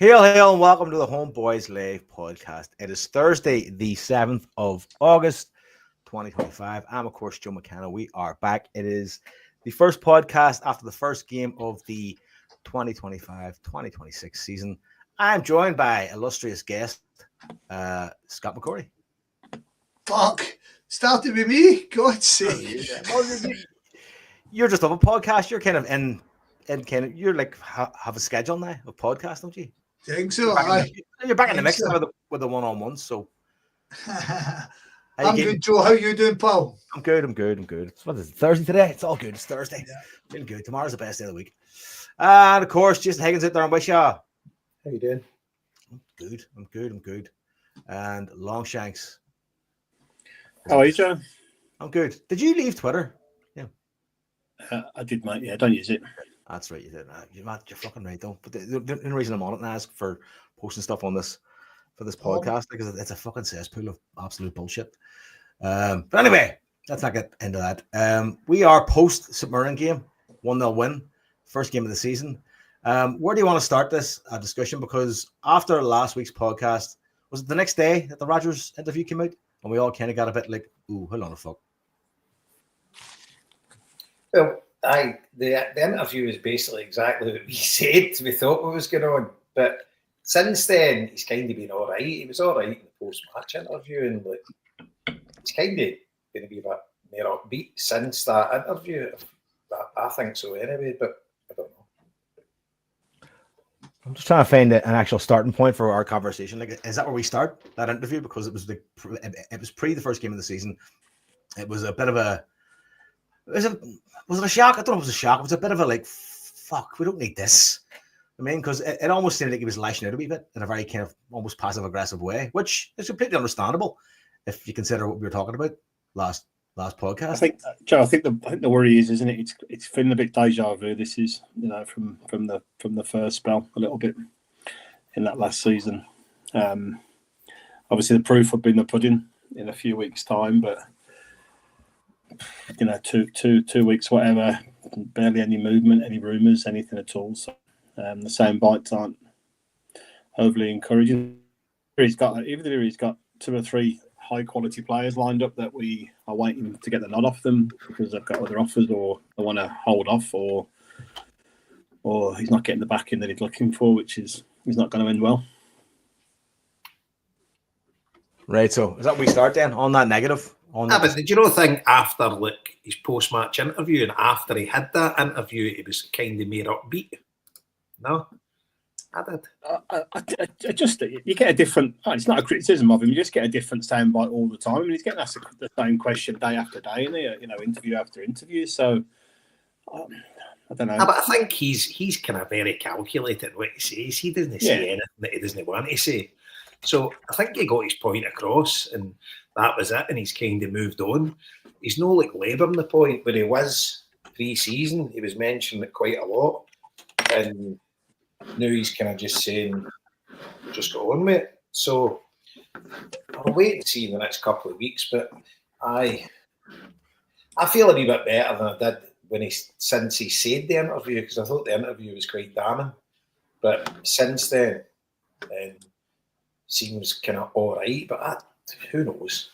Hail, hail, and welcome to the HomeBhoys Live podcast. It is Thursday, the 7th of August, 2025. I'm, of course, Joe McKenna. We are back. It is the first podcast after the first game of the 2025-2026 season. I'm joined by illustrious guest, Scott McCorry. Fuck. Started with me? God's sake. You're just on a podcast. You're kind of in kind of, you're like, have a schedule now of podcast, don't you? I think so. You're back in the mix with the one-on-ones, so. I'm good, Joe. How you doing, pal? I'm good. What is it, Thursday today? It's all good. It's Thursday. Yeah. Feeling good. Tomorrow's the best day of the week. And, of course, Jason Higgins out there on Wishaw. How you doing? I'm good. And Longshanks. How are you, Joe? I'm good. Did you leave Twitter? Yeah. I did, mate. Yeah, don't use it. That's right, you did. You're fucking right, though. But the only reason I'm on it now is for posting stuff on this for this podcast because it's a fucking cesspool of absolute bullshit. But anyway, let's not get into that. We are post St Mirren game, 1-0 win, first game of the season. Where do you want to start this discussion? Because after last week's podcast, was it the next day that the Rodgers interview came out, and we all kind of got a bit like, "Ooh, hold on the fuck." Well, the interview was basically exactly what we said. We thought what was going on, but since then he's kind of been all right. He was all right in the post-match interview, and like he's kind of going to be a bit more upbeat since that interview. I think so, anyway. But I don't know. I'm just trying to find an actual starting point for our conversation. Like, is that where we start that interview? Because it was pre the first game of the season. It was a bit of a. Was it a shock? I don't know if it was a shock. It was a bit of a like, fuck, we don't need this. I mean, because it almost seemed like he was lashing out a wee bit in a very kind of almost passive-aggressive way, which is completely understandable if you consider what we were talking about last podcast. I think, Joe. I think the worry is, isn't it? It's feeling a bit deja vu. This is, from the first spell a little bit in that last season. Obviously, the proof would be in the pudding in a few weeks' time, but. 2 weeks, whatever, barely any movement, any rumours, anything at all. So the sound bites aren't overly encouraging. He's got 2 or 3 high quality players lined up that we are waiting to get the nod off them because they've got other offers or they want to hold off or he's not getting the backing that he's looking for, which is not going to end well. Right, so is that we start then on that negative? But did you not think after his post-match interview and after he had that interview, he was kind of more upbeat? No, I did. I just you get a different. It's not a criticism of him. You just get a different soundbite all the time. I mean, he's getting asked the same question day after day, and interview after interview. So I don't know. But I think he's kind of very calculated what he says. He doesn't say anything that he doesn't want to say. So I think he got his point across, and that was it. And he's kind of moved on. He's no like labouring the point where he was pre-season. He was mentioning it quite a lot, and now he's kind of just saying, "Just go on with it." So I'll wait and see in the next couple of weeks. But I feel a wee bit better than I did since he said the interview, because I thought the interview was quite damning. But since then, seems kind of all right, but who knows?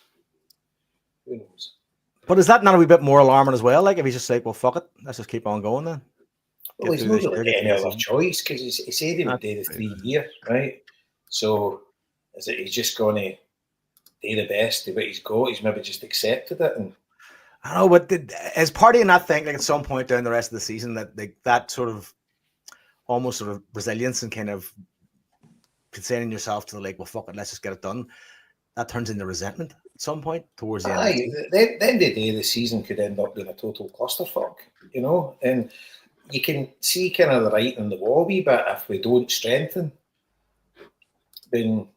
But is that not a wee bit more alarming as well? Like, if he's just like, well, fuck it, let's just keep on going then. Well, he's not really getting any other choice because he said he would do the 3 years, right? So is it he's just going to do the best of what he's got? He's maybe just accepted it. And I don't know, but is Party not think like at some point down the rest of the season that sort of almost sort of resilience and kind of consigning yourself to like, well, fuck it, let's just get it done, that turns into resentment at some point towards the end. The end of the day, the season could end up being a total clusterfuck, and you can see kind of the writing on the wall a wee bit if we don't strengthen. Then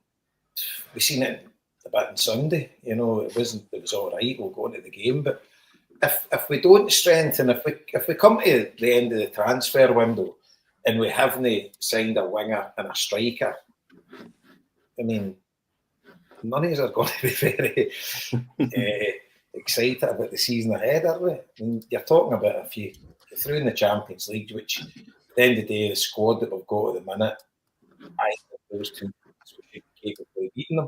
we've seen it a bit on Sunday, it was all right, we'll go into the game, but if we don't strengthen, if we come to the end of the transfer window and we haven't signed a winger and a striker, I mean, none of us are going to be very excited about the season ahead, are we? I mean, you're talking about if you through in the Champions League, which at the end of the day, the squad that we've got at the minute I think those two teams would be capable of beating them.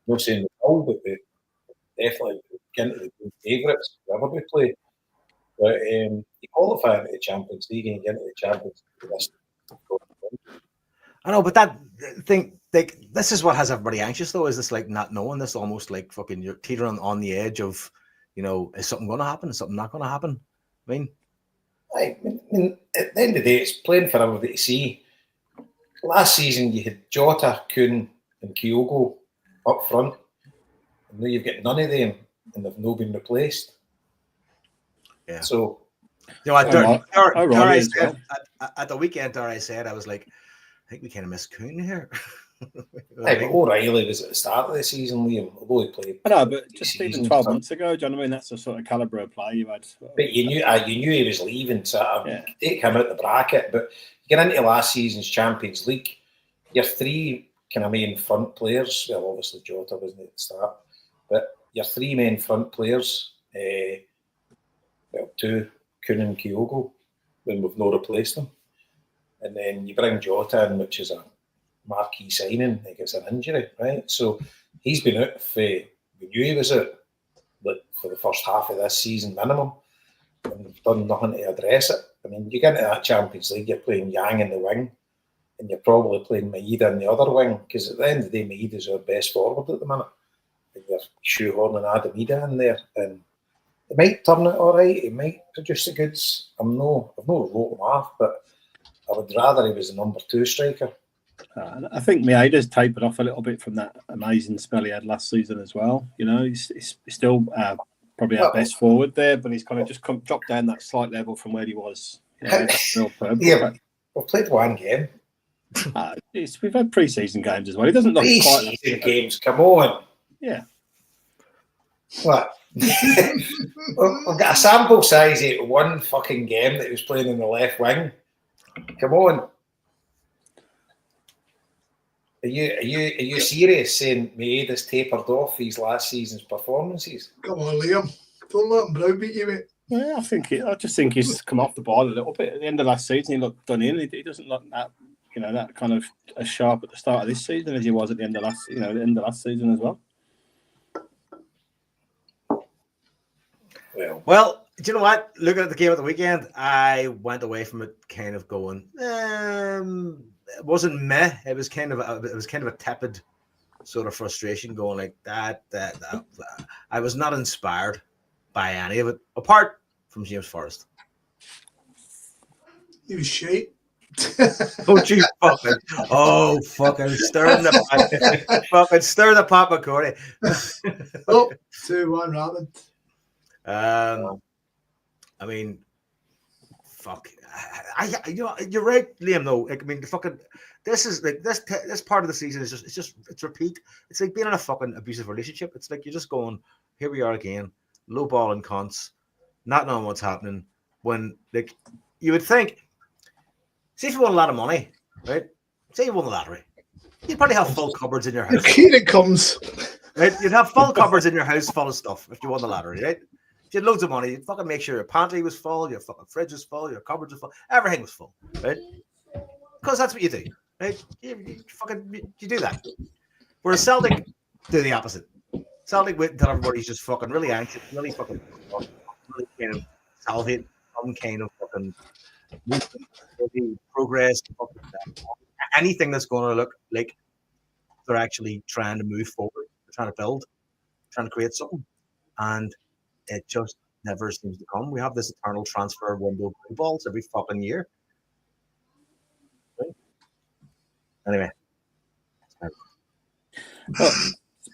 Not saying they will, but they definitely get into the good favourites whoever we play. But you qualify into the Champions League and you get into the Champions League. I know, but that thing, like, this is what has everybody anxious, though, is this, like, not knowing this, almost like fucking you're teetering on the edge of, you know, is something going to happen? Is something not going to happen? I mean, at the end of the day, it's playing for everybody to see. Last season, you had Jota, Kuhn, and Kyogo up front. And now you've got none of them, and they've not been replaced. Yeah. So, you know, at the weekend, I said, I was like, I think we kind of missed Kuhn here. but O'Reilly was at the start of the season, Liam, although he played. I know, but just even 12 months ago, do you know what I mean? That's the sort of calibre of play you had. But you knew he was leaving, so take him out the bracket. But you get into last season's Champions League, your three kind of main front players, well, obviously Jota wasn't at the start, but your three main front players, two, Kuhn and Kyogo, when we've not replaced them. And then you bring Jota in, which is a marquee signing, like it's an injury, right? So he's been out we knew he was out for the first half of this season minimum, and we've done nothing to address it. I mean, you get into that Champions League, you're playing Yang in the wing, and you're probably playing Maeda in the other wing, because at the end of the day, Maeda's our best forward at the minute. And you're shoehorning Adam Maeda in there, and it might turn it all right, it might produce the goods. I've not wrote him off, but I would rather he was the number 2 striker. I think Maeda's tapered off a little bit from that amazing spell he had last season as well. You know, he's still probably our best forward there, but he's kind of just dropped down that slight level from where he was. You know, we've played one game. We've had pre-season games as well. He doesn't look quite pre-season games. Come on. Yeah. What? We've got a sample size of one fucking game that he was playing in the left wing. Come on. Are you serious saying Maeda's tapered off these last season's performances? Come on, Liam. Don't let him browbeat you, mate. Yeah, I just think he's come off the ball a little bit. At the end of last season, he looked done in. He doesn't look that, you know, that kind of as sharp at the start of this season as he was at the end of last season as well. Well, do you know what? Looking at the game at the weekend, I went away from it kind of going, it wasn't meh. It was kind of a tepid sort of frustration, going like that. I was not inspired by any of it, apart from James Forrest. He was shite. Don't you fucking stir the pot, McCordy. 2-1 Rapid. I mean, fuck. You're right, Liam. Though, I mean, this is like this part of the season is it's repeat. It's like being in a fucking abusive relationship. It's like you're just going, here we are again, low ball and cunts, not knowing what's happening. When like you would think, see if you won a lot of money, right? Say you won the lottery, you'd probably have full cupboards in your house. Here it comes. Right? You'd have full cupboards in your house full of stuff if you won the lottery, right? If you had loads of money, you'd fucking make sure your pantry was full, your fucking fridge was full, your cupboards were full, everything was full, right? Because that's what you do, right? You do that. Whereas Celtic do the opposite. Celtic wait until everybody's just fucking really anxious, really fucking really kind of salivate some kind of fucking progress, anything that's going to look like they're actually trying to move forward, they're trying to build, trying to create something, and it just never seems to come. We have this eternal transfer window of balls every fucking year. Anyway.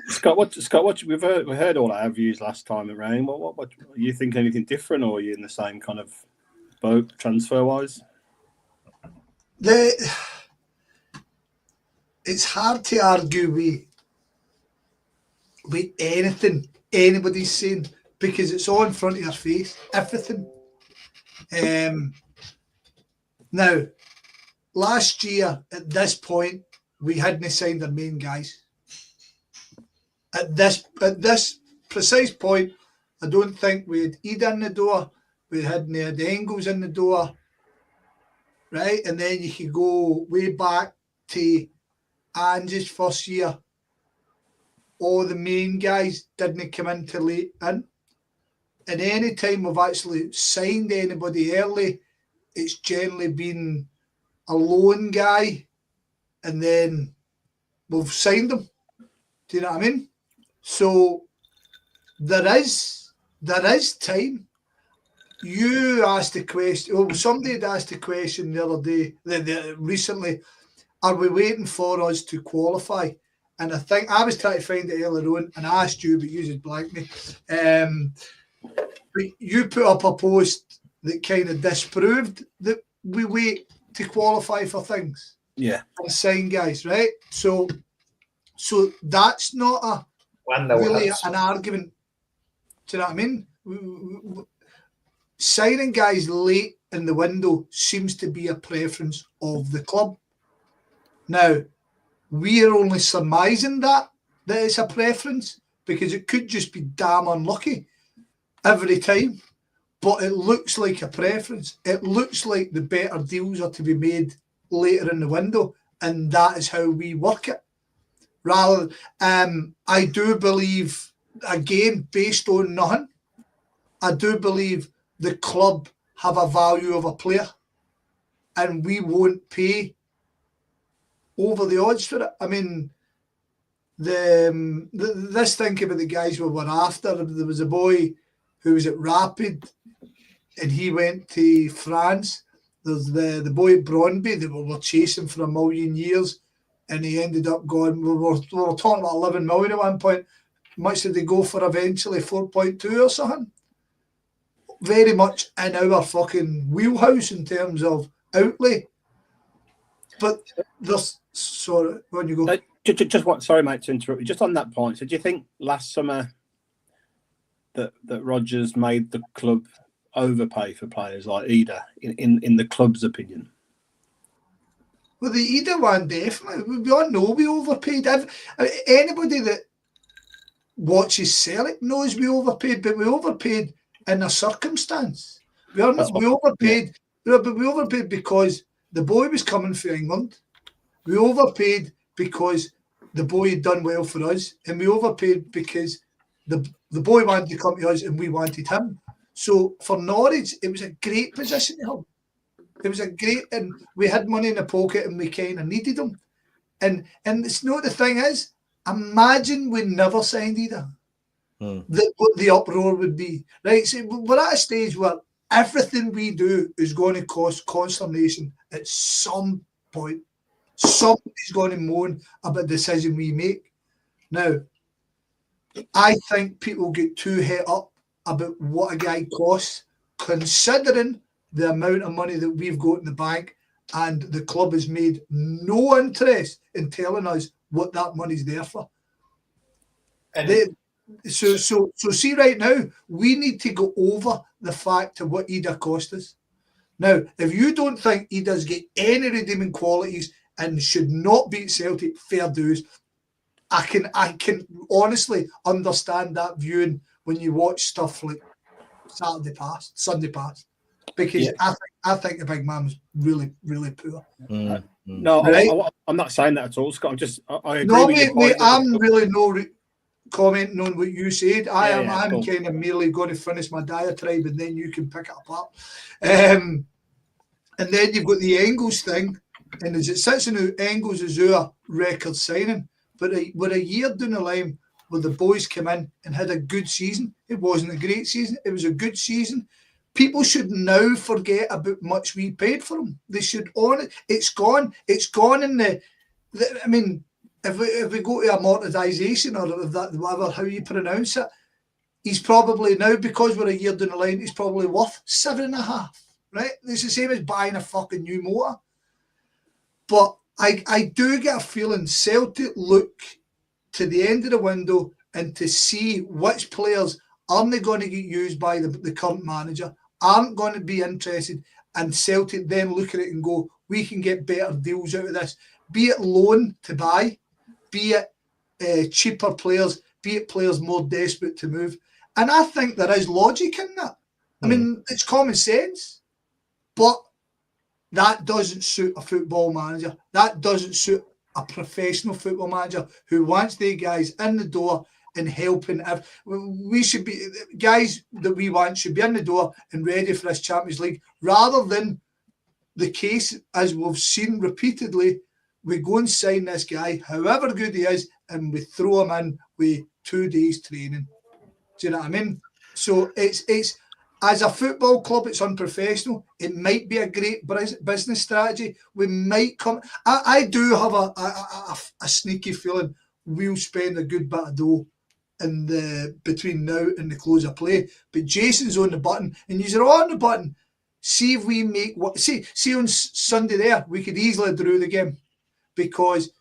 Scott, we've heard all our views last time around. What you think? Anything different, or are you in the same kind of boat transfer wise? It's hard to argue with anything anybody's saying, because it's all in front of your face, everything. Now, last year at this point, we hadn't signed our main guys. At this precise point, I don't think we had Ida in the door. We hadn't had Engels in the door, right? And then you could go way back to Ange's first year, all the main guys didn't come in till late in. And any time we've actually signed anybody early, it's generally been a loan guy, and then we've signed them. Do you know what I mean? So there is time. You asked the question. Well, somebody had asked the question the other day, recently. Are we waiting for us to qualify? And I think I was trying to find it earlier on, and I asked you, but you just blanked me. But you put up a post that kind of disproved that we wait to qualify for things. Yeah. And sign guys, right? So that's not really an argument. Do you know what I mean? Signing guys late in the window seems to be a preference of the club. Now, we are only surmising that it's a preference, because it could just be damn unlucky every time. But it looks like a preference. It looks like the better deals are to be made later in the window, and that is how we work it. Rather, I do believe, again, based on nothing, I do believe the club have a value of a player, and we won't pay over the odds for it. I mean, this thing about the guys we were after, there was a boy who was at Rapid, and he went to France. There's the boy at Brøndby that we were chasing for 1 million years, and he ended up going, we were talking about 11 million at one point. Much did they go for eventually? 4.2 or something? Very much in our fucking wheelhouse in terms of outlay. But there's, sorry, when you go. Just what? Sorry, mate, to interrupt you. Just on that point, so do you think last summer that Rodgers made the club overpay for players like Ida in the club's opinion? Well, the Ida one, definitely. We all know we overpaid. Anybody that watches Celtic knows we overpaid, but we overpaid in a circumstance. We overpaid, but we overpaid because the boy was coming for England. We overpaid because the boy had done well for us, and we overpaid because the boy wanted to come to us and we wanted him. So for Norwich, it was a great position to have. It was a great, and we had money in the pocket and we kind of needed them. And it's not, the thing is, imagine we never signed either. What the uproar would be. Right? So we're at a stage where everything we do is going to cause consternation at some point. Somebody's going to moan about the decision we make. Now, I think people get too het up about what a guy costs, considering the amount of money that we've got in the bank, and the club has made no interest in telling us what that money's there for. So see, right now, we need to go over the fact of what Ida cost us. Now, if you don't think Ida's got any redeeming qualities and should not be at Celtic, fair dues. I can honestly understand that viewing when you watch stuff like Sunday Past, because I think the big man was really, really poor. No, right? I'm not saying that at all, Scott. I agree. Mate, I'm really commenting on what you said. I'm kind of merely going to finish my diatribe, and then you can pick it apart. And then you've got the Engels thing, and as it sits in the Engels is our record signing, but we're a year down the line where the boys came in and had a good season. It wasn't a great season. It was a good season. People should now forget about much we paid for them. They should own it. It's gone. It's gone in the I mean, if we go to amortization or that, whatever, how you pronounce it, he's probably now, because we're a year down the line, he's probably worth 7.5, right? It's the same as buying a fucking new motor. But I do get a feeling Celtic look to the end of the window and to see which players aren't going to get used by the current manager, aren't going to be interested, and Celtic then look at it and go, we can get better deals out of this, be it loan to buy, be it cheaper players, be it players more desperate to move. And I think there is logic in that. I mean, it's common sense, but that doesn't suit a football manager. That doesn't suit a professional football manager who wants the guys in the door and helping. We should be, guys that we want should be in the door and ready for this Champions League, rather than the case, as we've seen repeatedly, we go and sign this guy, however good he is, and we throw him in with 2 days training. Do you know what I mean? So it's as a football club, it's unprofessional. It might be a great business strategy. We might come. I do have a sneaky feeling we'll spend a good bit of dough in the between now and the close of play. But Jason's on the button, and you're on the button. See if we make what. See on Sunday there, we could easily draw the game, because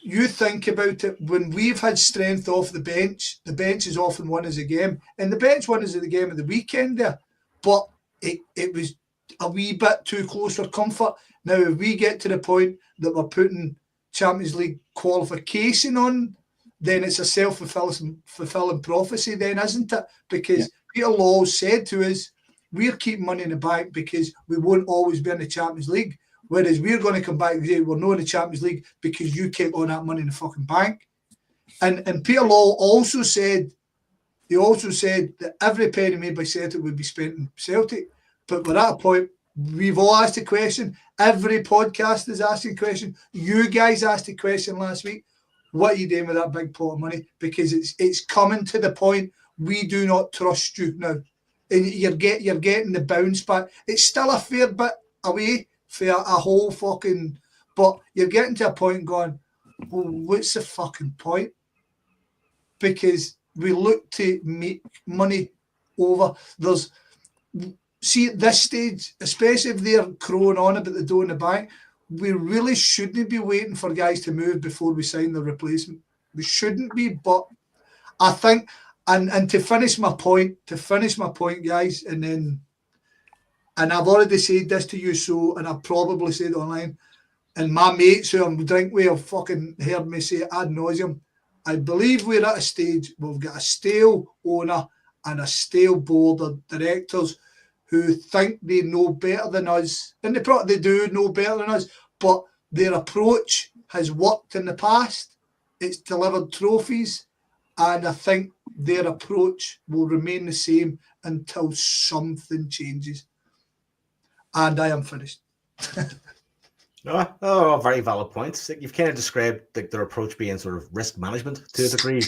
you think about it, when we've had strength off the bench has often won us a game, and the bench won us the game of the weekend there, but it was a wee bit too close for comfort. Now, if we get to the point that we're putting Champions League qualification on, then it's a self-fulfilling prophecy then, isn't it? Because Peter Law said to us, we're keeping money in the bank because we won't always be in the Champions League. Whereas we're going to come back and say we're not in the Champions League because you kept all that money in the fucking bank. And Peter Law also said that every penny made by Celtic would be spent in Celtic. But we're at a point, we've all asked the question. Every podcast is asking the question. You guys asked the question last week. What are you doing with that big pot of money? Because it's coming to the point we do not trust you now. And you're getting the bounce back. It's still a fair bit away for a whole fucking, but you're getting to a point going, well, what's the fucking point? Because we look to make money over. See, at this stage, especially if they're crowing on about the dough in the bank, we really shouldn't be waiting for guys to move before we sign the replacement. We shouldn't be, but I think, and to finish my point, guys, and I've already said this to you, so, and I've probably said it online, and my mates who I'm drink with have fucking heard me say it ad nauseum. I believe we're at a stage where we've got a stale owner and a stale board of directors who think they know better than us, and they do know better than us, but their approach has worked in the past. It's delivered trophies, and I think their approach will remain the same until something changes. And I am finished. Oh, very valid points. You've kind of described their approach being sort of risk management to a degree,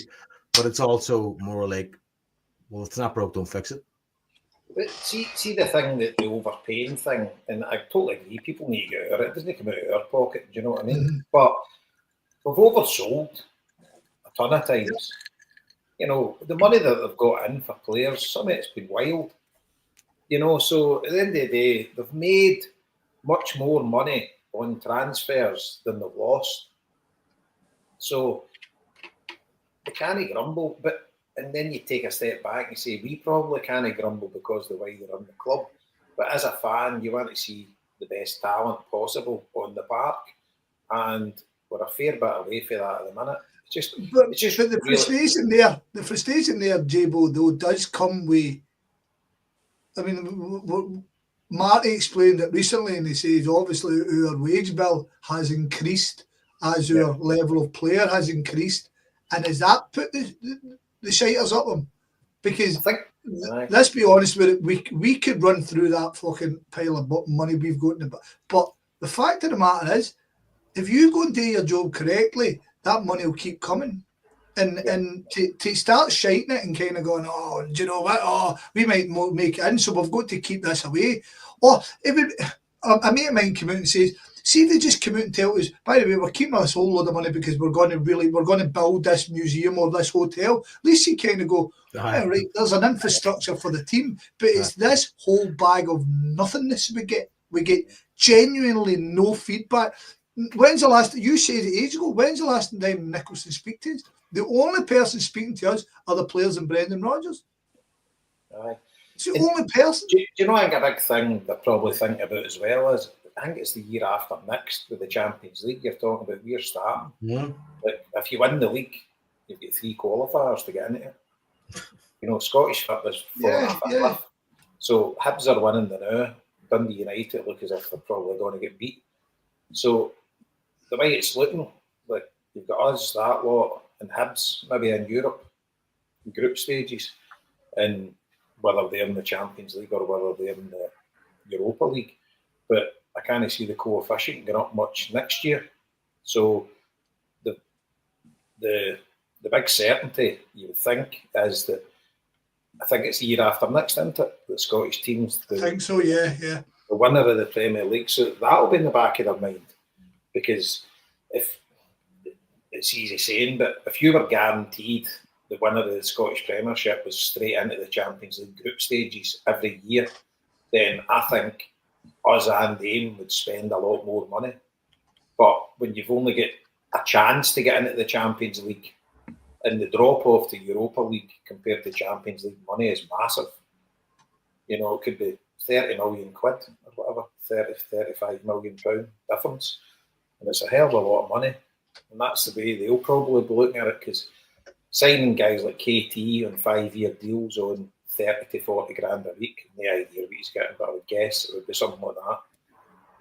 but it's also more like, well, if it's not broke, don't fix it. But see the thing, that the overpaying thing, and I totally agree, people need to get out of it. It doesn't come out of our pocket, do you know what I mean? Mm-hmm. But we've oversold a ton of times. You know, the money that they've got in for players, some of it's been wild. You know, so at the end of the day, they've made much more money on transfers than they've lost. So they can't grumble. And then you take a step back and say, we probably can't grumble because of the way they run the club. But as a fan, you want to see the best talent possible on the park. And we're a fair bit away from that at the minute. But the frustration there, J-Bo, though, does come with, I mean, Marty explained it recently, and he says obviously our wage bill has increased as our level of player has increased, and has that put the shiters up them? Because let's be honest with it, we could run through that fucking pile of money we've got in the but the fact of the matter is, if you go and do your job correctly, that money will keep coming. And to start shiting it and kind of going, oh, do you know what? Oh, we might make it in, so we've got to keep this away. Or a mate of mine come out and says, see if they just come out and tell us, by the way, we're keeping this whole load of money because we're going to build this museum or this hotel. At least you kind of go, all right, there's an infrastructure for the team, but it's this whole bag of nothingness we get. We get genuinely no feedback. When's the last, you said it ages ago, when's the last time Nicholson speak to us? The only person speaking to us are the players and Brendan Rodgers. Aye. It's the only person. Do you know, I think a big thing they probably think about as well is, I think it's the year after next with the Champions League you're talking about, we're starting. Yeah. Like, if you win the league, you've got 3 qualifiers to get into it. You know, Scottish football's 4.5. So Hibs are winning the now. Dundee United look as if they're probably going to get beat. So the way it's looking, like you've got us, that lot, and Hibs, maybe in Europe, in group stages, and whether they're in the Champions League or whether they're in the Europa League. But I can't see the coefficient going up much next year. So the big certainty, you would think, is that I think it's the year after next, isn't it? The Scottish teams. I think so, yeah. The winner of the Premier League. So that'll be in the back of their mind. Because if it's easy saying, but if you were guaranteed the winner of the Scottish Premiership was straight into the Champions League group stages every year, then I think us and AIM would spend a lot more money. But when you've only got a chance to get into the Champions League, and the drop-off to Europa League compared to Champions League money is massive. You know, it could be 30 million quid or whatever, 30, 35 million pound difference. And it's a hell of a lot of money. And that's the way they'll probably be looking at it, because signing guys like KT on 5-year deals on 30 to 40 grand a week, no idea what he's getting, but I would guess it would be something like that.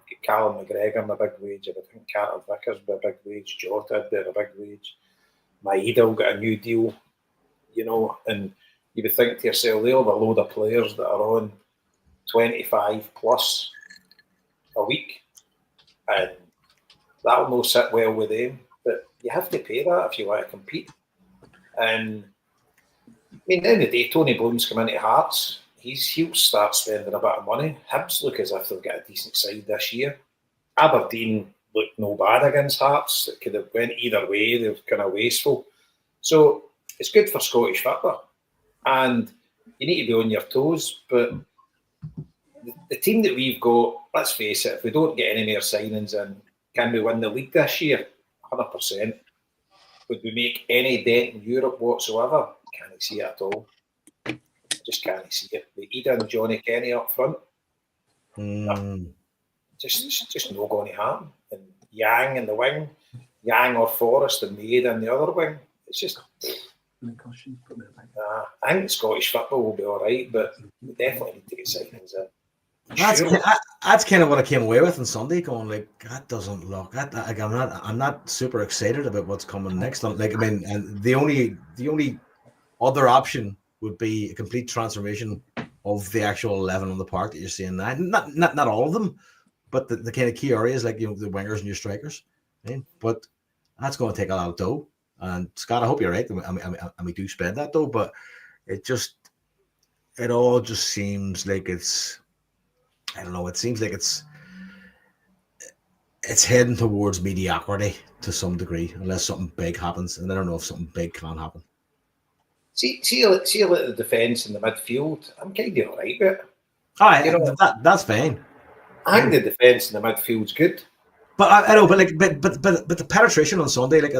Get Callum McGregor on a big wage, I would think Carter Vickers would be a big wage, Jota would be a big wage. Maida will get a new deal, you know, and you would think to yourself, they'll have a load of players that are on 25 plus a week, and that'll not sit well with them. But you have to pay that if you want to compete. And I mean, at the end of the day, Tony Bloom's come into Hearts. He'll start spending a bit of money. Hibs look as if they've got a decent side this year. Aberdeen looked no bad against Hearts. It could have went either way. They were kind of wasteful. So it's good for Scottish football. And you need to be on your toes. But the team that we've got, let's face it, if we don't get any more signings in, can we win the league this year? 100%. Would we make any dent in Europe whatsoever? Can't see it at all. Just can't see it. With Ida and Johnny Kenny up front, just not going to happen. And Yang in the wing, Yang or Forrest and Maida in the other wing. It's just. I think Scottish football will be all right, but we definitely need to get signings in. That's kind of what I came away with on Sunday, going like, that doesn't look. I'm not super excited about what's coming next. Like, I mean, and the only other option would be a complete transformation of the actual 11 on the park that you're seeing now. Not all of them, but the kind of key areas, like, you know, the wingers and your strikers. Right? But that's going to take a lot of dough. And Scott, I hope you're right. And we do spend that dough, but it all just seems like it's. I don't know. It seems like it's heading towards mediocrity to some degree, unless something big happens. And I don't know if something big can happen. See like the defence in the midfield. I'm kind of all right with it. You know, that's fine. I think the defence in the midfield's good. But I know, but the penetration on Sunday, like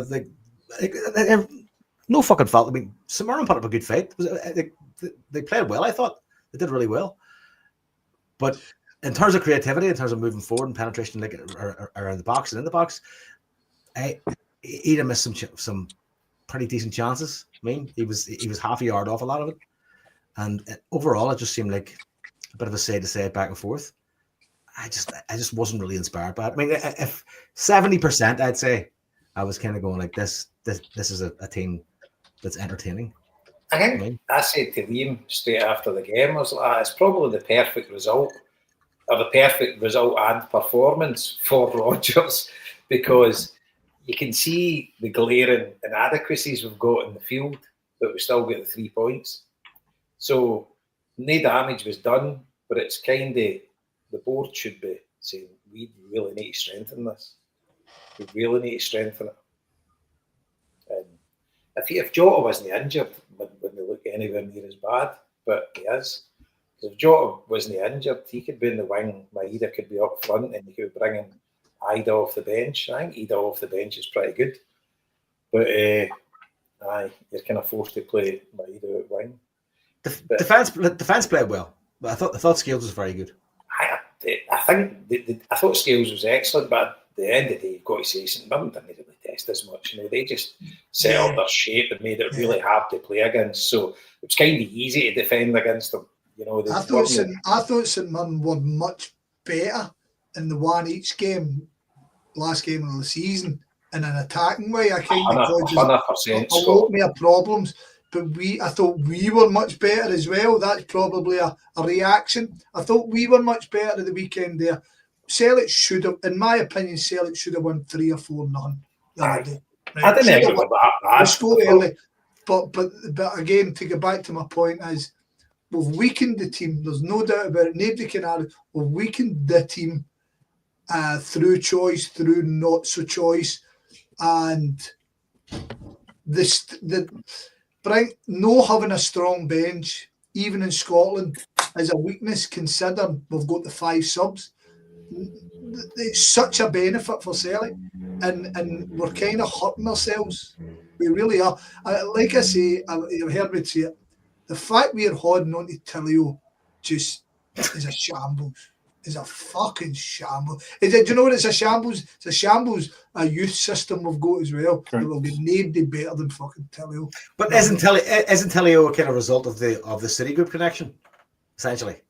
no fucking fault. I mean, St Mirren put up a good fight. They played well. I thought they did really well. But in terms of creativity, in terms of moving forward and penetration, like around the box and in the box, Ida missed some pretty decent chances. I mean, he was half a yard off a lot of it, and overall, it just seemed like a bit of a side-to-side back and forth. I just wasn't really inspired by it. I mean, if 70%, I'd say I was kind of going like this is a team that's entertaining. I think I said to Liam straight after the game, I was like, it's probably the perfect result, or the perfect result and performance for Rodgers, because you can see the glaring inadequacies we've got in the field, but we still get the 3 points. So no damage was done, but it's kind of, the board should be saying, we really need to strengthen this. We really need to strengthen it. And if Jota wasn't injured, wouldn't look anywhere near as bad, but he is. Because if Jota wasn't injured, he could be in the wing, Maida could be up front, and you could bring in Ida off the bench. I think Ida off the bench is pretty good. But you're kind of forced to play Maida at wing. Defence played well, but I thought Scales was very good. I thought Scales was excellent, but at the end of the day, you've got to say St Mirren didn't really test as much. You know, they just set up their shape and made it really hard to play against. So it was kind of easy to defend against them. You know, I thought St Mirren were much better in the one each game last game of the season in an attacking way. I kind of caused 100%, a lot more problems. But I thought we were much better as well. That's probably a reaction. I thought we were much better at the weekend there. Celtic should have, in my opinion, Celtic should have won 3 or 4-0 the other day. Right? I didn't agree with that. We scored early. But again, to get back to my point is, we've weakened the team. There's no doubt about it. Nobody can argue. We've weakened the team through choice, through not so choice, and no having a strong bench, even in Scotland, is a weakness considering we've got the 5 subs. It's such a benefit for Celtic, and we're kind of hurting ourselves. We really are. Like I say, you've heard me say it. The fact we're holding on to Tillio just is a shambles. Is a fucking shambles. Do you know what it's a shambles? It's a shambles. A youth system we've got as well. There will be nobody better than fucking Tillio. But isn't Tillio a kind of result of the City Group connection, essentially,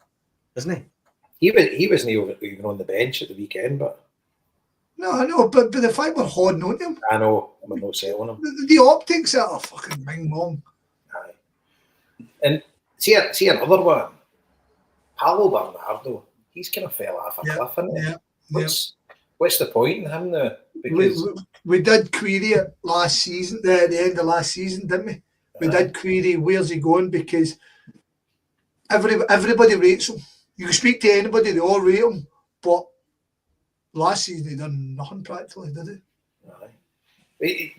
isn't he? He wasn't even on the bench at the weekend, but no, I know. But the fact we're holding on to him, I know we're not selling him. The optics are fucking bing bong. Aye. And see another one, Paolo Bernardo. He's kind of fell off a cliff, isn't he? What's the point in him now? Because we did query it last season, at the end of last season, didn't we? We did query where's he going, because everybody rates him. You can speak to anybody, they all rate him. But last season he done nothing practically, did he?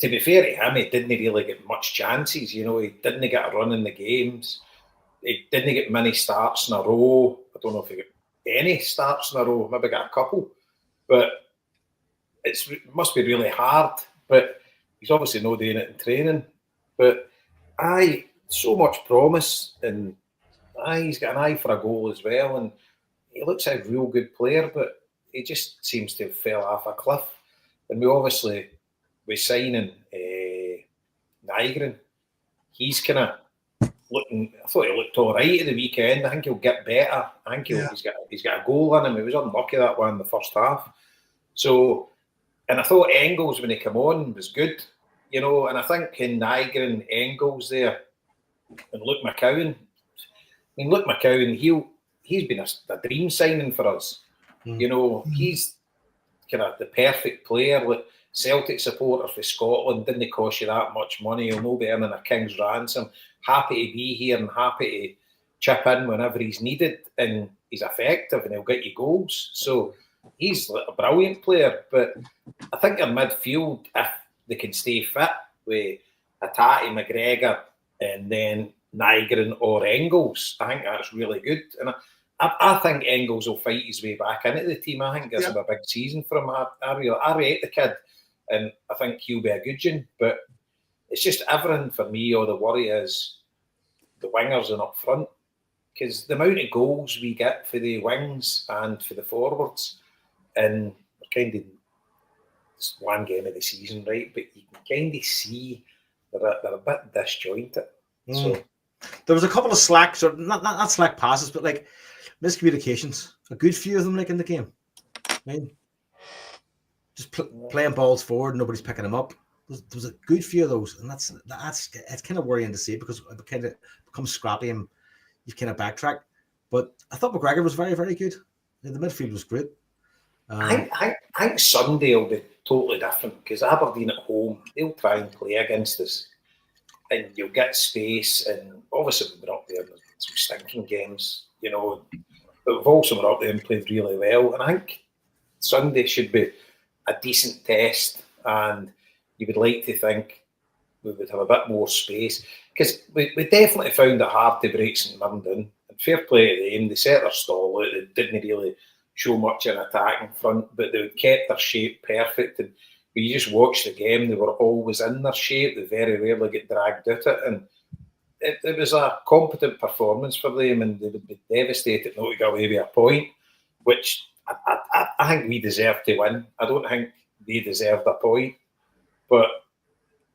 To be fair to him, he didn't really get much chances. You know, he didn't get a run in the games. He didn't get many starts in a row. I don't know if he got any starts in a row. Maybe got a couple. But it must be really hard. But he's obviously not doing it in training. But so much promise, and he's got an eye for a goal as well. And he looks like a real good player, but he just seems to have fell off a cliff. And we're signing Nygren. He's kind of looking. I thought he looked all right at the weekend. I think he'll get better. I think he's got a goal in him. He was unlucky that one in the first half. So, and I thought Engels when he came on was good, you know. And I think in Nygren, Engels there, and Luke McCowan. I mean, Luke McCowan, he's been a dream signing for us. You know, he's kind of the perfect player. Like Celtic supporter for Scotland, didn't cost you that much money. He'll not be earning a king's ransom. Happy to be here and happy to chip in whenever he's needed, and he's effective and he'll get you goals. So he's a brilliant player. But I think in midfield, if they can stay fit with Atati, McGregor, and then Nygren or Engels, I think that's really good. And I think Engels will fight his way back into the team. I think this will be a big season for him. I rate the kid, and I think he'll be a good one. But it's just everything for me, or the worry is the wingers and up front. Because the amount of goals we get for the wings and for the forwards, and we're kind of it's one game of the season, right? But you can kind of see they're a bit disjointed. So there was a couple of slacks, or not slack passes, but like miscommunications. A good few of them, like in the game. I mean, just playing balls forward, nobody's picking them up. There was a good few of those, and that's it's kind of worrying to see, because it kind of becomes scrappy and you kind of backtrack. But I thought McGregor was very, very good. The midfield was great. I think Sunday will be totally different, because Aberdeen at home, they'll try and play against us, and you'll get space. And obviously we've been up there in some stinking games, you know, but we've also been up there and played really well. And I think Sunday should be a decent test, and you would like to think we would have a bit more space, because we definitely found it hard to break St Mirren down. And fair play to them, they set their stall out, they didn't really show much in attacking front, but they kept their shape perfect. And when you just watch the game, they were always in their shape. They very rarely get dragged out it. And it was a competent performance for them, and they would be devastated not to get away with a point, which I think we deserve to win. I don't think they deserved a point. But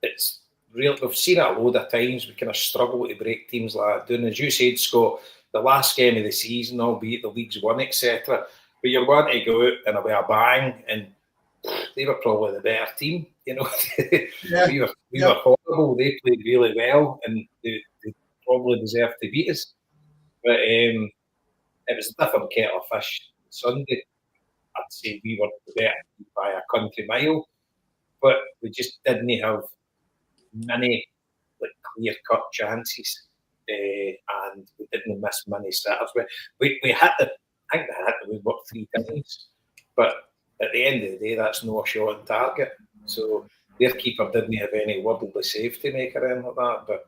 it's real. We've seen it a load of times. We kind of struggle to break teams like that down. As you said, Scott, the last game of the season, albeit the league's won, etc. But you're wanting to go out and with a bang, and they were probably the better team. You know, Yeah. we were horrible. They played really well, and they probably deserved to beat us. But it was a different kettle of fish Sunday. I'd say we were the better team by a country mile, but we just didn't have many clear-cut chances, and we didn't miss many sitters. We had to. I think we worked 3 times, but at the end of the day, that's no shot on target. So their keeper didn't have any worldly save to make or anything like that. But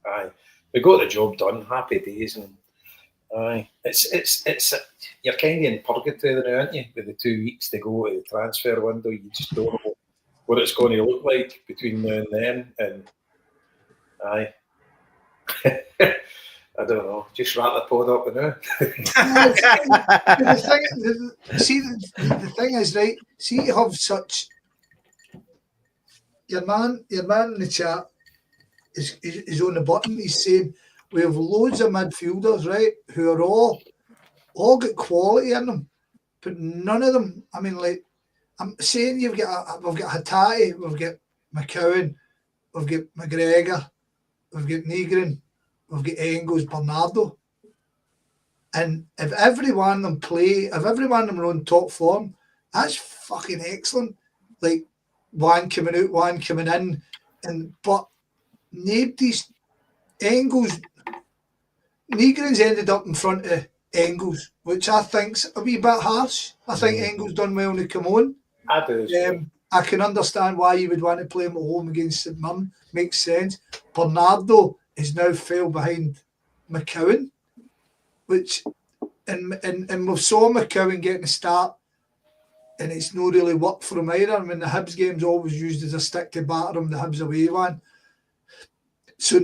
aye, we got the job done. Happy days, and aye, it's you're kind of in purgatory there, aren't you? With the 2 weeks to go to the transfer window, you just don't know what it's going to look like between now and then. And aye. I don't know. Just wrap the pod up now. The thing is, right? See, you have such your man in the chat is on the button. He's saying we have loads of midfielders, right, who are all got quality in them, but none of them. I mean, like I'm saying, we've got Hattati, we've got McCowan, we've got McGregor, we've got Negrin, we've got Engels, Bernardo. And if every one of them are on top form, that's fucking excellent. Like one coming out, one coming in, but nobody's Engels. Negrin's ended up in front of Engels, which I think's a wee bit harsh. I think Engels done well to come on. I do. I can understand why you would want to play him at home against St Mirren. Makes sense. Bernardo is now fell behind McCowan, which and we saw McCowan getting a start, and it's not really worked for him either. I mean, the Hibs game's always used as a stick to batter him, the Hibs away one. So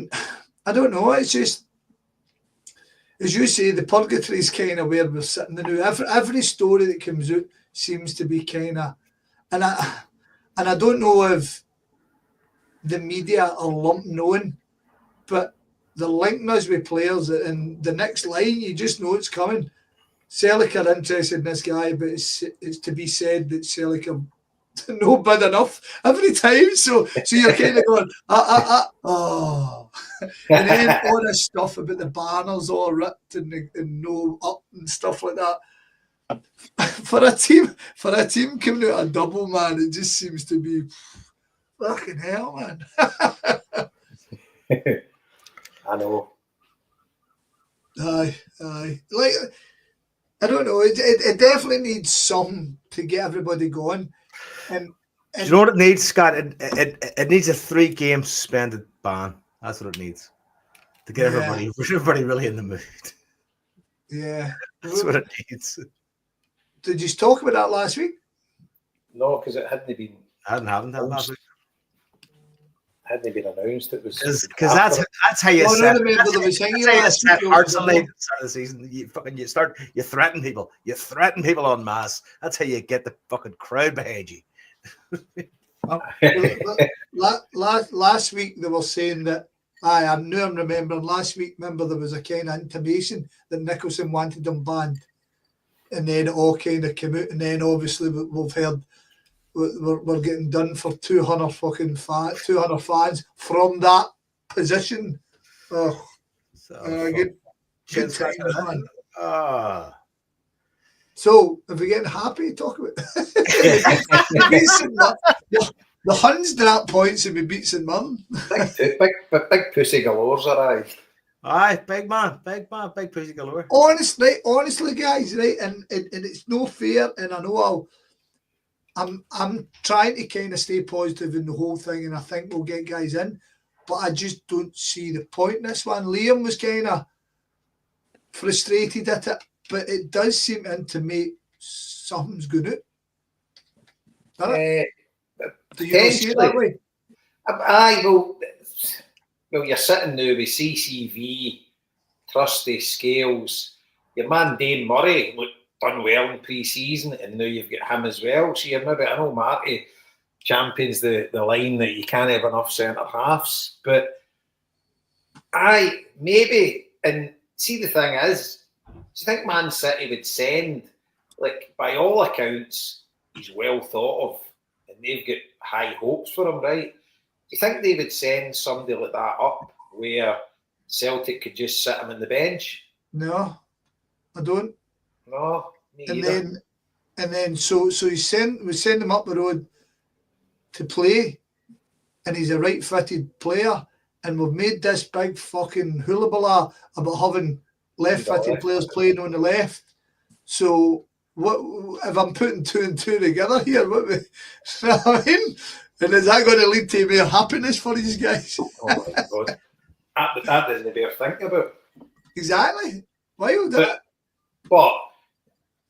I don't know. It's just, as you say, the purgatory is kind of where we're sitting now. Every story that comes out seems to be kind of, and I don't know if the media are lumping on, but they're linking us with players, and the next line, you just know it's coming. Celtic are interested in this guy, but it's to be said that Celtic are no bad enough every time. So you're kind of going, oh. And then all this stuff about the banners all ripped and no up and stuff like that. For a team coming out a double, man, it just seems to be fucking hell, man. I know. Aye. Like, I don't know. It definitely needs something to get everybody going. And do you know what it needs, Scott? It needs a 3-game suspended ban. That's what it needs to get everybody really in the mood. Yeah, that's what it needs. Did you talk about that last week? No, because it hadn't been. I hadn't that last week. Hadn't been announced. It was because that's how you set. That's how you set hearts on the start of the season. You threaten people. You threaten people en masse. That's how you get the fucking crowd behind you. Last week they were saying that. I'm remembering last week. Remember there was a kind of intimation that Nicholson wanted them banned, and then it all kind of came out. And then obviously we've heard we're getting done for 200 fans from that position. Oh, good times, man. So, if we're getting happy, talk about the Huns drop points if we beat St Mirren. Big pussy galores arrived. Aye, big pussy galore. Honestly, guys, right, and it's no fair, and I know I'm trying to kind of stay positive in the whole thing, and I think we'll get guys in, but I just don't see the point in this one. Liam was kind of frustrated at it, but it does seem to intimate something's going out. Do you see it that way? Aye, well, you're sitting now with CCV, Trusty, Scales, your man Dane Murray looked done well in pre-season, and now you've got him as well. So you're maybe, I know Marty champions the line that you can't have enough centre halves, but maybe, and see the thing is, do you think Man City would send, like, by all accounts, he's well thought of, and they've got high hopes for him, right? Do you think they would send somebody like that up where Celtic could just sit him on the bench? No, I don't. No, me And either. then so we send him up the road to play, and he's a right-footed player, and we've made this big fucking hula about having left-footed players playing on the left. So what if I'm putting 2 and 2 together here? What you know what I mean? And is that going to lead to more happiness for these guys? Oh my God. That doesn't bear thinking about. Exactly. Why would that? But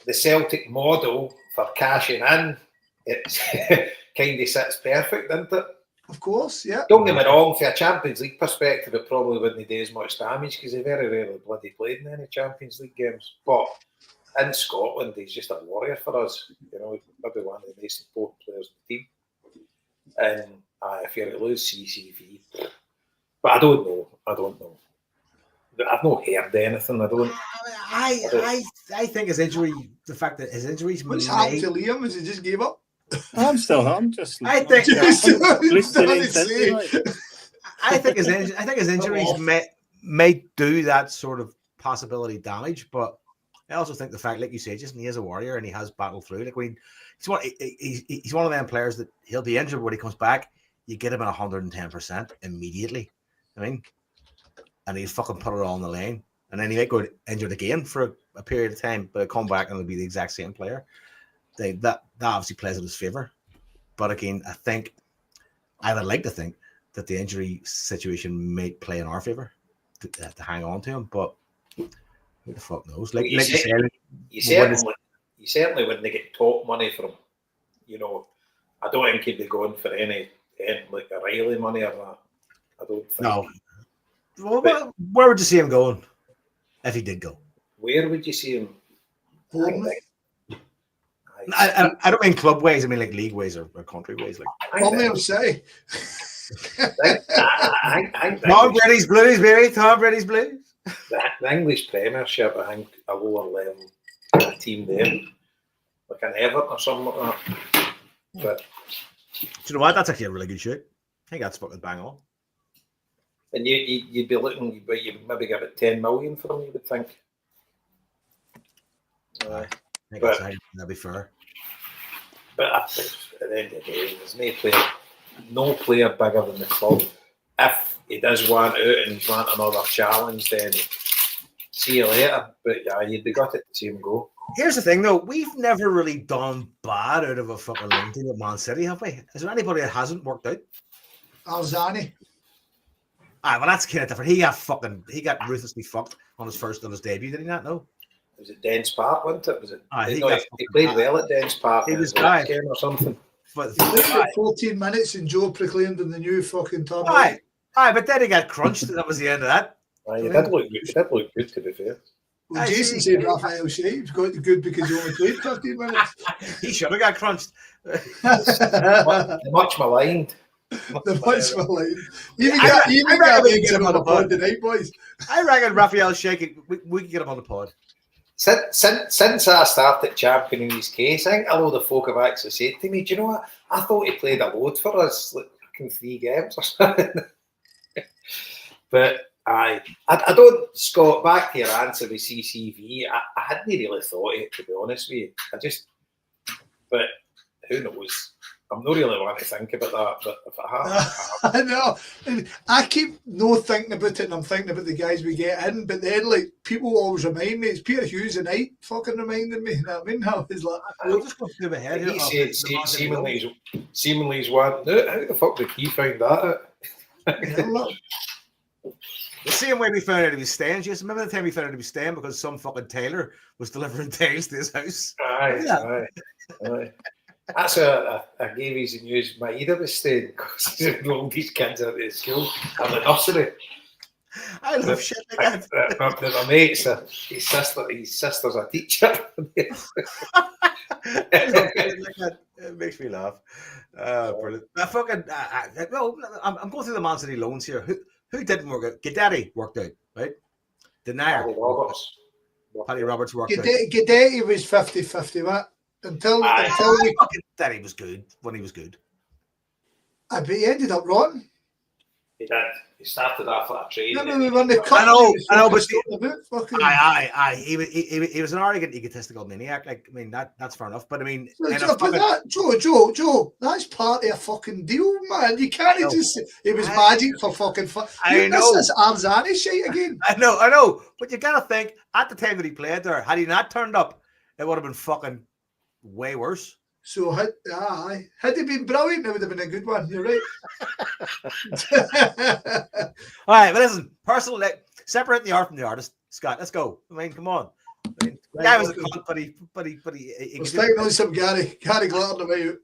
the Celtic model for cashing in, it's kind of sits perfect, doesn't it? Of course, yeah. Don't get me wrong, from a Champions League perspective, it probably wouldn't do as much damage because they very rarely bloody played in any Champions League games. But in Scotland, he's just a warrior for us. You know, maybe one of the most important players in the team. And if you're to lose CCV, but I don't know. I've not heard anything. I think his injury, the fact that his injuries. What's happened to Liam? Is he just gave up? I'm just. I think. Listening intently. I think his injuries may do that sort of possibility damage, but I also think the fact, like you say, just he is a warrior and he has battled through. Like he's one of them players that he'll be injured when he comes back. You get him at 110% immediately. I mean, and he'll fucking put it all in the lane, and then he might go injured again for a period of time, but he'll come back and it'll be the exact same player. That obviously plays in his favor. But again, I would like to think that the injury situation may play in our favor to hang on to him, but who the fuck knows? You certainly wouldn't get top money from, you know, I don't think he'd be going for any like a Riley money or that. I don't think. No. Well, where would you see him going if he did go? Where would you see him? I don't mean club ways. I mean like league ways or country ways. Like I'll say. Tom Brady's Blues, baby. Tom Brady's Blues. The English Premiership, I think, a lower level team there, like an Everton or something like that. But do you know what? That's actually a really good shoot. I think that's fucking bang on. And you'd be looking, but you maybe give it 10 million for him, you would think. I think that'd be fair. But at the end of the day, there's no player bigger than the club. If he does want out and he's want another challenge, then see you later. But yeah, you'd be gutted to see him go. Here's the thing, though. We've never really done bad out of a fucking loan team at Man City, have we? Is there anybody that hasn't worked out? Alzani. Well, that's kind of different. He got ruthlessly fucked on his debut, did he not? No. Was it Dens Park, wasn't it? Was it? He played well at Dens Park. He was game or something. But he played for 14 minutes and Joe proclaimed him the new fucking top. Aye, but then he got crunched and that was the end of that. He did look good, to be fair. Well, Jason said Raphael Shea got good because he only played 15 minutes. He should have got crunched. Much maligned. The much maligned. Even got him on the pod tonight, boys. I reckon Raphael Shea, we can get him on the pod. Since I started championing his case, I think a load of folk have actually said to me, do you know what? I thought he played a load for us, like fucking 3 games or something. But I don't, Scott, back to your answer with CCV, I hadn't really thought it, to be honest with you. But who knows? I'm not really wanting to think about that, but if I have. I know. I keep thinking about it, and I'm thinking about the guys we get in, but then, like, people always remind me, it's Peter Hughes and I fucking reminded me. You know what I mean? How he's like, I'll just go through my head. He said Seamanley's one. How the fuck did he find that out? The same way we found out he was staying. Just remember the time we found out he was staying because some fucking tailor was delivering tails to his house? Aye. That's I gave his news. My Ida was staying because he's enrolled these kids out of school at the nursery. I love shit like that. My mate's his sister's a teacher. It makes me laugh. Brilliant. I'm going through the Man City loans here. Who didn't work out? Guidetti worked out, right? Denier. Paddy Roberts worked out. Guidetti was 50-50, what? until I we. fucking that he was good when he was good. I bet he ended up rotten. He did. He started off like a train. Remember we won the cup. I know, but Aye. He was an arrogant, egotistical maniac. Like, I mean, that's fair enough. But I mean, Joe, that's part of a fucking deal, man. You can't just. It was magic for fucking. I know. This Arzani shit again. I know. But you gotta think at the time that he played there, had he not turned up, it would have been fucking way worse. So had he been brilliant, it would have been a good one. You're right. All right, but listen, personal, separate the art from the artist, Scott. Let's go. I mean, come on. I mean, the guy was a cunt, but he was taking on some Gary Glitter the way out.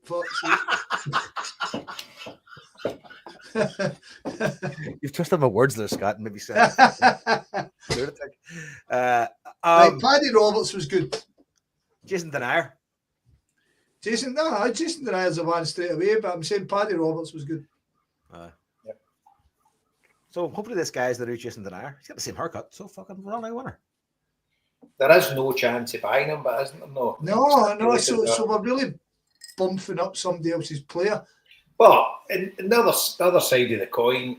You've twisted my words there, Scott, and maybe said Paddy Roberts was good. Jason Denier. Jason Denier's the one straight away, but I'm saying Paddy Roberts was good. Yep. So hopefully this guy's the new Jason Denier. He's got the same haircut, so fucking we're on a winner. There is no chance of buying him, but isn't there? No. So we're really bumping up somebody else's player. But in the other side of the coin,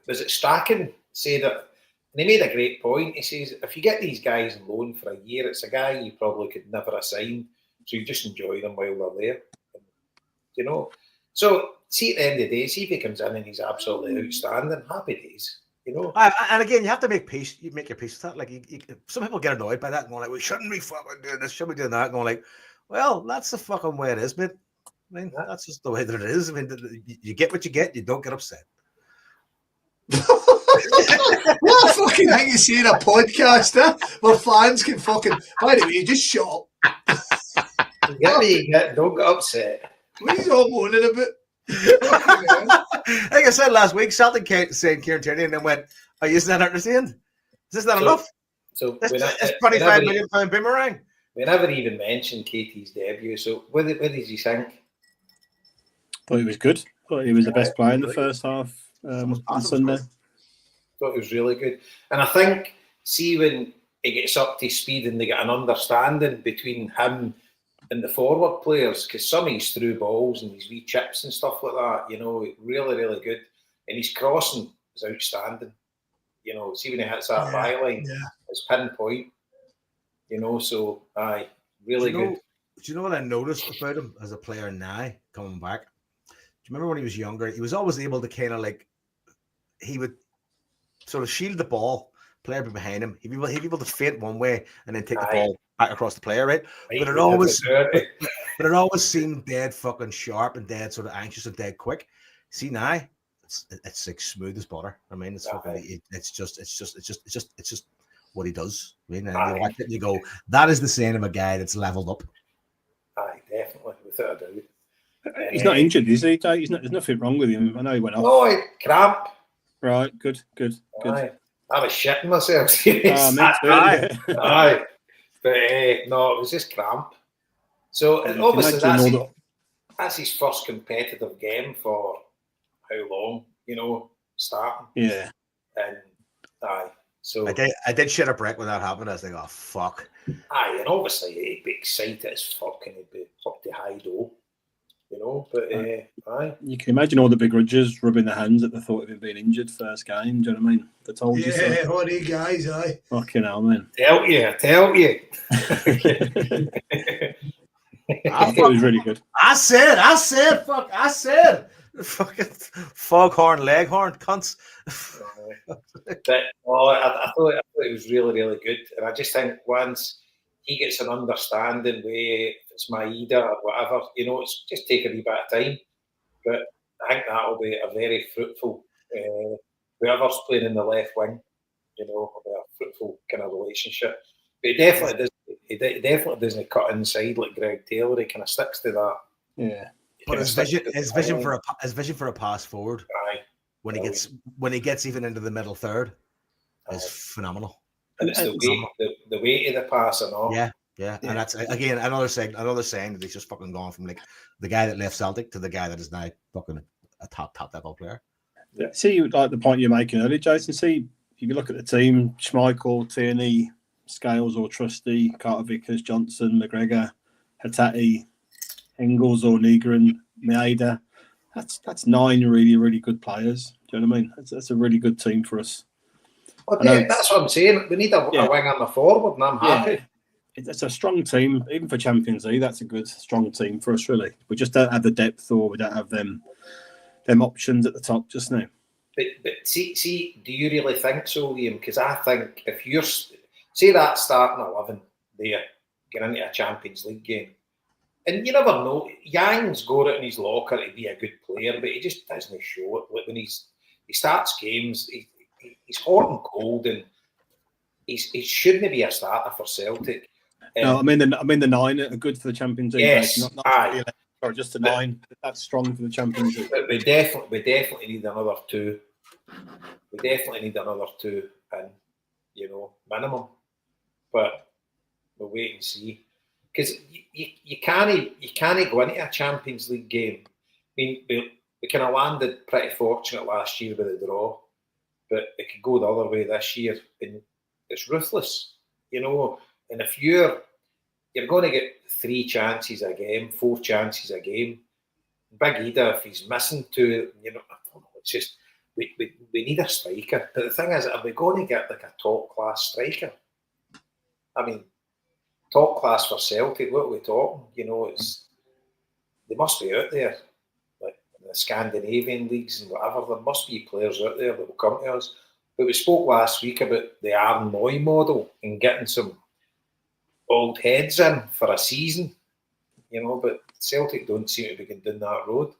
was it Strachan said that, and he made a great point. He says, if you get these guys on loan for a year, it's a guy you probably could never assign. So you just enjoy them while they're there. You know? So see at the end of the day, see if he comes in and he's absolutely outstanding, happy days. You know? And again, you have to make peace. You make your peace with that. Like some people get annoyed by that and going like, we shouldn't be fucking doing this, shouldn't be doing that. And going like, well, that's the fucking way it is, mate. I mean, that's just the way that it is. I mean, you get what you get, you don't get upset. What a fucking thing you see in a podcast, where fans can fucking. By the way, you just shut up. Don't get upset. What are you all moaning about? Like I said last week, Celtic saying Kieran Tierney and then went, are you not understand? Is this not enough? So it's £25 million boomerang. We never even mentioned Katie's debut. So what did you think? Thought he was good. Thought he was the best player in the first half on Sunday. Thought it was really good. And I think, see, when he gets up to speed and they get an understanding between him and the forward players, because some of his through balls and his wee chips and stuff like that, you know, really, really good. And his crossing is outstanding. You know, see when he hits that byline, it's pinpoint. You know, so really good. Do you know what I noticed about him as a player now, coming back? Do you remember when he was younger? He was always able to kind of like, he would sort of shield the ball, player behind him. He'd be able to feint one way and then take the ball back across the player, right? But it always seemed dead fucking sharp and dead sort of anxious and dead quick. See now, it's like smooth as butter. I mean, it's fucking, it's just what he does. I mean, and you watch it and you go, that is the sign of a guy that's leveled up. Aye, definitely, without a doubt. He's not injured, is he? There's nothing wrong with him. I know he went off. Oh, cramp. Right, good. Aye. I was shitting myself. Aye. But no, it was just cramp. So obviously that's his first competitive game for how long, you know, starting. Yeah. And so I did shit a brick when that happened. I was like, oh fuck. Aye, and obviously he'd be excited as fuck and he'd be up to high dough. You know, but aye. You can imagine all the begrudgers rubbing their hands at the thought of him being injured first game. Do you know what I mean? They told you so. Yeah, honey guys, aye. Fucking hell, man. Tell you. I thought it was really good. I said. Fucking foghorn, leghorn, cunts. But I thought it was really, really good. And I just think once he gets an understanding if it's Maeda or whatever, you know, it's just take a wee bit of time. But I think that'll be a very fruitful, whoever's playing in the left wing, you know, will be a fruitful kind of relationship. But he definitely doesn't cut inside like Greg Taylor. He kind of sticks to that. Yeah. But his vision for a pass forward, when he gets even into the middle third, is phenomenal. And it's the weight of the pass and all. Yeah. And that's again another saying that he's just fucking gone from like the guy that left Celtic to the guy that is now fucking a top level player. Yeah. See, like the point you're making earlier, Jason. See, if you look at the team: Schmeichel, Tierney, Scales or Trusty, Carter Vickers, Johnson, McGregor, Hatate, Engels or Negrin, Maeda. That's 9 really, really good players. Do you know what I mean? That's a really good team for us. Well, that's what I'm saying. We need a wing and a forward, and I'm happy. It's a strong team, even for Champions League. That's a good, strong team for us, really. We just don't have the depth, or we don't have them options at the top just now. But see, do you really think so, Liam? Because I think if you're say that starting 11 there, get into a Champions League game, and you never know. Yang's got it in his locker to be a good player, but he just doesn't show it. Like when he starts games, he's hot and cold, and he shouldn't be a starter for Celtic. No, I mean the 9 are good for the Champions League. Yes, not just a 9. That's strong for the Champions League. But we definitely need another 2. We definitely need another 2, and minimum. But we'll wait and see, because you can't go into a Champions League game. I mean, we kind of landed pretty fortunate last year with a draw, but it could go the other way this year, and it's ruthless, And if you're going to get 3 chances a game, 4 chances a game, Big Ida, if he's missing 2, it's just we need a striker. But the thing is, are we going to get like a top class striker? I mean, top class for Celtic. What are we talking? They must be out there, like in the Scandinavian leagues and whatever. There must be players out there that will come to us. But we spoke last week about the Aaron Moy model and getting some old heads in for a season, but Celtic don't seem to be going down that road.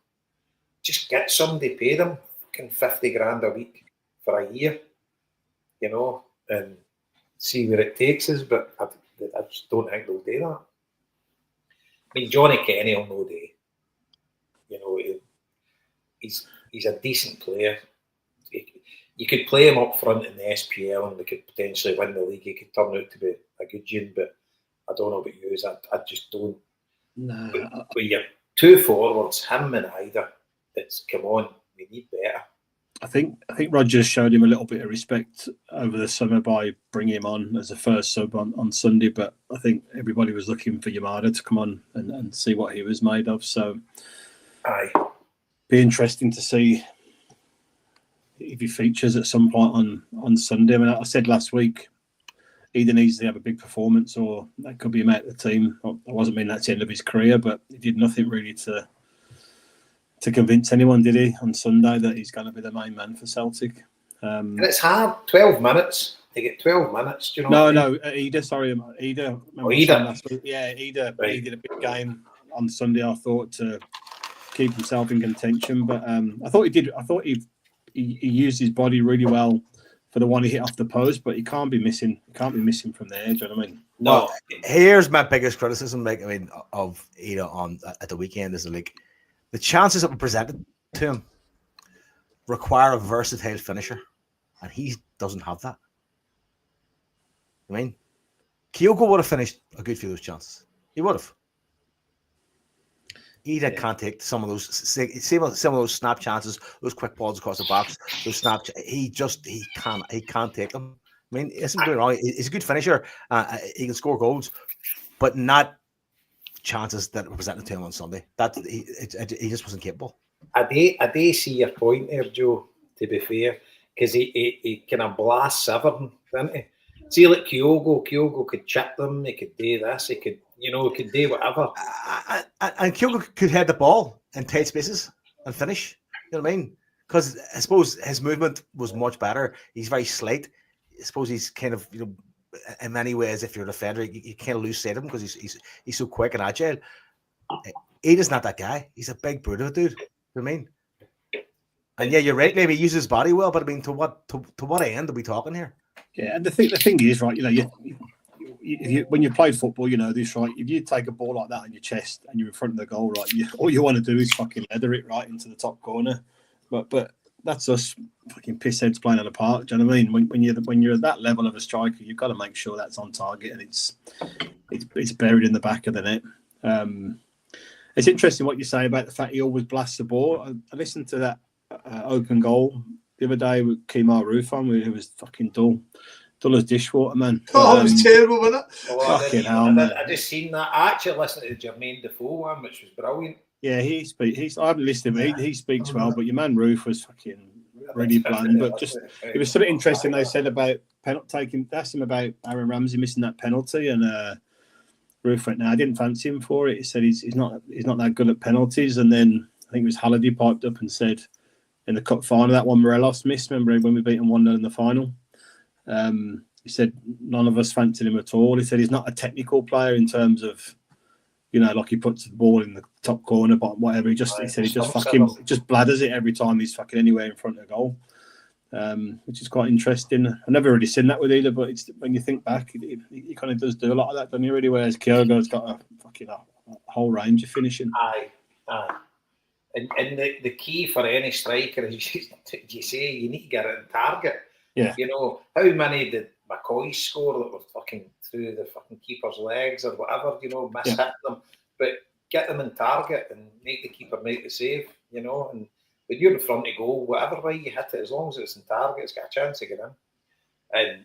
Just get somebody, pay them fucking 50 grand a week for a year, and see where it takes us. But I just don't think they'll do that. I mean, Johnny Kenny will no day. He's a decent player. You could play him up front in the SPL and we could potentially win the league. He could turn out to be a good June, but I don't know about you. I just don't. No. With your 2 forwards, him and Ida, come on, we need better. I think Rodgers showed him a little bit of respect over the summer by bringing him on as a first sub on Sunday, but I think everybody was looking for Yamada to come on and see what he was made of. So, be interesting to see if he features at some point on Sunday. I mean, I said last week, either needs to have a big performance or that could be him out of the team. I wasn't meaning that's the end of his career, but he did nothing really to convince anyone, did he, on Sunday that he's going to be the main man for Celtic. And it's hard, 12 minutes. They get 12 minutes, do you know? No, Ida, sorry. Ida. Ida. Last week. Yeah, Ida. Right. He did a big game on Sunday, I thought, to keep himself in contention. But I thought he did. I thought he used his body really well for the one he hit off the post, but he can't be missing. Can't be missing from there. Do you know what I mean? No. Well, here's my biggest criticism, Mike. I mean, of Ida at the weekend is like the chances that were presented to him require a versatile finisher, and he doesn't have that. I mean, Kyogo would have finished a good few of those chances. He would have. Ida can't take some of those snap chances, those quick balls across the box, those snap. He can't take them. I mean, isn't going wrong. He's a good finisher. He can score goals, but not chances that were presented to him on Sunday. That he just wasn't capable. I do see your point there, Joe. To be fair, because he kind of blast Severn, didn't he? See, like Kyogo could chip them. He could do this. He could, he could do whatever. And Kyogo could head the ball in tight spaces and finish. You know what I mean? Because I suppose his movement was much better. He's very slight. I suppose he's kind of, in many ways, if you're a defender, you can't lose sight of him because he's so quick and agile. Ida's not that guy. He's a big brute of a dude. You know what I mean? And yeah, you're right. Maybe he uses his body well, but I mean, to what end are we talking here? Yeah, and the thing is, right? When you play football, you know this, right? If you take a ball like that on your chest and you're in front of the goal, right, all you want to do is fucking leather it right into the top corner. But that's us fucking pissheads playing on a park. Do you know what I mean? When you're at that level of a striker, you've got to make sure that's on target and it's buried in the back of the net. It's interesting what you say about the fact he always blasts the ball. I listened to that open goal the other day with Kemar Roof on, where it was fucking dull dull as dishwater, man. Oh, it was terrible, wasn't it? Oh, Fucking hell, man. I just seen that. I actually listened to the Jermaine Defoe one, which was brilliant. Yeah, I haven't listened to him. He speaks well, but your man Roof was fucking really That's bland. it, But just it was something interesting they said about taking. Asked him about Aaron Ramsey missing that penalty, and Roof went, "No, I didn't fancy him for it." He said he's not that good at penalties. And then I think it was Halliday piped up and said in the cup final that one Morelos missed. Remember when we beat him 1-0 in the final? He said none of us fancied him at all. He said he's not a technical player in terms of, like he puts the ball in the top corner, bottom, whatever. He said he just bladders it every time he's fucking anywhere in front of goal, which is quite interesting. I've never really seen that with either, but it's, when you think back, he kind of does do a lot of that, doesn't he? Really, whereas Kyogo's got a whole range of finishing. Aye. And the key for any striker is you say you need to get it on target. Yeah. How many did McCoy score that were fucking through the fucking keeper's legs or whatever, miss hit them, but get them in target and make the keeper make the save, and when you're in front of goal, whatever way you hit it, as long as it's in target, it's got a chance to get in. And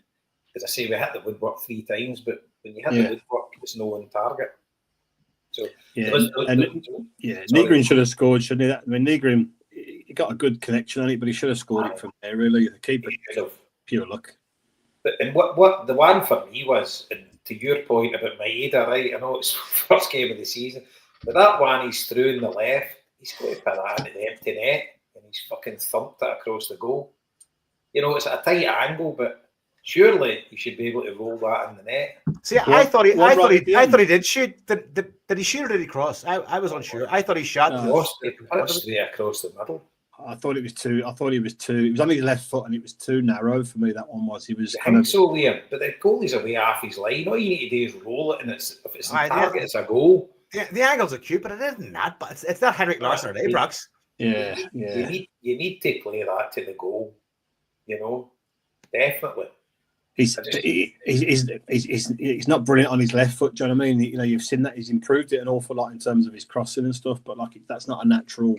as I say, we hit the woodwork 3 times, but when you hit the woodwork, it's no on target. So Negrin should have scored, shouldn't he? I mean, Negrin, he got a good connection on it, but he should have scored it from there. Really, the keeper, pure luck. And what the one for me was, and to your point about Maeda, right? I know it's first game of the season, but that one he's through in the left, he's going to put that into the empty net, and he's fucking thumped it across the goal. It's at a tight angle, but surely he should be able to roll that in the net. See, I thought he did shoot. Did he shoot or did he cross? I was unsure. I thought he shot. He put it straight across the middle. I thought it was too. It was on his left foot, and it was too narrow for me. That one was. He was kind of so, Liam. But the goalie's away half his line. All you need to do is roll it, and if it's in target, it's a goal. The angles are cute, but it isn't that. But it's not Henrik Larsson or Ibrox. Yeah. You need to play that to the goal. Definitely. He's not brilliant on his left foot. Do you know what I mean? You've seen that he's improved it an awful lot in terms of his crossing and stuff. But that's not a natural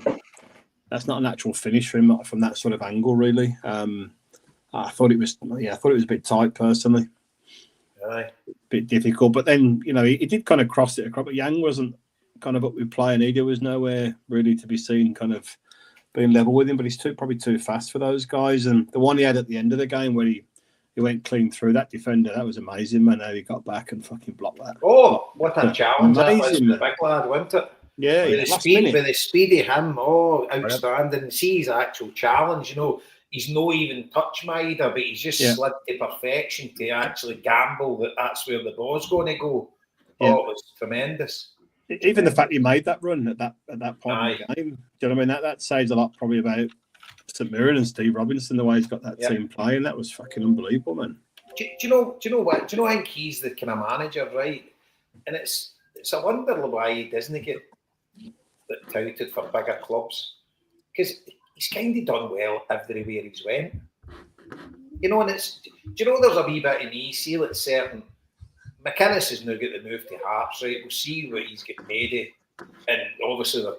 finish for him from that sort of angle, really. I thought it was a bit tight personally. Aye. A bit difficult, but then he did kind of cross it across. But Yang wasn't kind of up with play, and there was nowhere really to be seen, kind of being level with him. But he's probably too fast for those guys. And the one he had at the end of the game where he went clean through that defender, that was amazing, man. How he got back and fucking blocked that. Oh, what a challenge that was for the big lad, wasn't it? Yeah, with the speed of him, outstanding. See his actual challenge, he's no even touch Maeda, but he's just slid to perfection to actually gamble that that's where the ball's going to go. Yeah. Oh, it was tremendous. Even the fact he made that run at that point in the game, do you know what I mean? That says a lot probably about St Mirren and Steve Robinson, the way he's got that team playing. That was fucking unbelievable, man. Do you know what? Do you know I think he's the kind of manager, right? And it's a wonder why he doesn't get touted for bigger clubs, because he's kind of done well everywhere he's went. And it's, there's a wee bit in me, see, like certain McInnes has now got the move to Hearts, right? We'll see what he's getting made of, and obviously they're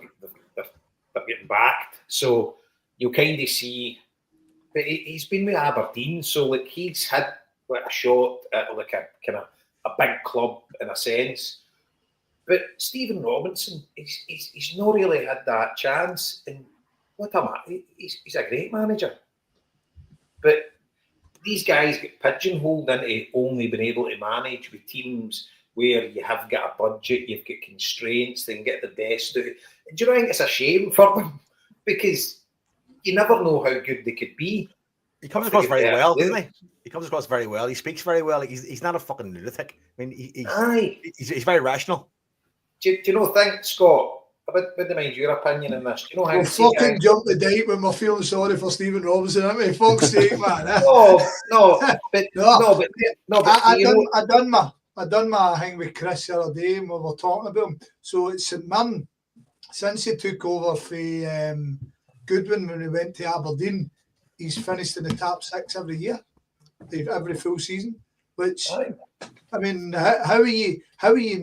getting backed, so you'll kind of see. But he's been with Aberdeen, so he's had a shot at a kind of a big club in a sense. But Stephen Robinson, he's not really had that chance. And he's a great manager. But these guys get pigeonholed into only being able to manage with teams where you have got a budget, you've got constraints, they can get the best out of it. And do you know, I think it's a shame for them, because you never know how good they could be. He comes across very well, doesn't he? He comes across very well. He speaks very well. He's not a fucking lunatic. I mean, he's very rational. Do you think, Scott, about the mind your opinion on this? Do you know how we'll fucking jump the date when we're feeling sorry for Stephen Robinson, aren't we? Fuck's sake, man. I done my thing with Chris the other day, and we were talking about him. So it's St Mirren, since he took over for Goodwin when he went to Aberdeen, he's finished in the top 6 every year, every full season. Which, I mean, how are you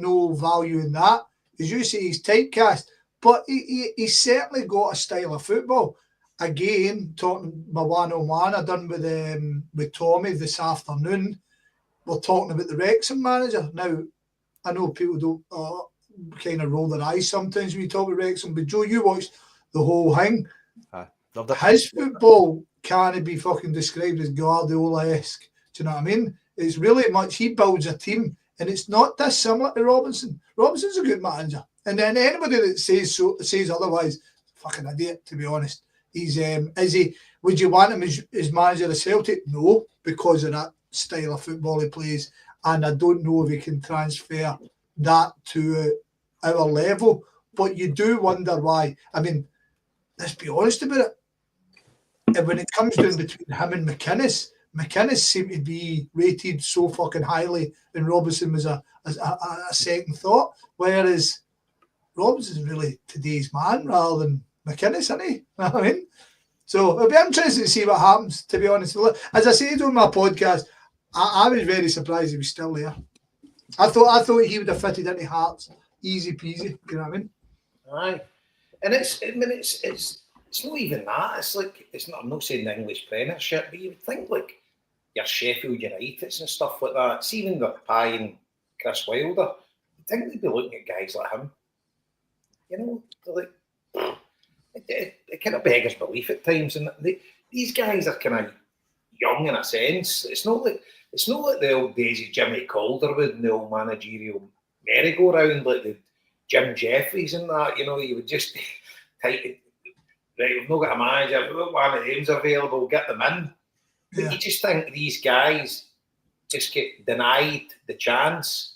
no value in that? As you say, he's typecast, but he's certainly got a style of football. again, talking my one-on-one I done with Tommy this afternoon, we're talking about the Wrexham manager. Now, I know people don't kind of roll their eyes sometimes when you talk about Wrexham, but Joe, you watched the whole thing. Loved it. His football can't be fucking described as Guardiola-esque. Do you know what I mean? It's really much, he builds a team, and it's not dissimilar to Robinson. Robinson's a good manager. And then anybody that says otherwise, fucking idiot, to be honest. He's would you want him as manager of Celtic? No, because of that style of football he plays. And I don't know if he can transfer that to our level. But you do wonder why. I mean, let's be honest about it. And when it comes down between him and McInnes seemed to be rated so fucking highly, and Robinson was a second thought. Whereas Robinson's really today's man rather than McInnes, isn't he? You know what I mean? So it'll be interesting to see what happens, to be honest. As I said on my podcast, I was very surprised he was still there. I thought he would have fitted into Hearts easy peasy. You know what I mean? Aye. And it's not even that. It's like, it's not, I'm not saying the English Premiership, but you would think like your Sheffield Uniteds and stuff like that. It's even the Pie and Chris Wilder. You'd think they'd be looking at guys like him. You know, like it kind of beggars belief at times. And these guys are kind of young in a sense. It's not like the old days of Jimmy Calderwood and the old managerial merry-go-round, like the Jim Jeffries and that. You know, you would just right, we've not got a manager, we've got one of them's available, get them in. But you just think these guys just get denied the chance.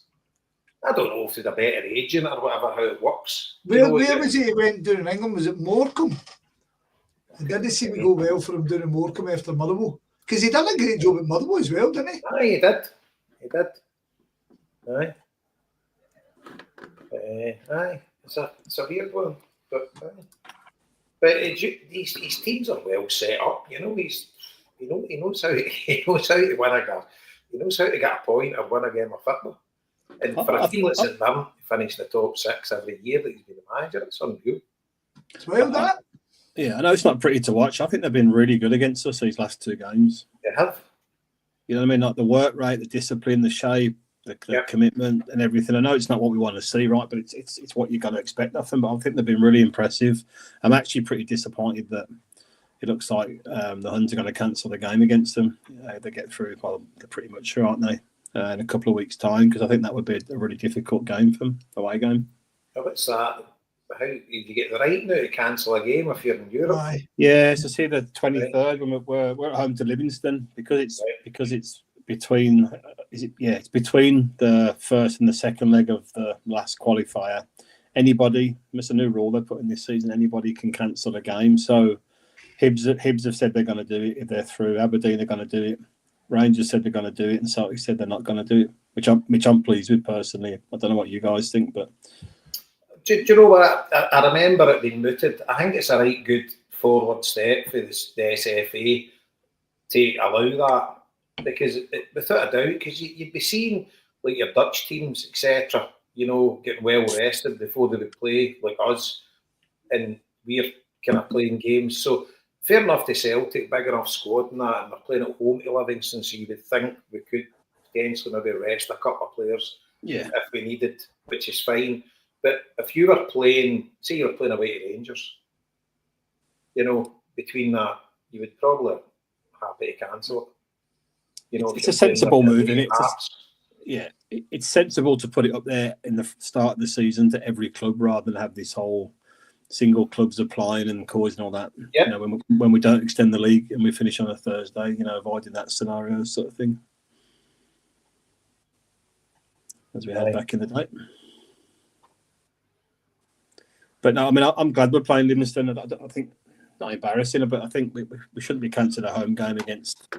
I don't know if it's a better agent or whatever, how it works. Where was he went down in England? Was it Morecambe? It didn't seem to go well for him down in Morecambe after Motherwell. Because he done a great job at Motherwell as well, didn't he? Aye, he did. Aye. Aye. It's a weird one. But these teams are well set up. You know, he knows how to win a game. He knows how to get a point and win a game of football. And for a team that's at them, finish the top 6 every year that he's been the manager, it's unreal. It's well done. Yeah, I know it's not pretty to watch. I think they've been really good against us these last 2 games. They have. You know what I mean? Like the work rate, the discipline, the shape, the commitment and everything. I know it's not what we want to see, right? But it's what you're going to expect of them. But I think they've been really impressive. I'm actually pretty disappointed that it looks like the Huns are going to cancel the game against them. They get through, well, they're pretty much sure, aren't they? In a couple of weeks' time, because I think that would be a really difficult game for them, away game. How about that? How do you get the right now to cancel a game if you're in Europe? Aye. Yeah, so see the 23rd when we're at home to Livingston because it's between it's between the first and the second leg of the last qualifier. Anybody, it's a new rule they put in this season. Anybody can cancel a game. So Hibs have said they're going to do it if they're through. Aberdeen are going to do it. Rangers said they're going to do it, and Celtic said they're not going to do it, which I'm pleased with personally. I don't know what you guys think, but do you know what? I remember it being mooted. I think it's a right good forward step for the SFA to allow that, because without a doubt, because you'd be seeing like your Dutch teams, etc., you know, getting well rested before they would play like us, and we're kind of playing games. So fair enough to Celtic, big enough squad and that, and they're playing at home to Livingston, so you would think we could potentially maybe rest a couple of players if we needed, which is fine. But if you were playing, say you were playing away to Rangers, you know, between that, you would probably happy to cancel it. You know, it's a sensible move, isn't it? It's sensible to put it up there in the start of the season to every club rather than have this whole single clubs applying and causing all that. Yep. You know, when we don't extend the league and we finish on a Thursday, you know, avoiding that scenario sort of thing. As we had back in the day. But no, I mean, I'm glad we're playing Livingston. I think not embarrassing, but I think we shouldn't be cancelling a home game against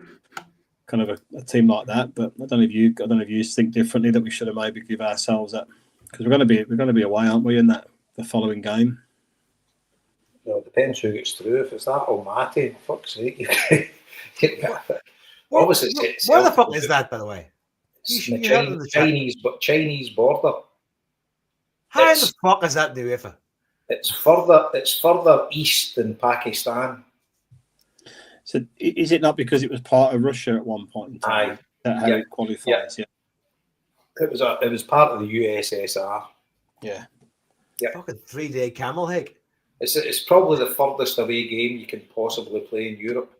kind of a team like that. But I don't know if you think differently, that we should have maybe give ourselves that, because we're going to be away, aren't we, in the following game? Well, it depends who gets through. If it's that Almaty, fuck's sake, obviously. Where the fuck is that, by the way? It's the Chinese border. How the fuck is that the UEFA? It's further east than Pakistan. So is it not because it was part of Russia at one point in time? That how it qualifies? Yeah. It was part of the USSR. Yeah. Fucking 3-day camel hike. It's probably the furthest away game you can possibly play in Europe.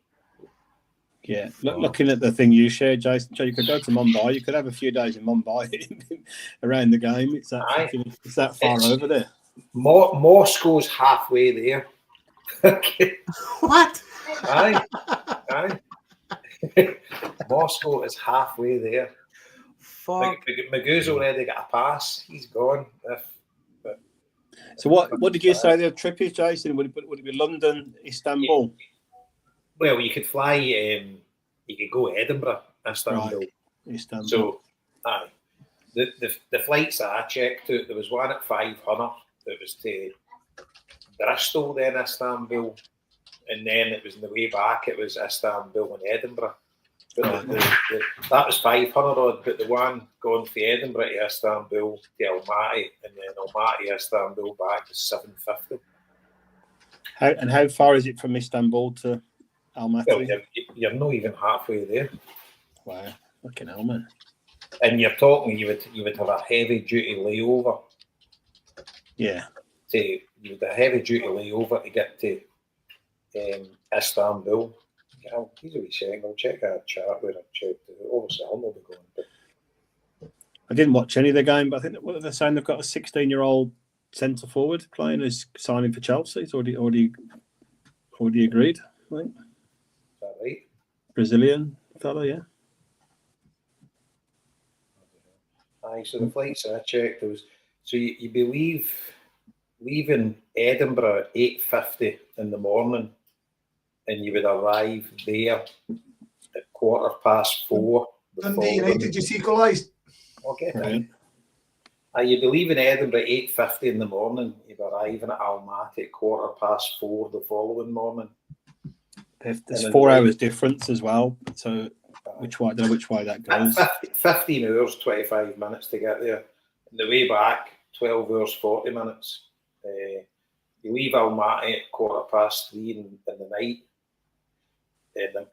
Yeah. Looking at the thing you shared, Jason, you could go to Mumbai. You could have a few days in Mumbai around the game. It's that far over there. Moscow's halfway there. What? Aye. Moscow is halfway there. Fuck. Magoo's already got a pass. He's gone. So what did you say their trip is, Jason? Would it be London, Istanbul? Well, you could fly. You could go Edinburgh, Istanbul. Right. Istanbul. So, aye. The flights that I checked out, there was one at 500. It was to Bristol, then Istanbul, and then it was on the way back. It was Istanbul and Edinburgh. But that was 500 odd. But the one going from Edinburgh to Istanbul to Almaty, and then Almaty Istanbul back is 750. How far is it from Istanbul to Almaty? Well, you're not even halfway there. Wow, fucking hell, man! And you're talking, you would have a heavy duty layover. Yeah. You would have a heavy duty layover to get to Istanbul. He's a wee second. I'll check that chat where I've checked it. Obviously, I'll not be going. But I didn't watch any of the game, but I think what they're saying, they've got a 16-year-old centre forward playing who's signing for Chelsea. It's already agreed. I think. Is that right? Brazilian fellow, yeah. Aye, so the flights I checked, there was you believe leaving Edinburgh at 8:50 in the morning, and you would arrive there at 4:15. Dundee United just equalised. Okay, right. You'd be leaving Edinburgh at 8:50 in the morning. You'd be arriving at Almaty at 4:15 the following morning. There's 4 hours difference as well. So I don't know which way that goes. 15 hours, 25 minutes to get there. And the way back, 12 hours, 40 minutes. You leave Almaty at 3:15 in the night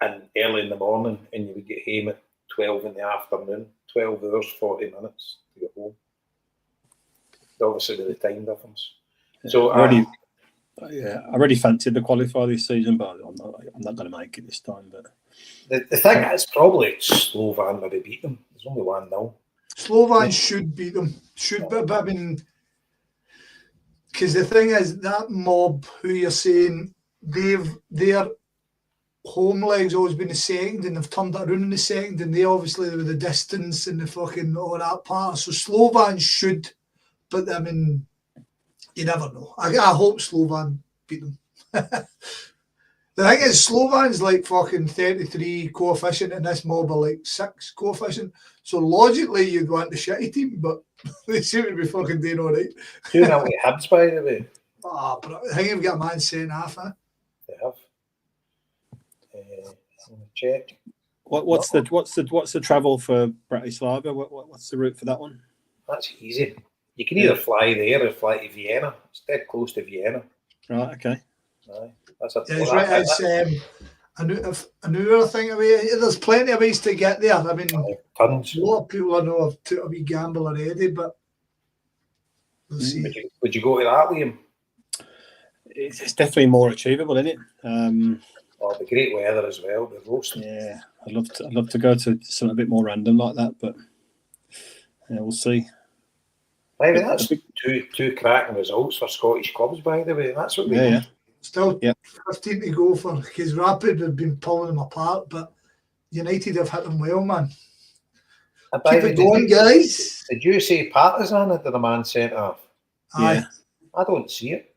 and early in the morning, and you would get home at 12 in the afternoon. 12 hours, 40 minutes to get home. Obviously, with the time difference. So I already fancied the qualifier this season, but I'm not going to make it this time. But the thing is, probably Slovan maybe beat them. There's only 1-0. Slovan should beat them. But I mean, because the thing is, that mob who you're saying, their home leg's always been the second, and they've turned it around in the second, and they obviously with the distance and the fucking all that part. So Slovan should, but I mean, you never know. I hope Slovan beat them. The thing is, Slovan's like fucking 33 coefficient, and this mob are like 6 coefficient. So logically, you'd want the shitty team, but they seem to be fucking doing all right. 2-0 to Hibs, by the way. But I think you've got a man saying half, eh? They have. I'm gonna check. What's the travel for Bratislava? What's the route for that one? That's easy. You can either fly there or fly to Vienna. It's dead close to Vienna. Right. Okay. Aye. That's a. Yeah, it's right. It's an hour thing away. There's plenty of ways to get there. I mean, tons. A lot of people I know have took a wee gamble already, but we'll see. Would you go to that, Liam? It's definitely more achievable, isn't it? The great weather as well. The roasting. Yeah, I'd love to go to something a bit more random like that, but yeah, we'll see. I mean, that's two cracking results for Scottish clubs, by the way. That's what we yeah. Still 15 to go for, because Rapid have been pulling them apart, but United have hit them well, man. Keep it going, guys. Did you say Partizan at the man centre? Aye. I don't see it.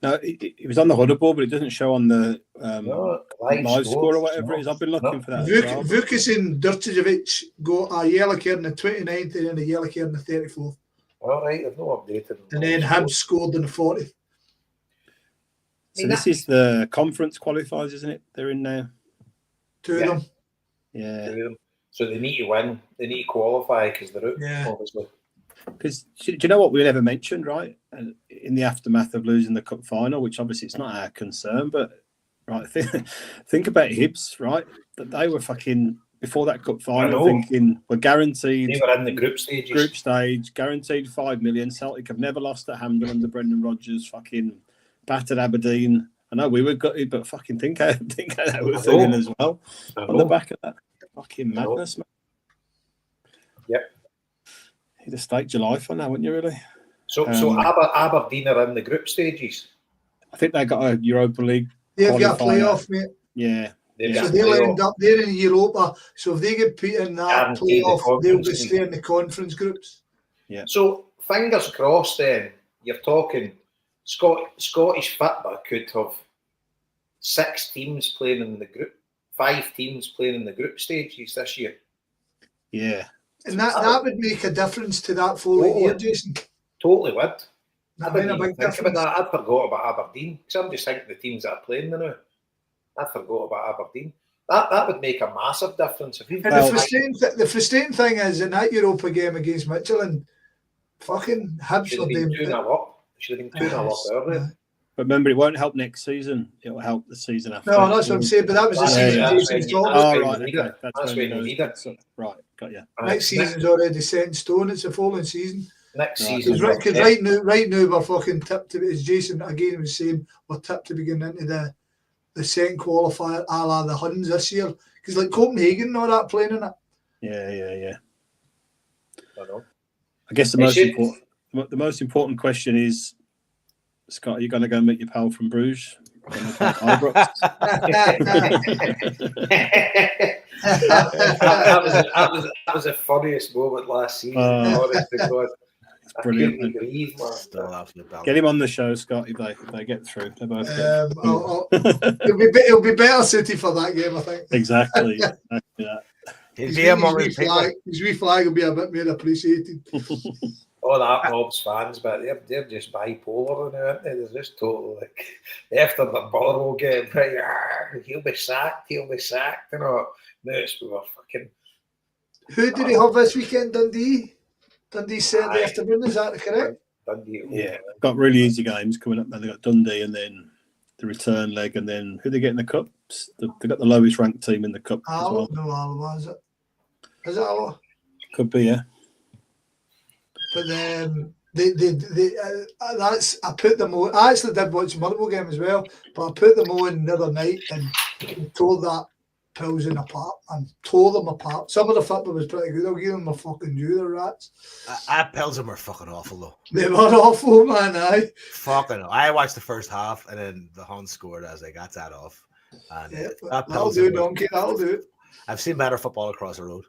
No, it was on the huddle board, but it doesn't show on the live score or whatever it is. I've been looking for that. Vukas and Durcevic got a yellow card in the 29th and then a yellow card in the 34th. All right, I've not updated. And then Hibs scored in the 40th. So this is the conference qualifiers, isn't it? They're in now. Two of them. Yeah. 2 of them. So they need to win. They need to qualify because they're out, obviously. Because do you know what we never mentioned, right? In the aftermath of losing the cup final, which obviously it's not our concern, but right? Think about Hibs, right? That they were fucking before that cup I final, know. thinking we're guaranteed They were in the group stages. group stage, guaranteed 5 million. Celtic have never lost at Hampden under Brendan Rodgers. Fucking battered Aberdeen. I know we were gutted, but fucking think how they were feeling as well on the back of that. Fucking madness, man. Yep. You'd have staked your life on that, wouldn't you, really? So Aberdeen are in the group stages. I think they got a Europa League. They've got a qualifier. playoff, mate. Yeah. So they'll end up there in Europa. So if they get beat in that Guaranteed the playoff, they'll be conference staying in the conference groups. Yeah. So fingers crossed. Then you're talking Scottish football could have 6 teams playing in the group, 5 teams playing in the group stages this year. Yeah. And that would make a difference to that following year, Jason. Totally would. I That'd didn't be a even big think about difference. that. I'd forgot about Aberdeen because I'm just thinking the teams that are playing now. I forgot about Aberdeen. That would make a massive difference if you've And the frustrating thing is in that Europa game against Michelin, fucking Hibs should were have been doing 2-0 up. Should have been 2-0 up earlier. But remember, it won't help next season. It'll help the season after. No, that's what I'm saying. But that was the season Jason's talking about. Oh, right. Need Okay. it. That's That's when when you need it. Right. Got you. Next season's already set in stone. It's the following season. Next Right. season. Because right now we're fucking tipped to, as Jason again was saying, we're tipped to be getting into the second qualifier a la the Huns this year. Because like Copenhagen and all that playing in it. Yeah. I know. I guess the most important question is, Scott, are you going to go meet your pal from Bruges? that was the funniest moment last season. Honest to God. It's brilliant. I couldn't breathe, man. Still absolute bell. Get him on the show, Scott, if they get through. They both It'll be better suited for that game, I think. Exactly. He'd be among his His wee flag will be a bit more appreciated. All that Bob's fans, but they're just bipolar now, aren't they? They're just total like after the Borough game, he'll be sacked, you know. No, it's we were fucking. Who did he have this weekend, Dundee? Dundee Saturday afternoon, is that correct? Dundee. Yeah, got really easy games coming up. They got Dundee and then the return leg, and then who they get in the cups? They got the lowest ranked team in the cup as well. No, Alloa, is it? Is it Alloa? Could be, yeah. But that's I put them on. I actually did watch the Motherwell game as well, but I put them on the other night and tore that Pilsen apart and tore them apart. Some of the football was pretty good. I'll give them a fucking due, the rats. Pilsen were fucking awful though. They were awful, man. Fucking. I watched the first half and then the Huns scored. I was like, that's that off. And that'll do, donkey. That'll do. I've seen better football across the road.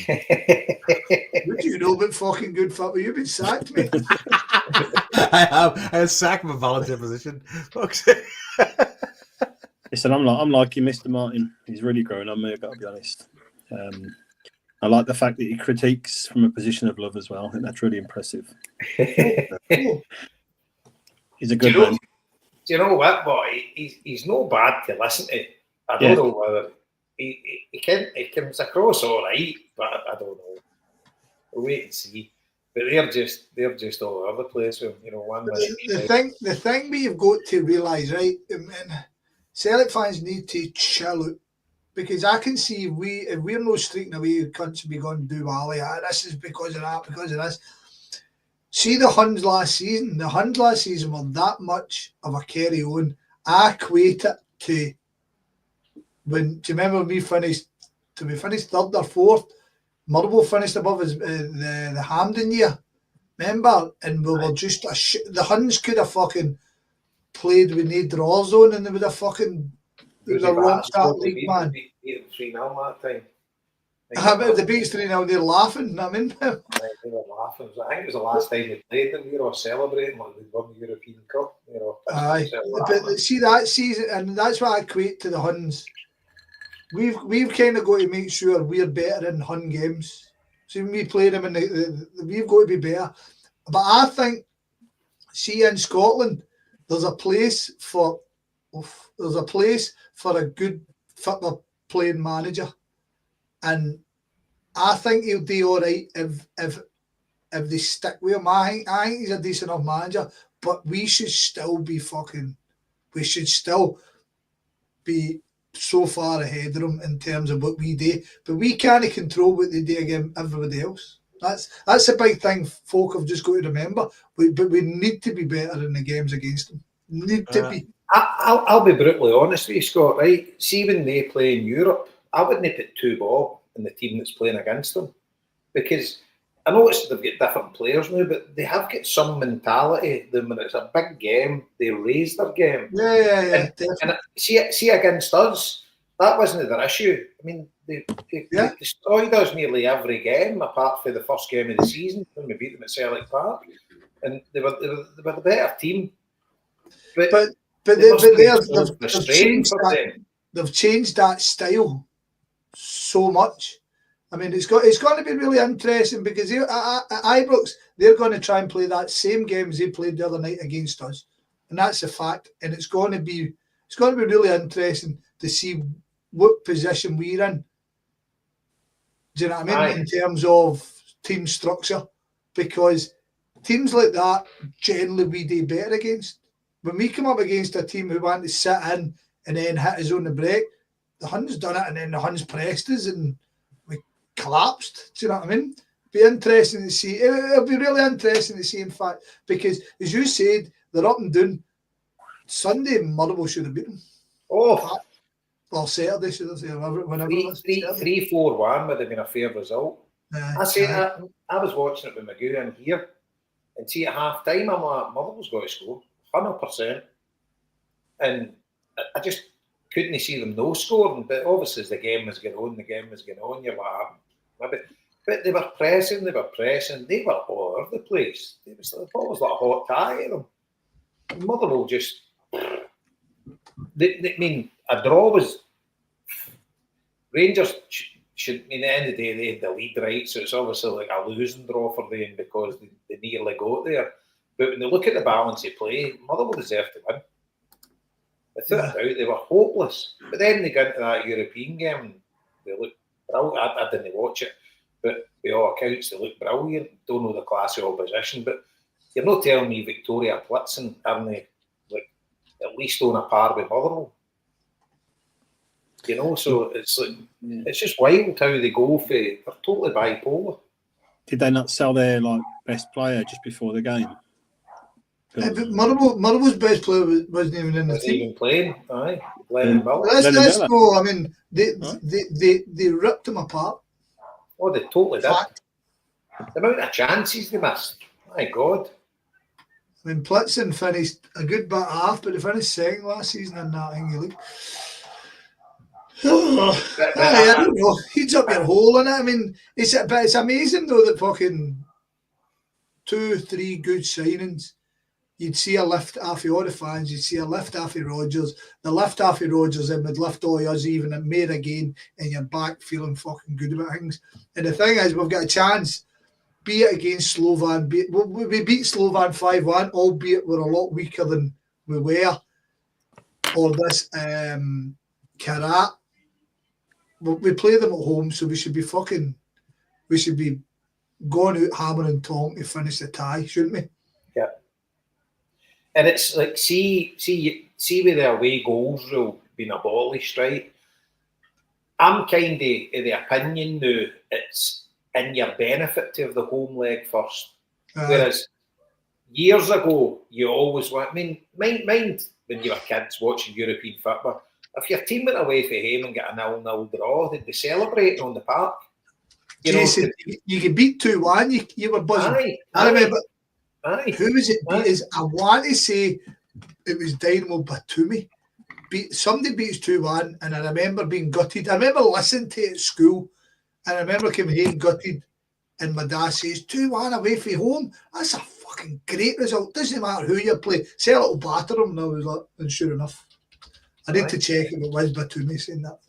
What do you know about fucking good football? You've been sacked, mate. I have sacked my volunteer position. Listen, I'm like you, Mr. Martin. He's really grown on me, I've got to be honest. I like the fact that he critiques from a position of love as well. I think that's really impressive. He's a good man. Do you know what, boy? He's no bad to listen to. I don't know whether he comes across all right, but I don't know. We'll wait and see. But they're just all over the place. You know, one the thing we've got to realise, right? Celtic fans need to chill out because I can see if we're no streaking away, cunts will be going to do Wally. This is because of that, because of this. See the Huns last season. The Huns last season were that much of a carry on. I equate it to when. Do you remember we finished third or fourth? Motherwell finished above us the Hampden year. Remember, and we were just the Huns could have fucking played with no draws on, and they would have fucking. It was a wrong start league, man. 3-0 that time. If the beats 3-0, they're laughing. I mean, they were laughing. I think it was the last time we played them. We were all celebrating like we won the European Cup. You know. Aye, but see that season, and that's what I equate to the Huns. We've kind of got to make sure we're better in Hun games. So when we play them, we've got to be better. But I think, see in Scotland, there's a place for a good football playing manager, and I think he'll do all right if they stick with him. I think he's a decent enough manager, but we should still be fucking. We should still be so far ahead of them in terms of what we do, but we can't control what they do against everybody else. That's a big thing folk have just got to remember. But we need to be better in the games against them. Need to be. I'll be brutally honest with you, Scott, right? See, when they play in Europe, I wouldn't put 2 bob in the team that's playing against them. Because I noticed they've got different players now, but they have got some mentality. Then when it's a big game, they raise their game. Yeah. And see against us, that wasn't their issue. I mean, they destroyed us nearly every game, apart from the first game of the season when we beat them at Celtic Park. And they were the better team. But they've changed that style so much. I mean, it's going to be really interesting because at Ibrox, they're going to try and play that same game as they played the other night against us, and that's a fact. And it's going to be really interesting to see what position we're in. Do you know what I mean? In terms of team structure, because teams like that generally we do better against. When we come up against a team who want to sit in and then hit us on the break, the Huns done it and then the Huns pressed us and we collapsed. Do you know what I mean? Be interesting to see. It'll be really interesting to see, in fact, because as you said, they're up and down. Sunday, Motherwell should have beaten them. Oh, well, Saturday should have said whenever. 3-4-1 would have been a fair result. I was watching it with Magoo in here, and see at half time, I'm like, Motherwell's got to score 100%, and I just couldn't see them no scoring. But obviously, as the game was going on, you're like, but they were pressing, they were all over the place. The ball was like a hot tie at them. Motherwell just, I mean, a draw was, Rangers should, at the end of the day, they had the lead, right? So it's obviously like a losing draw for them because they nearly got there. But when they look at the balance of play, Motherwell deserved to win. Without a doubt, they were hopeless. But then they got into that European game and they looked brilliant. I didn't watch it, but by all accounts, they looked brilliant. Don't know the class of opposition, but you're not telling me Victoria Plitzen aren't they, like, at least on a par with Motherwell. You know, so it's like it's just wild how they go for. They're totally bipolar. Did they not sell their best player just before the game? But Motherwell's best player wasn't even in the team. Even playing, aye. Lennon Miller. That's no. I mean, they ripped him apart. Oh, they totally did. The amount of chances they missed. My God. I mean, Plitzen finished a good bit half, but they finished second last season in that English league. I don't know. He's up your hole in it. I mean, it's amazing though that fucking 2-3 good signings. You'd see a lift off of all the fans. You'd see a lift off of Rodgers. The lift off of Rodgers and would lift all us even at May again, and you're back feeling fucking good about things. And the thing is, we've got a chance. Be it against Slovan. We beat Slovan 5-1, albeit we're a lot weaker than we were. Or this Karat. We play them at home, so we should be going out hammer and tong to finish the tie, shouldn't we? Yeah. And it's like, see with the away goals rule being abolished, right? I'm kind of the opinion now it's in your benefit to have the home leg first. Whereas years ago, you always want, I mean, mind when you were kids watching European football, if your team went away from home and got a 0-0 draw, they'd be celebrating on the park. Jason, you could beat 2-1, you were buzzing. I remember. Who was it beat us? I want to say it was Dynamo Batumi. Somebody beat us 2-1, and I remember being gutted. I remember listening to it at school, and I remember coming home gutted, and my dad says, 2-1 away from home? That's a fucking great result. Doesn't matter who you play. Say a little batter them, and I was like, and sure enough. I need to check if it was Batumi saying that.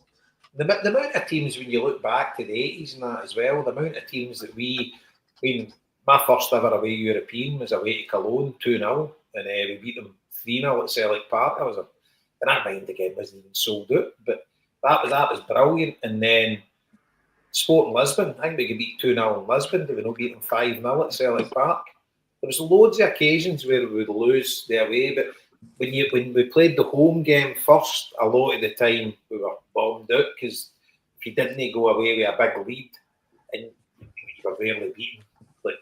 The amount of teams, when you look back to the 80s and that as well, the amount of teams that my first ever away European was away to Cologne, 2-0, and we beat them 3-0 at Celtic Park. And that mind again wasn't even sold out, but that was brilliant. And then Sporting Lisbon, I think we could beat 2-0 in Lisbon, but we not beat them 5-0 at Celtic Park. There was loads of occasions where we would lose the away, but when we played the home game first, a lot of the time we were bombed out because if you didn't go away with a big lead and you were rarely beaten, like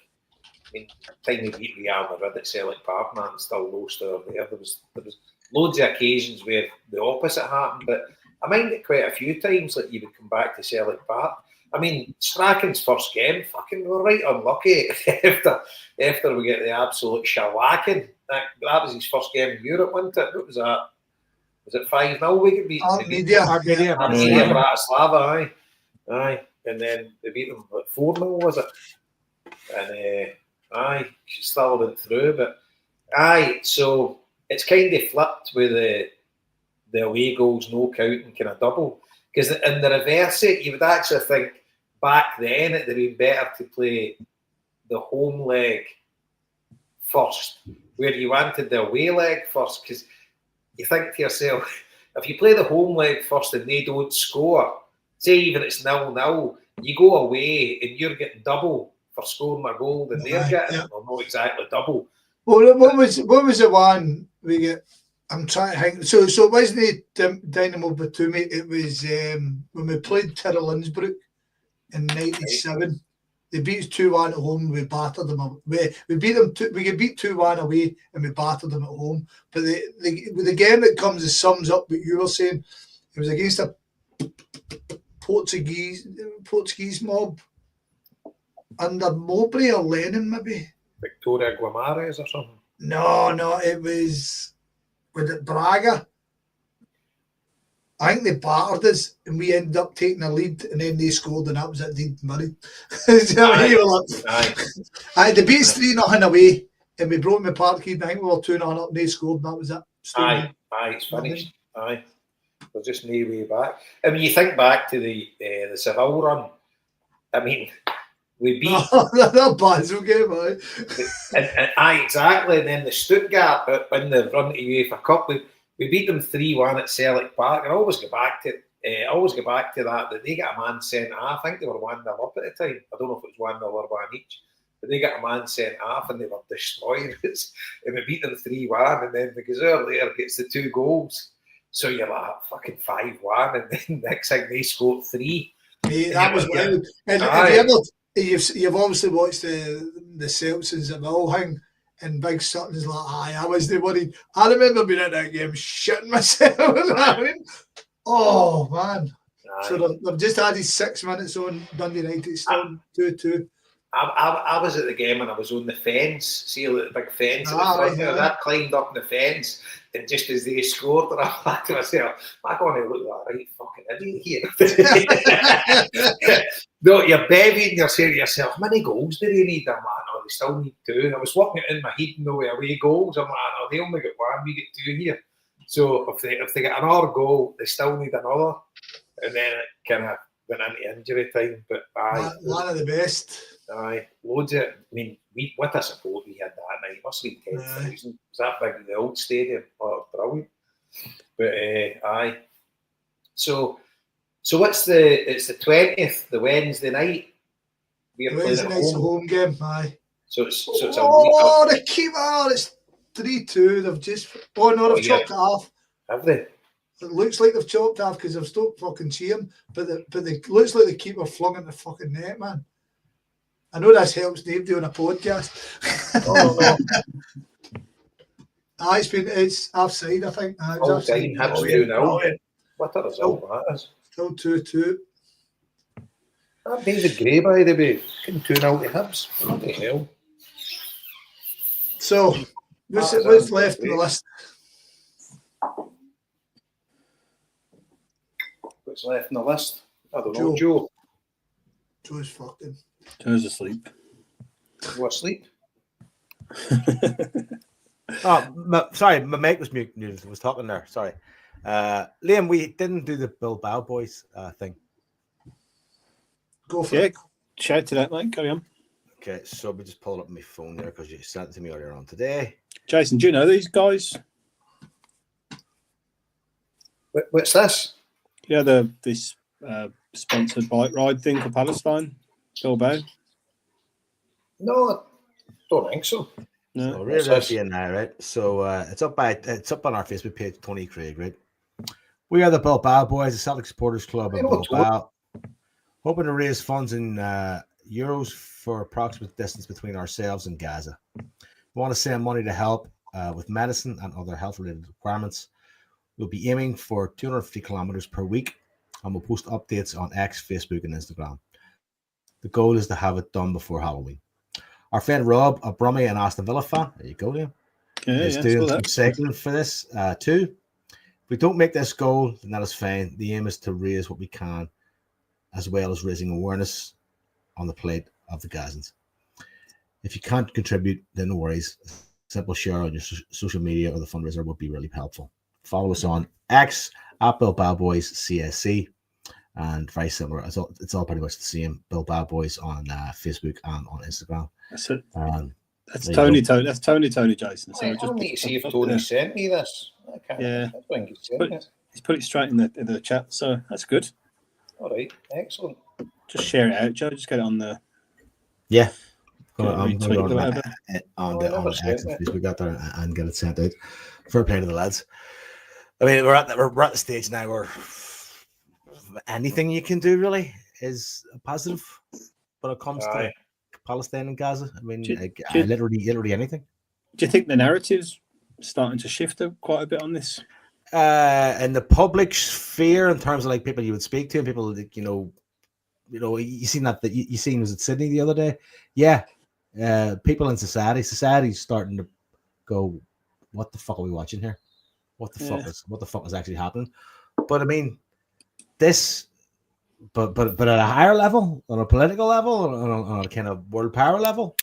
I mean, the time we beat Real Madrid at Celtic Park, man, still no star there. There was loads of occasions where the opposite happened, but I mind it quite a few times that you would come back to Celtic Park. I mean, Strachan's first game, fucking, we were right unlucky after we get the absolute shellacking. That was his first game in Europe, wasn't it? What was that? Was it 5-0 we could beat? Armenia. Bratislava, aye. And then they beat them, 4-0, was it? And, she still went through, but, so it's kind of flipped with the away goals, no counting, kind of double. Because in the reverse, you would actually think back then it would be better to play the home leg first, where you wanted the away leg first. Because you think to yourself, if you play the home leg first and they don't score, say even it's 0-0, you go away and you're getting double for scoring a goal than they're getting. Well, not exactly double. Well, what was the one we get? I'm trying to think. So it wasn't Dynamo Batumi. It was when we played Tyrrell Innsbruck in '97. They beat us 2-1 at home. We battered them. We beat them. We could beat 2-1 away, and we battered them at home. But the game that comes as sums up what you were saying. It was against a Portuguese mob under Mowbray or Lennon, maybe. Victoria Guimarães or something. No, it was it Braga. I think they battered us and we ended up taking a lead and then they scored and that was it, Dean Murray. They beat us 3-0 away and we broke my parkhead. I think we were 2-0 up and they scored and that was it. It's finished. There's just no way back. I mean, you think back to the Seville run. I mean, we beat that Basel game, exactly. And then the Stuttgart in the run to UEFA Cup, we beat them 3-1 at Celtic Park. And I always go back to that they got a man sent off. I think they were 1-0 up at the time. I don't know if it was 1-0 or 1 each. But they got a man sent off and they were destroying us. And we beat them 3-1 and then the Gazelle there gets the 2 goals. So you're like, fucking 5-1 and then next thing they scored 3. Yeah, that was wild. And have you you've obviously watched the Celtics at Millhang and Big Sutton's like, I wasn't worried. I remember being at that game shitting myself. Oh man. So they've just added 6 minutes on Dundee United, still 2-2. I was at the game and I was on the fence. See the big fence at the front there? I climbed up the fence and just as they scored, I thought to myself, am I going to look like a right fucking idiot here? No, you're begging, you're saying to yourself, how many goals do they need? I'm like, no, they still need 2. I was working it in my head, no away goals. I'm like, no, they only get 1, we get 2 here. So if they get another goal, they still need another. And then it kind of went into injury time. But one of the best. Loads of, I mean, what a support we had that night. It must have been 10,000. It was that big in the old stadium. Oh, brilliant. But So what's it's the 20th, the Wednesday night. Wednesday night's a home game, So it's the keeper, it's 3-2. They've just they've chopped it off. Have they? It looks like they've chopped it off because they've stopped fucking cheering, but it looks like the keeper flung in the fucking net, man. I know this helps Dave doing a podcast. It's offside, I think. All time, Hibs 2-0. What a result that is. Still 2-2. That David Gray, by the way, getting 2-0 to Hibs. What the hell? So, what's left on the list? What's left on the list? I don't know. Joe. Joe's fucking. Joe's asleep. You asleep? Sorry, my mic was muted. I was talking there. Sorry. Liam, we didn't do the Bilbao boys thing. Go for it. Shout to that, mate. Carry on. Okay, so we just pull up my phone there because you sent it to me earlier on today. Jason, do you know these guys? What's this? Yeah, this sponsored bike ride thing for Palestine, Bilbao. No, I don't think so. No. So we're seeing now, right? So it's up on our Facebook page, Tony Craig, right? We are the Bilbao Boys, the Celtic Supporters Club in Bilbao, hoping to raise funds in euros for approximate distance between ourselves and Gaza. We want to send money to help with medicine and other health-related requirements. We'll be aiming for 250 kilometers per week, and we'll post updates on X, Facebook, and Instagram. The goal is to have it done before Halloween. Our friend Rob, a Brummie and Aston Villa fan, there you go, Liam, is doing some cycling for this too. If we don't make this goal, then that is fine. The aim is to raise what we can, as well as raising awareness on the plight of the Gazans. If you can't contribute, then no worries. Simple share on your social media or the fundraiser would be really helpful. Follow us on X at Bilbao Boys CSC, and very similar. It's all pretty much the same. Bilbao Boys on Facebook and on Instagram. That's it. That's Tony. That's Tony Jason. So I need to see if Tony sent me this. Yeah, he's put it straight in the chat, so that's good. All right, excellent. Just share it out, Joe. Just get it on the. Yeah. On X and Facebook out there and get it sent out. Fair play to the lads. I mean, we're at the stage now where anything you can do really is a positive when it comes to Palestine and Gaza. I mean, literally anything. Do you think the narrative's starting to shift quite a bit on this? In the public sphere, in terms of like people you would speak to, and people that you seen that you seen was at Sydney the other day. Yeah, people in society's starting to go, what the fuck are we watching here? What the fuck is actually happening? But I mean, this, but at a higher level, on a political level, on a kind of world power level,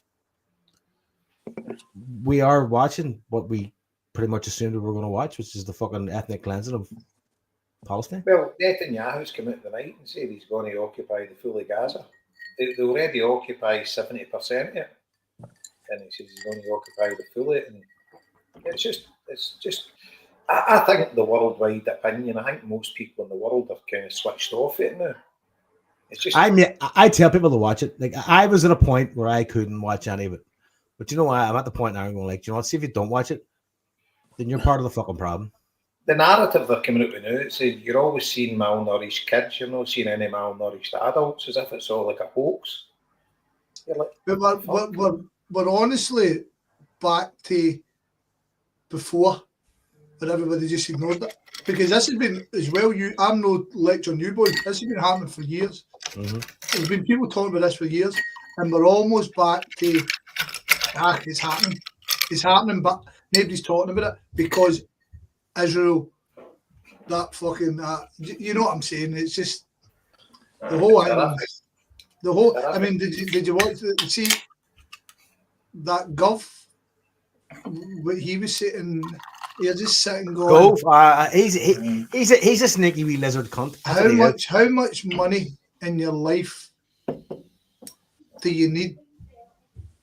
we are watching what we pretty much assumed we were going to watch, which is the fucking ethnic cleansing of Palestine. Well, Netanyahu's come out tonight and said he's going to occupy the full of Gaza. They already occupy 70% of it, and he says he's going to occupy the full of it. And it's just. I think the worldwide opinion. I think most people in the world have kind of switched off it now. It's just. I tell people to watch it. Like, I was at a point where I couldn't watch any of it, but you know what? I'm at the point now. I'm going like, you know what? See, if you don't watch it, then you're part of the fucking problem. The narrative they're coming out with now, it's you're always seeing malnourished kids. You're not seeing any malnourished adults, as if it's all like a hoax. You're like, we're honestly back to before, but everybody just ignored it, because this has been as well. I'm no lecturing you boys. This has been happening for years. Mm-hmm. There's been people talking about this for years, and we're almost back to it's happening. It's happening, but nobody's talking about it because Israel, that fucking, you know what I'm saying? It's just the whole island. The whole. I mean, did you watch? See that Gulf? What he was sitting. You're just sitting going. He's a sneaky wee lizard cunt. How much money in your life do you need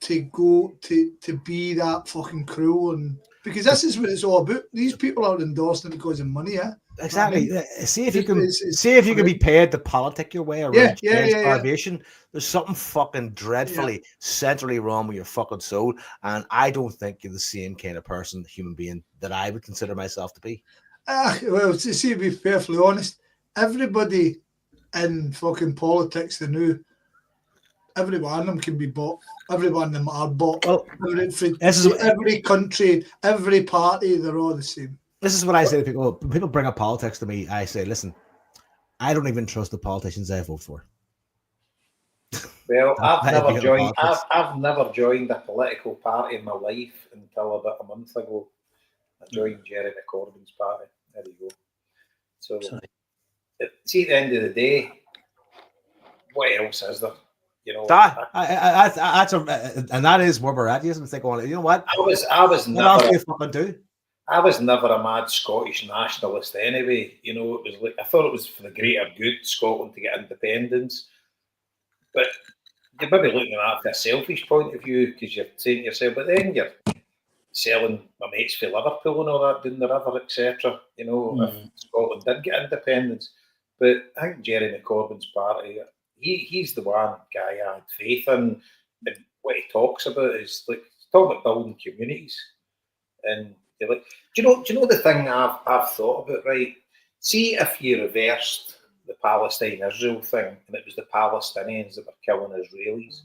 to go to be that fucking cruel? And because this is what it's all about. These people are endorsing it because of money, yeah. Exactly. I mean, see if you can be paid to politic your way around starvation. There's something fucking dreadfully centrally wrong with your fucking soul, and I don't think you're the same kind of person, human being, that I would consider myself to be. Well, to be perfectly honest, everybody in fucking politics, they knew every one of them can be bought. Every one of them are bought. Well, every country, every party, they're all the same. This is what I say to people. When people bring up politics to me, I say, listen, I don't even trust the politicians I vote for. Well, I've never joined a political party in my life until about a month ago. I joined Jeremy Corbyn's party. There you go. So, see, at the end of the day, what else is there? You know, and that is where we're at. You think, well, you know what? I was never a mad Scottish nationalist anyway. You know, it was like I thought it was for the greater good, Scotland to get independence. But you're maybe looking at that from a selfish point of view because you're saying to yourself, but then you're selling my mates for Liverpool and all that down the river, etc. You know, if Scotland did get independence. But I think Jeremy Corbyn's party, he's the one guy I had faith in. And what he talks about is like It's talking about building communities. And you're like, do you know the thing I've thought about, right? See if you reversed the Palestine-Israel thing and it was the Palestinians that were killing Israelis,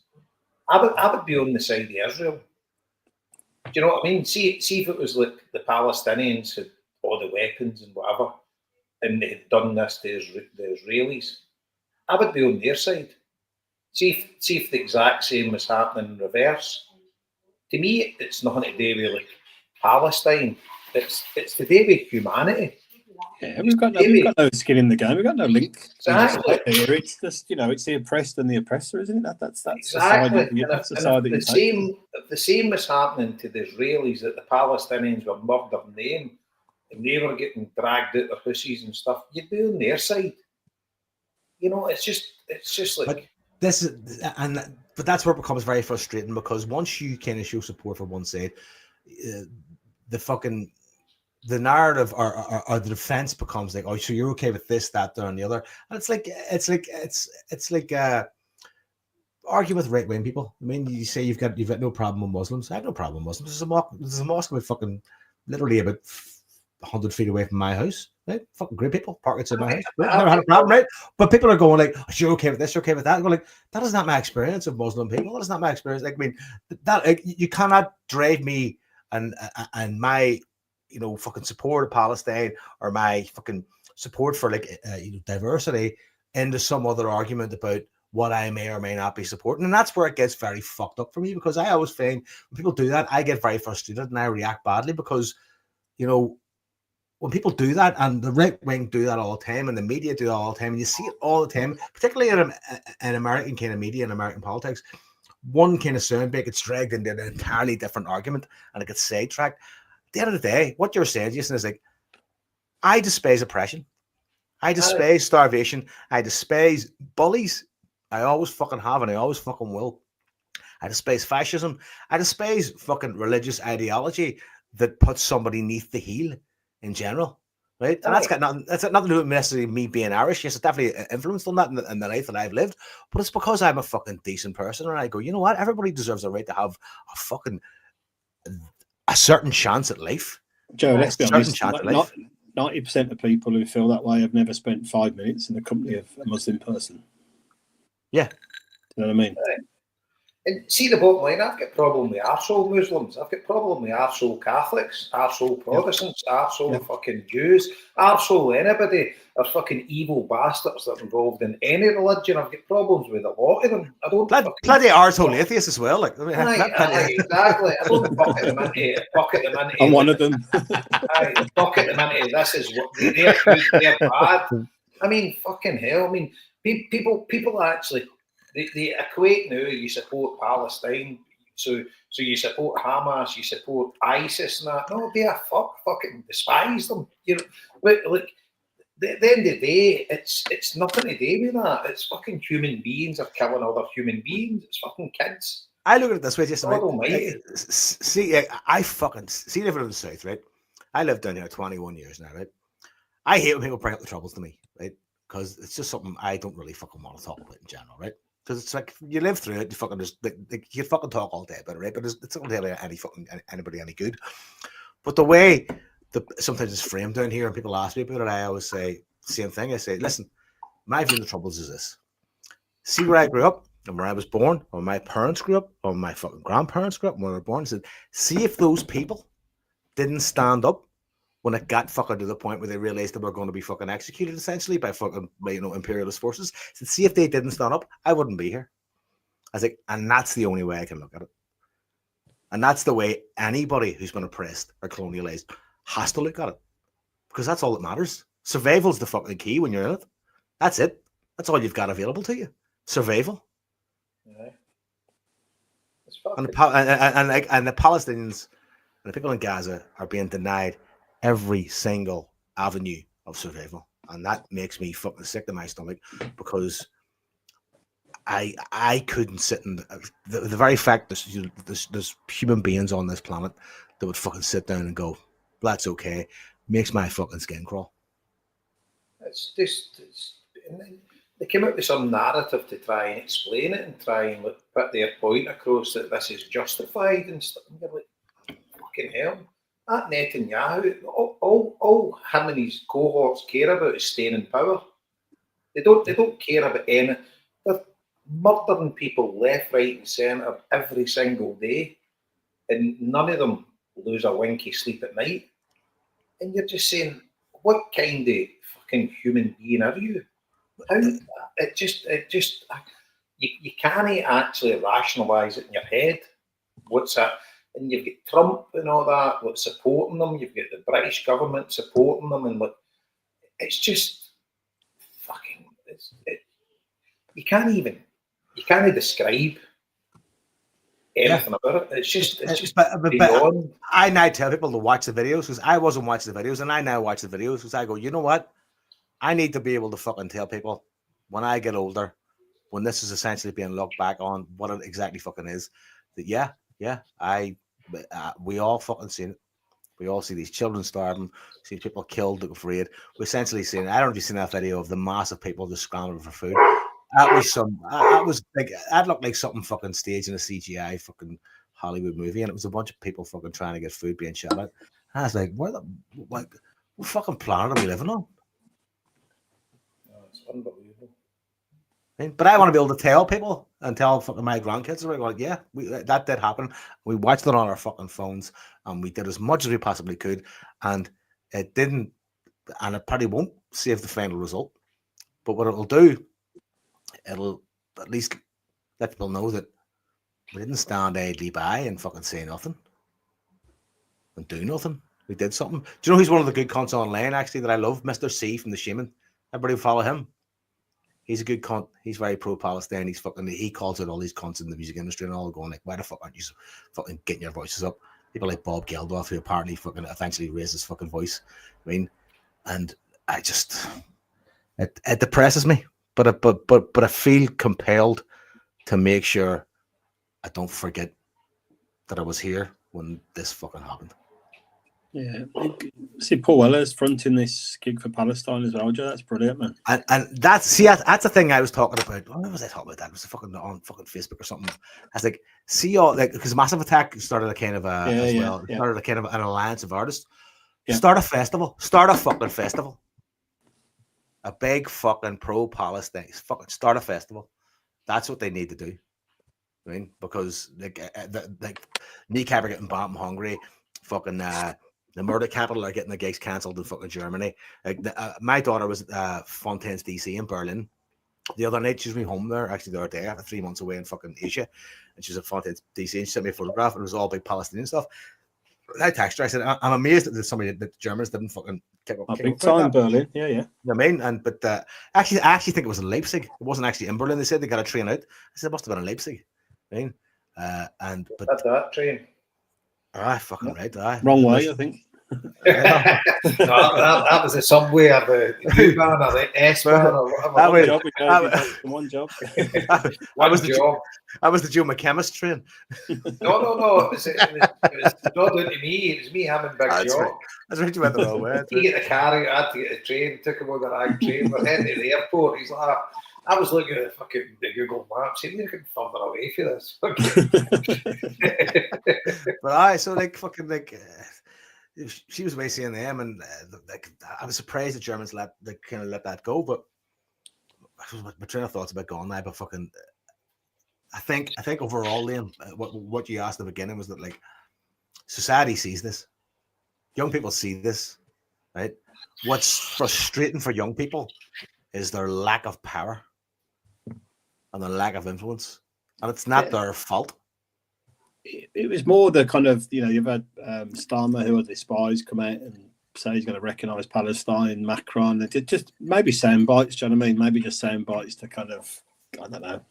I would be on the side of Israel. Do you know what I mean? See if it was like the Palestinians had all the weapons and whatever, and they had done this to the Israelis, I would be on their side. See if the exact same was happening in reverse. To me, it's nothing to do with like Palestine. It's to do with humanity. Yeah, we've got no skin in the game. We've got no link. Exactly. It's just, it's the oppressed and the oppressor, isn't it? That's exactly. The side that you take. If the same was happening to the Israelis, that the Palestinians were murdering them and they were getting dragged out their hussies and stuff, you'd be on their side. It's just like. But that's where it becomes very frustrating, because once you kind of show support for one side, the narrative or the defense becomes like, oh, so you're okay with this, that, and the other, and it's like arguing with right wing people. I mean, you say you've got no problem with Muslims. I have no problem with Muslims. There's a mosque about fucking literally about 100 feet away from my house. Right? Fucking great people park outside my house. Right? Never had a problem, right? But people are going like, oh, you're okay with this, you're okay with that. I'm going like, that is not my experience of Muslim people. That is not my experience. Like, I mean, that you cannot drive me and my fucking support of Palestine or my fucking support for diversity into some other argument about what I may or may not be supporting. And that's where it gets very fucked up for me, because I always find when people do that, I get very frustrated and I react badly, because when people do that, and the right wing do that all the time, and the media do that all the time, and you see it all the time, particularly in American kind of media and American politics, one kind of soundbite gets dragged into an entirely different argument and it gets sidetracked. At the end of the day, what you're saying, Jason, is like, I despise oppression. I despise starvation. I despise bullies. I always fucking have, and I always fucking will. I despise fascism. I despise fucking religious ideology that puts somebody neath the heel in general, right? And that's got nothing to do with necessarily me being Irish. Yes, it's definitely influenced on that in the life that I've lived, but it's because I'm a fucking decent person, and I go, you know what? Everybody deserves the right to have a certain chance at life. Joe, let's be honest. 90% of people who feel that way have never spent 5 minutes in the company of a Muslim person. Yeah. You know what I mean? And see, the bottom line, I've got a problem with arsehole Muslims. I've got a problem with arsehole Catholics, arsehole Protestants, arsehole fucking Jews, arsehole anybody. There's fucking evil bastards that are involved in any religion. I've got problems with a lot of them. I don't bloody arsehole atheists as well. Like, exactly. I don't bucket them into. I'm one of them. Bucket them into. This is what they're good, they're bad. I mean, fucking hell. I mean, people actually. They equate now. You support Palestine, so you support Hamas, you support ISIS, and that. No, they are fucking despise them. Like at the end of the day, it's nothing to do with that. It's fucking human beings are killing other human beings. It's fucking kids. I look at it this way, just see, I fucking see living in the south, right? I lived down here 21 years now, right? I hate when people bring up the troubles to me, right? Because it's just something I don't really fucking want to talk about in general, right? Because it's like you live through it, you fucking just you fucking talk all day about it, right? But it's not really anybody any good. But the way sometimes it's framed down here, and people ask me about it, I always say the same thing. I say, listen, my view of the troubles is this: see where I grew up and where I was born, or my parents grew up, or my fucking grandparents grew up when they were born. Said, see if those people didn't stand up when it got fucking to the point where they realized they were going to be fucking executed essentially by fucking imperialist forces. So see if they didn't stand up, I wouldn't be here. I was like, and that's the only way I can look at it. And that's the way anybody who's been oppressed or colonialized has to look at it. Because that's all that matters. Survival's the fucking key when you're in it. That's it. That's all you've got available to you. Survival. Yeah. And the Palestinians and the people in Gaza are being denied every single avenue of survival, and that makes me fucking sick to my stomach, because I couldn't sit in the very fact there's human beings on this planet that would fucking sit down and go, that's okay, makes my fucking skin crawl. It's just they came up with some narrative to try and explain it and try and put their point across that this is justified and stuff. And you're like, fucking hell. That Netanyahu, all him and his cohorts care about is staying in power. They don't care about anything. They're murdering people left, right, and centre every single day, and none of them lose a winky sleep at night. And you're just saying, what kind of fucking human being are you? How you can't actually rationalise it in your head. What's that? And you've got Trump and all that, like, supporting them. You've got the British government supporting them, and like, it's just fucking. You can't describe anything about it. It's just beyond. I now tell people to watch the videos because I wasn't watching the videos, and I now watch the videos because I go, you know what? I need to be able to fucking tell people when I get older, when this is essentially being looked back on, what it exactly fucking is. That we all fucking seen it. We all see these children starving, see people killed looking for aid. We essentially seen. I don't know if you've seen that video of the mass of people just scrambling for food. That was like that looked like something fucking staged in a CGI fucking Hollywood movie, and it was a bunch of people fucking trying to get food being shot at. And I was like, what fucking planet are we living on? It's unbelievable. But I want to be able to tell people and tell fucking my grandkids, like, yeah, that did happen. We watched it on our fucking phones, and we did as much as we possibly could, and it didn't, and it probably won't save the final result. But what it'll do, it'll at least let people know that we didn't stand idly by and fucking say nothing and do nothing. We did something. Do you know who's one of the good cunts online actually that I love? Mr. C from the Shaman. Everybody follow him. He's a good cunt. He's very pro-Palestine. He calls out all these cunts in the music industry and all, going like, why the fuck aren't you fucking getting your voices up? People like Bob Geldof, who apparently fucking eventually raised his fucking voice. I mean, and I just, it depresses me, but I feel compelled to make sure I don't forget that I was here when this fucking happened. Yeah, see Paul Weller's fronting this gig for Palestine as well, Joe. That's brilliant, man. And that's the thing I was talking about. When was I talking about that? It was fucking on fucking Facebook or something. I was like, see all like because Massive Attack started a kind of started a kind of an alliance of artists. Yeah. Start a festival. Start a fucking festival. A big fucking pro-Palestine. Fucking start a festival. That's what they need to do. I mean, because like kneecap are getting bombed in Hungary. Fucking the murder capital are getting the gigs cancelled in fucking Germany. Like my daughter was at Fontaine's DC in Berlin the other night. She was home there actually the other day after 3 months away in fucking Asia, and she was at Fontaine's DC and she sent me a photograph. And it was all big Palestinian stuff. And I texted her. I said, "I'm amazed that somebody that the Germans didn't fucking kick up." Big time Berlin, yeah. You know what I mean, I actually think it was in Leipzig. It wasn't actually in Berlin. They said they got a train out. I said it must have been in Leipzig. I mean, that train. Fucking right. Wrong way, I think. that was the subway or the U-Bahn or the S-Bahn or whatever. One job. That was the Joe McChemist train. No. It was not down to me. It was me having Big Job. Right. That's right. You went the wrong way. He get the car. I had to get a train. Took him on the rag train. We're heading to the airport. He's like, I was looking at the Google Maps. You're looking further away for this. She was away seeing them, and I was surprised the Germans let that go. But my train of thoughts about going now, but fucking, I think overall, Liam, what you asked at the beginning was that like society sees this, young people see this, right? What's frustrating for young people is their lack of power and their lack of influence, and it's not their fault. It was more the kind of, you've had Starmer, who are the spies, come out and say he's going to recognise Palestine, Macron, and just maybe sound bites, do you know what I mean? Maybe just sound bites to kind of, I don't know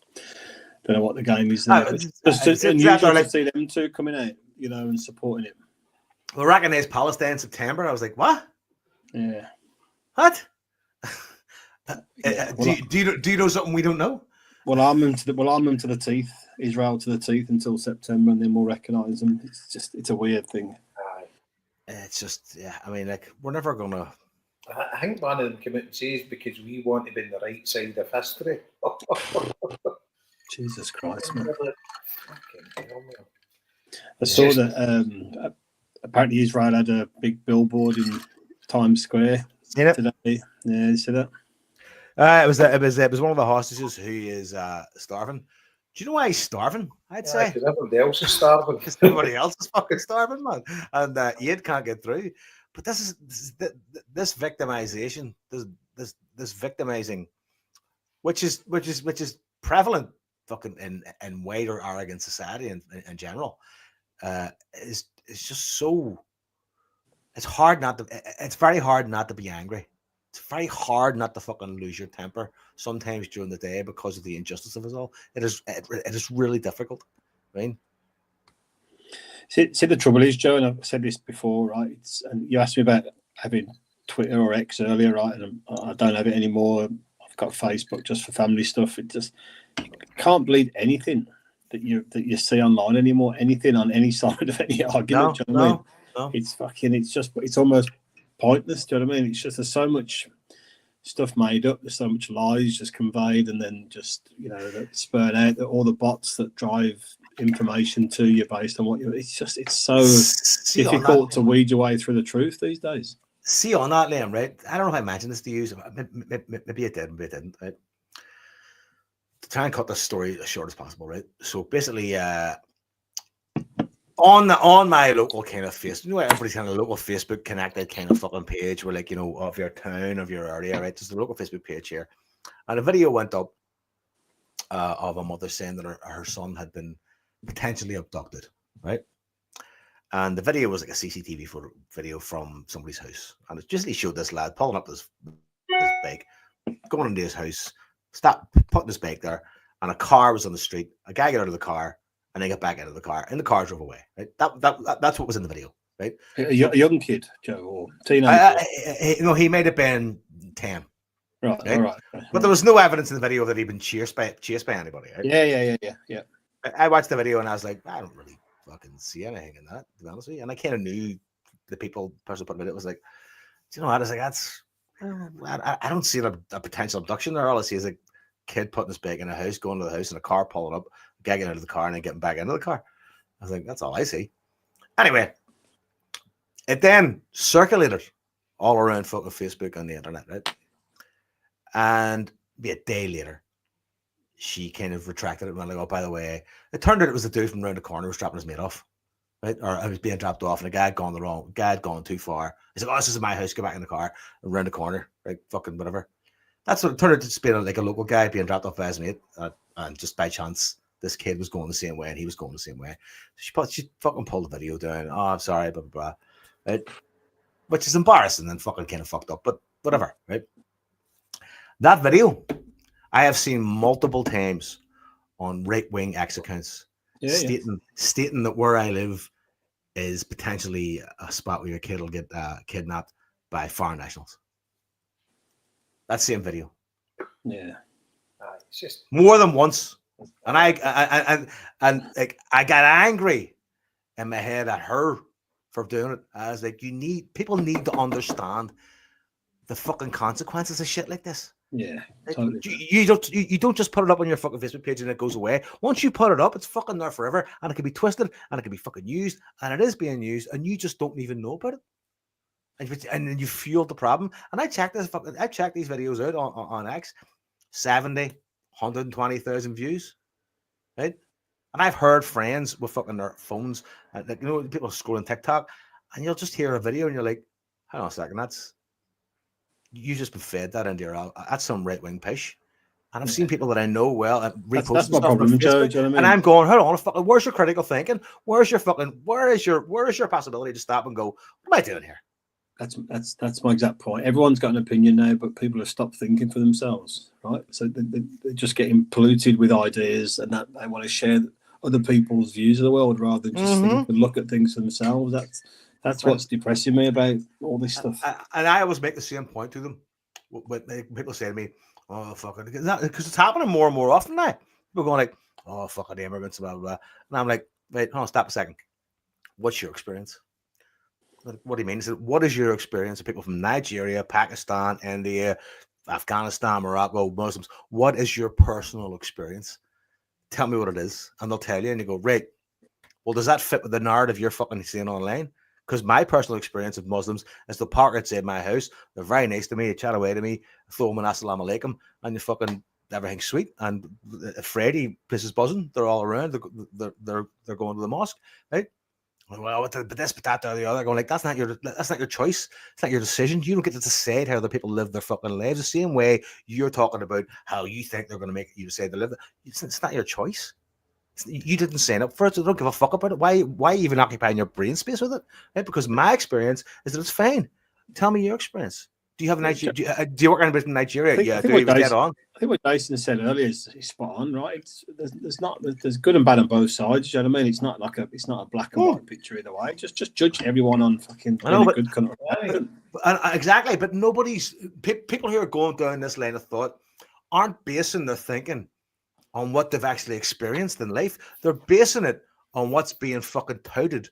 what the game is there. Just unusual to see them two coming out, and supporting it. Well, recognise Palestine in September. I was like, what? Yeah. What? Do you know something we don't know? Well, arm them to the teeth. Israel to the teeth until September, and then we'll recognise them. It's a weird thing. It's just, I mean, like we're never gonna I think one of them came out and says because we want to be on the right side of history. Jesus Christ, man. Fucking hell, man. I saw that apparently Israel had a big billboard in Times Square today. Yeah, you see that? It was one of the hostages who is starving. Do you know why he's starving? I'd say because everybody else is starving. because everybody else is fucking starving, man, and Aid can't get through. But this victimization, this victimizing, which is prevalent fucking in wider Oregon society in general, is just so. It's hard not to. It's very hard not to be angry. It's very hard not to fucking lose your temper sometimes during the day because of the injustice of it all. It is really difficult. I mean, see, the trouble is, Joe, and I've said this before, right? And you asked me about having Twitter or X earlier, right? And I don't have it anymore. I've got Facebook just for family stuff. It just, you can't believe anything that you see online anymore. Anything on any side of any argument. Do you know what I mean? No. It's almost pointless. Do you know what I mean? It's just there's so much stuff made up. There's so much lies just conveyed, and then just that spurn out all the bots that drive information to you based on what you. It's so difficult to weed your way through the truth these days. See on that, Liam, right? I don't know if I mentioned this to you. Maybe it did, maybe it didn't. Right? To try and cut this story as short as possible, right? So basically, on my local kind of Facebook, everybody's kind of local Facebook connected kind of fucking page where of your town, of your area, right? There's a local Facebook page here. And a video went up of a mother saying that her son had been potentially abducted, right? And the video was like a CCTV video from somebody's house. And it just showed this lad pulling up this bike, going into his house, putting his bike there, and a car was on the street. A guy got out of the car, and they got back out of the car, and the car drove away. Right? That's what was in the video, right? A young kid, Joe, or teenager? He might have been 10. Right, all right. But there was no evidence in the video that he'd been chased by anybody. Right? Yeah. I watched the video and I was like, I don't really fucking see anything in that, to be honest with you. And I kind of knew the person putting it was like, do you know what? I was like, I don't see a potential abduction there. All I see is a kid putting his bike in a house, going to the house, and a car pulling up, getting out of the car, and then getting back into the car. I was like, that's all I see. Anyway, it then circulated all around fucking Facebook and the internet, right? And a day later, she kind of retracted it and went like, oh, by the way, it turned out it was the dude from around the corner who was dropping his mate off, right? Or I was being dropped off and a guy had gone too far. He's like, oh, this is my house, get back in the car, around the corner, right? Fucking whatever. That's what it turned out to just being like a local guy being dropped off by his mate. And just by chance, this kid was going the same way and he was going the same way. So she fucking pulled the video down. Oh, I'm sorry, blah, blah, blah. Right? Which is embarrassing and fucking kind of fucked up, but whatever, right? That video, I have seen multiple times on right-wing X accounts stating that where I live is potentially a spot where your kid will get kidnapped by foreign nationals. That same video. Yeah. It's just more than once. And I got angry in my head at her for doing it. I was like, people need to understand the fucking consequences of shit like this. Yeah, totally. You don't just put it up on your fucking Facebook page and it goes away. Once you put it up, it's fucking there forever, and it can be twisted and it can be fucking used, and it is being used, and you just don't even know about it. And then you fueled the problem. And I checked these videos out on X, 70, 120,000 views, right? And I've heard friends with fucking their phones, people scrolling TikTok, and you'll just hear a video and you're like, hang on a second, you just been fed that into your, that's some right-wing pish. And I've seen people that I know well reposting that's my stuff problem, on Facebook, Joe, do you know what I mean? and I'm going, hold on, fucking, where's your critical thinking? Where is your possibility to stop and go, what am I doing here? That's my exact point. Everyone's got an opinion now, but people have stopped thinking for themselves, right? So they're just getting polluted with ideas, and that they want to share other people's views of the world rather than just think and look at things for themselves. That's what's depressing me about all this stuff. And I always make the same point to them. When people say to me, oh, fucking, because it's happening more and more often now. People going like, oh, fucking the immigrants, blah, blah, blah. And I'm like, wait, hold on, stop a second. What's your experience? What do you mean? He said, what is your experience of people from Nigeria, Pakistan, India, Afghanistan, Morocco, Muslims? What is your personal experience? Tell me what it is. And they'll tell you, and you go, right, well, does that fit with the narrative you're fucking seeing online? Because my personal experience of Muslims is the park outside my house. They're very nice to me. They chat away to me. Throw them an assalamu alaikum, and you fucking everything's sweet. And Freddie, place is buzzing. They're all around. They're going to the mosque, right? Well, but this, but that, or the other. Going like that's not your choice. It's not your decision. You don't get to decide how other people live their fucking lives. The same way you're talking about how you think they're going to make you decide to live. It's not your choice. You didn't sign up for it, so don't give a fuck about it. Why even occupying your brain space with it? Right? Because my experience is that it's fine. Tell me your experience. Do you have Nigeria? Do you work on a bit in Nigeria? I think what Jason said earlier is spot on, right? There's good and bad on both sides. You know what I mean? It's not a black and white picture either way. Just judge everyone on fucking good country. Exactly, but people who are going down this line of thought aren't basing their thinking on what they've actually experienced in life. They're basing it on what's being fucking touted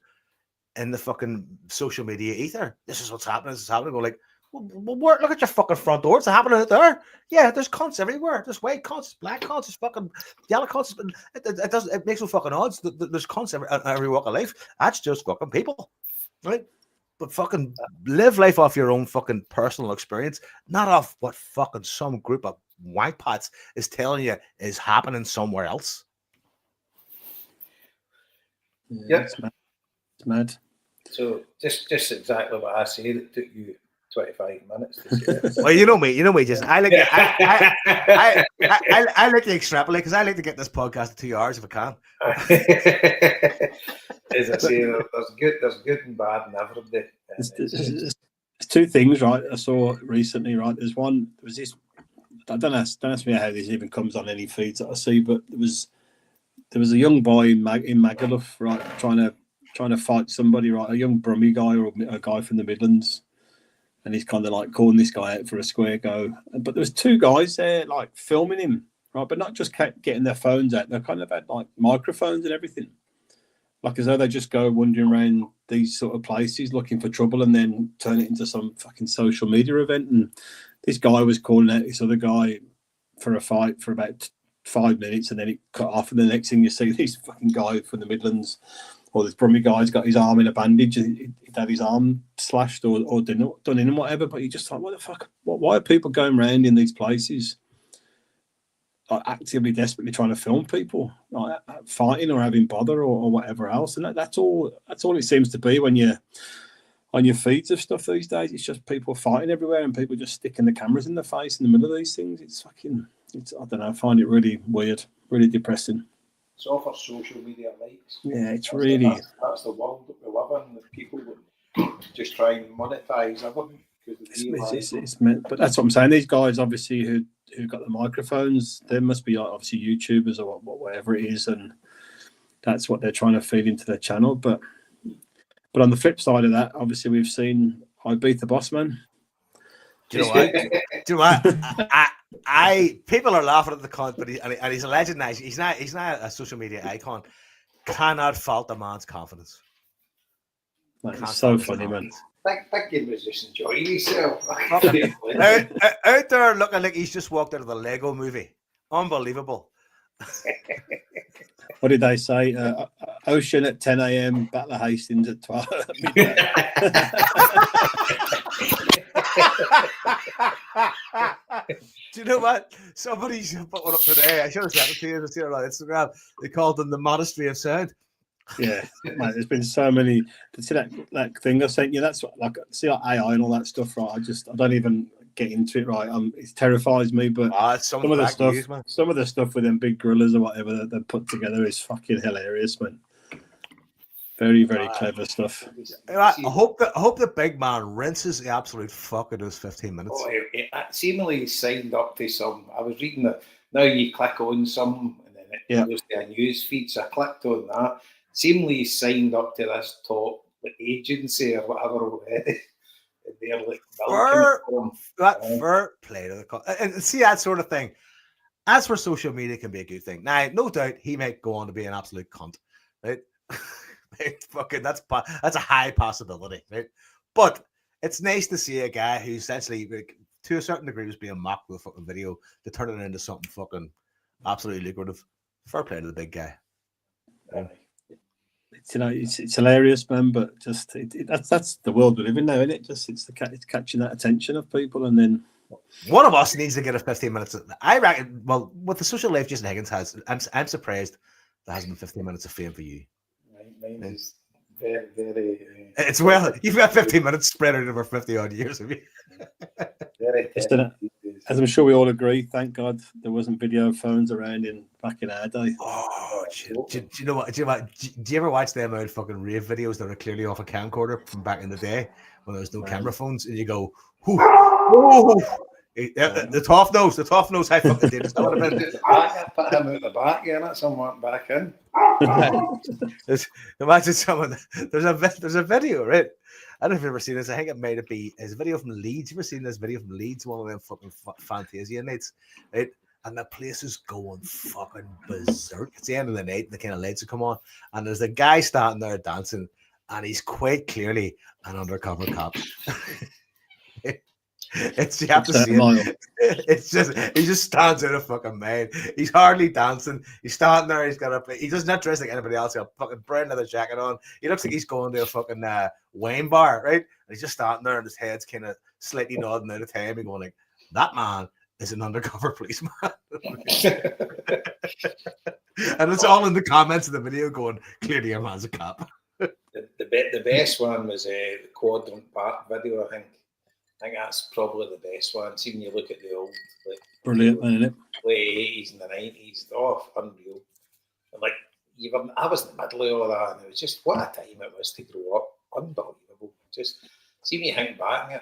in the fucking social media ether. This is what's happening. This is happening. Go like, well, look at your fucking front door. It's happening out there. Yeah, there's cunts everywhere. There's white cunts, black cunts, there's fucking yellow cunts. It makes no fucking odds. There's cunts every walk of life. That's just fucking people, right? But fucking live life off your own fucking personal experience, not off what fucking some group of wankpots is telling you is happening somewhere else. Yeah, it's mad. So just exactly what I said. It took you 25 minutes to say it. Well, you know me, just I like I like to extrapolate because I like to get this podcast to 2 hours if I can. As I say, there's good and bad in everybody. There's two things, right? I saw recently, right? There was this. I don't ask me how this even comes on any feeds that I see, but there was a young boy in Magaluf, right, trying to fight somebody, right, a young Brummie guy or a guy from the Midlands, and he's kind of like calling this guy out for a square go. But there was two guys there like filming him, right, but not just getting their phones out. They kind of had like microphones and everything, like as though they just go wandering around these sort of places looking for trouble and then turn it into some fucking social media event. And this guy was calling out this other guy for a fight for about 5 minutes, and then it cut off. And the next thing you see, this fucking guy from the Midlands, or this Brummie guy's got his arm in a bandage. He'd had his arm slashed or done in and whatever. But you just like, what the fuck? Why are people going around in these places, like actively, desperately trying to film people, like fighting or having bother or whatever else? And that's all it seems to be when you're on your feeds of stuff these days. It's just people fighting everywhere and people just sticking the cameras in the face in the middle of these things. It's I don't know, I find it really weird, really depressing. It's all for social media likes. Yeah, that's the world that we live in, with people that just try and monetize everything. It's meant, but that's what I'm saying. These guys, obviously, who got the microphones, they must be like, obviously YouTubers or whatever it is, and that's what they're trying to feed into their channel. But on the flip side of that, obviously, we've seen I Beat the Boss Man. Do you know what? People are laughing at the cunt, but he's a legend now. He's not a social media icon. Cannot fault the man's confidence. It's so funny, man. Thank you, musician. Enjoy yourself. out there looking like he's just walked out of the Lego movie. Unbelievable. What did they say? Ocean at 10 a.m, Battle of Hastings at 12. Do you know what? Somebody put one up today. I should have sent it to you. It's here on Instagram. They called them the Monastery of Sound. Yeah, mate, there's been so many. See that thing I sent you? That's like AI and all that stuff, right? I don't even get into it, right? It terrifies me. But some of the stuff with them big gorillas or whatever that they put together is fucking hilarious, man. Very, very clever stuff. I hope the big man rinses the absolute fuck out of those 15 minutes. Oh, it seemingly signed up to some. I was reading that now you click on some and then it goes to a news feed. So I clicked on that. Seemingly signed up to this top agency or whatever already. And they're like fair play to the and see that sort of thing. That's where social media can be a good thing. Now, no doubt he might go on to be an absolute cunt, right? Fucking that's a high possibility, right? But it's nice to see a guy who essentially, like, to a certain degree, was being mocked with a fucking video to turn it into something fucking absolutely lucrative. Fair play to the big guy. It's hilarious, man. But just that's the world we live in now, isn't it? Just it's catching that attention of people, and then one of us needs to get a 15 minutes. I reckon. Well, with the social life Jason Higgins has, I'm surprised there hasn't been 15 minutes of fame for you. Mine is very, very. It's well, you've got 15 minutes spread out over 50 odd years of you. Very. As I'm sure we all agree, thank God there wasn't video phones around back in our day. Oh, do you know what? Do you ever watch them old fucking rave videos that are clearly off a camcorder from back in the day when there was no camera phones, and you go, "Whoo, the tough knows how fucking dangerous that would have been." I put him out the back, yeah, someone back in. Imagine someone. There's a video, right? I don't know if you've ever seen this. I think it might be his video from Leeds. You ever seen this video from Leeds? One of them fucking Fantasia nights, right? And the place is going fucking berserk. It's the end of the night, and the kind of lights have come on, and there's a guy standing there dancing, and he's quite clearly an undercover cop. It's you have to see it. It's just he just stands out of fucking mind. He's hardly dancing. He's standing there. He's just not dressed like anybody else. He's got a fucking brown leather jacket on. He looks like he's going to a fucking wine bar, right? And he's just standing there, and his head's kind of slightly nodding out of time. He's going like, "That man is an undercover policeman." And it's all in the comments of the video going, "Clearly, your man's a cop." The best one was the Quadrant Park video, I think. I think that's probably the best one. See, when you look at the old, like, brilliant, isn't it? Late 80s and the 90s, unreal. And like, I was in the middle of all that, and it was just what a time it was to grow up. Unbelievable. Just see me hang back and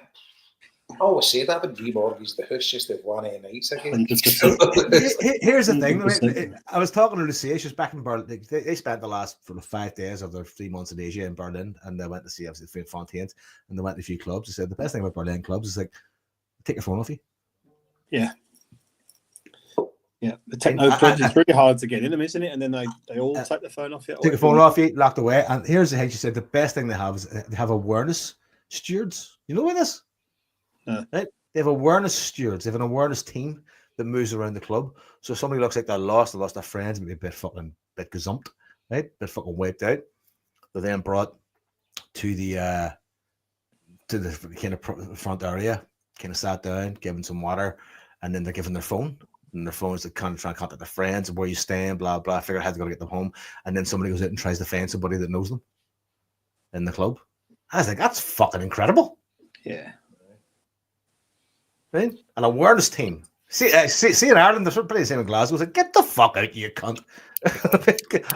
I always say that I would remortgage the house just to have one of the nights again. Here's the thing. Right? I was talking to Lucia. She was back in Berlin. They spent the last 5 days of their 3 months in Asia in Berlin, and they went to see obviously the Fontaines, and they went to a few clubs. They said the best thing about Berlin clubs is like take your phone off you. Yeah. Yeah, the techno clubs, it's really hard to get in them, isn't it? And then they all take the phone off you. Take your phone off you, locked away. And here's the thing. She said the best thing they have is they have awareness stewards. You know what this? Right? They have awareness stewards. They have an awareness team that moves around the club. So if somebody looks like they lost their friends, maybe a bit gazumped, right? A bit fucking wiped out. They're then brought to the kind of front area, kind of sat down, given some water, and then they're given their phone. And their phones to kind of try and contact their friends, where you staying, blah blah. Figure out how they're gonna get them home, and then somebody goes out and tries to find somebody that knows them in the club. I was like, that's fucking incredible. Yeah. Right? An awareness team. See in Ireland, they're sort of pretty the same in Glasgow. It's like, get the fuck out, you cunt.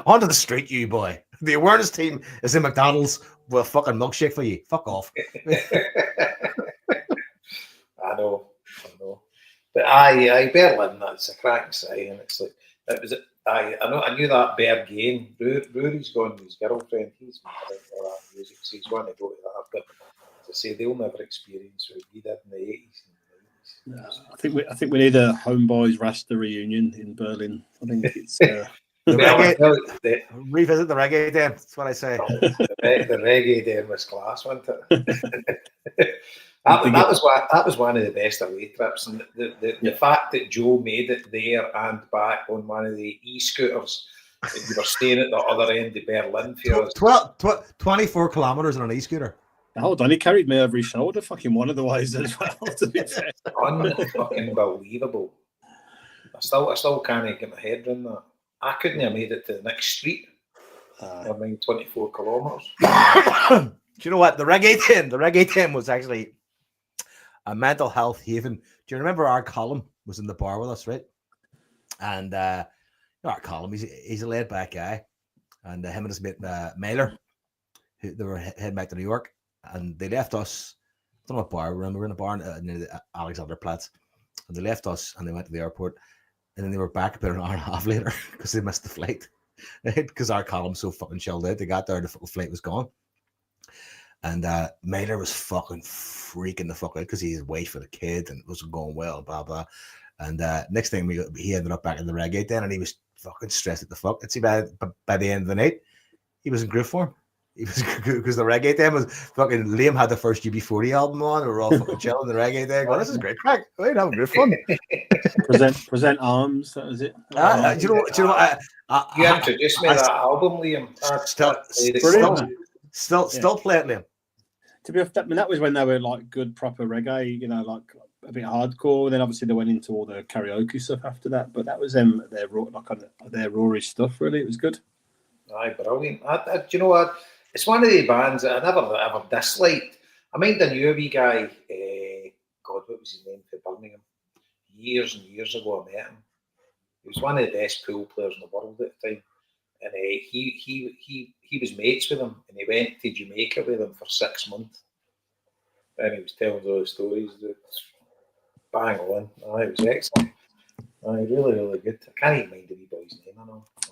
Onto the street, you boy. The awareness team is in McDonald's with a fucking milkshake for you. Fuck off. I know. But Berlin, that's a cracking side, and it's like it was. I knew that Berghain, Rory's gone with his girlfriend. He's married all that music, so he's wanting to go to that. But as I say, they'll never experience what we did in the 80s. I think we need a HomeBhoys Rasta reunion in Berlin. I think it's revisit the reggae den. That's what I say. The reggae den was class, wasn't it? That was one of the best away trips, and the fact that Joe made it there and back on one of the e-scooters, and you were staying at the other end of Berlin for 24 kilometers on an e-scooter. Hold on, he carried me over his shoulder, fucking one of the ways as well. To be fair, unbelievable. I still can't get my head around that. I couldn't have made it to the next street. I mean, 24 kilometers. Do you know what the reggae den was actually a mental health haven. Do you remember our Colin was in the bar with us, right? And our Colin, he's a laid back guy, and him and his mate Mailer, they were heading back to New York, and they left us. I don't know what bar we were in a bar near the Alexanderplatz, and they left us and they went to the airport, and then they were back about an hour and a half later because they missed the flight, because our Colin was so fucking chilled out. They got there, the flight was gone. And Mailer was fucking freaking the fuck out because he had wait for the kid and it wasn't going well, blah blah. And next thing he ended up back in the reggae den, and he was fucking stressed at the fuck. And see, by the end of the night, he was in groove form. He was because the reggae day was fucking. Liam had the first UB40 album on. We were all fucking chilling the reggae day. Going, this is great crack. We're having great fun. present arms. That was it. Do you know what? You introduced me to that album, Liam. Still play it, Liam. To be honest, I mean, that was when they were like good proper reggae, you know, like a bit hardcore. Then obviously they went into all the karaoke stuff after that. But that was their rawish stuff. Really, it was good. Aye, brilliant. Do you know what? It's one of the bands that I never ever disliked. I mind I knew a wee guy. God, what was his name for Birmingham? Years and years ago, I met him. He was one of the best pool players in the world at the time. And he was mates with him, and he went to Jamaica with him for 6 months. And he was telling all the stories. Bang on. It was excellent. Really, really good. I can't even mind the wee boy's name.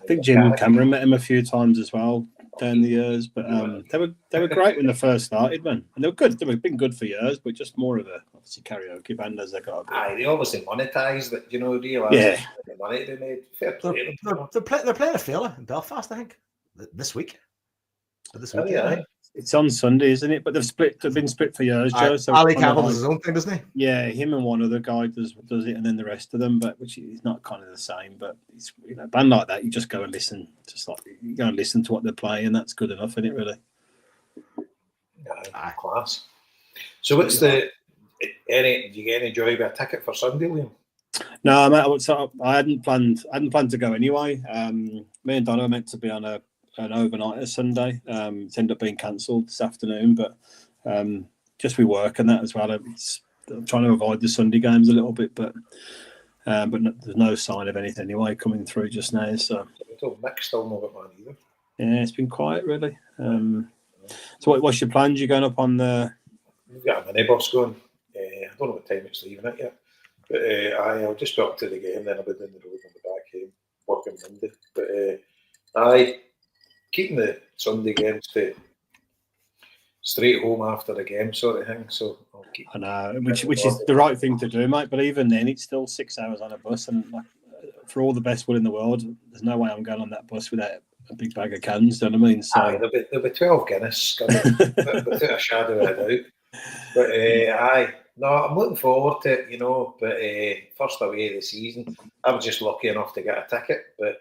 I think Jim Cameron met him a few times as well down the years, but they were great when they first started, man. And they were good. They've been good for years, but just more of a obviously karaoke band as they got. They obviously monetised it, realise the money they made. Fair play. They're playing a fella in Belfast, I think, this week. It's on Sunday, isn't it? But they've been split for years, Joe. So Ali Campbell does his own thing, doesn't he? Yeah, him and one other guy does it, and then the rest of them, but which is not kind of the same. But it's a band like that, you just go and listen, just like you go and listen to what they're playing, and that's good enough, isn't it? Really. Class. So what's do you get any joy with a ticket for Sunday, Liam? No, mate, I hadn't planned to go anyway. Me and Donna were meant to be on an overnighter Sunday. It's ended up being cancelled this afternoon, but just with work and that as well. I'm trying to avoid the Sunday games a little bit, but there's no sign of anything anyway coming through just now. So Mick's still not got one either. Yeah, it's been quiet really. So what's your plans? You going up on the? We've got a minibus going. I don't know what time it's leaving it yet, but I'll just go up to the game, then I'll be down the road on the back home, working Monday. But keeping the Sunday games to straight home after the game sort of thing. So I'll keep. I know, which is the right thing to do, mate. But even then, it's still 6 hours on a bus, and like, for all the best will in the world, there's no way I'm going on that bus without a big bag of cans. Do you know what I mean? So there'll be 12 Guinness, without a shadow of a doubt. But no, I'm looking forward to it, But first away of the season, I was just lucky enough to get a ticket. But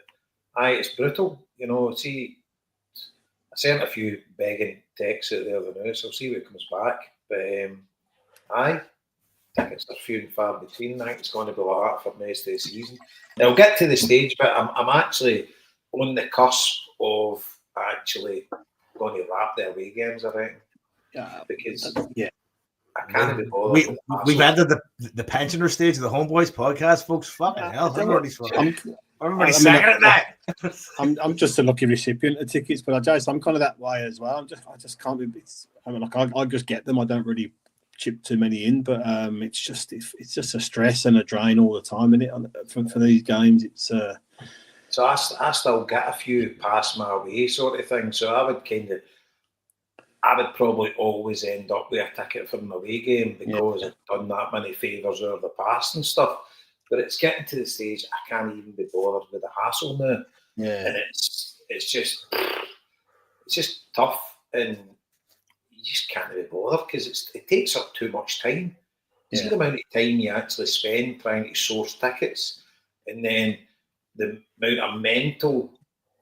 it's brutal, See, I sent a few begging texts out there now, so I'll see what comes back. But tickets are few and far between. I think it's going to be like that for the rest of the season. Now, I'll get to the stage, but I'm actually on the cusp of actually going to wrap the away games, I reckon. Because I can't be bothered. We've ended the pensioner stage of the HomeBhoys podcast, folks. Fucking hell, everybody's second at that. I'm just a lucky recipient of tickets, but I'm kind of that way as well. I just can't be. I just get them. I don't really chip too many in, but it's just a stress and a drain all the time, isn't it? For these games, it's. So I still get a few pass my way sort of thing. So I would probably always end up with a ticket for an away game because I've done that many favours over the past and stuff. But it's getting to the stage I can't even be bothered with the hassle now. Yeah. And it's just tough, and you just can't be bothered because it takes up too much time. You see the amount of time you actually spend trying to source tickets, and then the amount of mental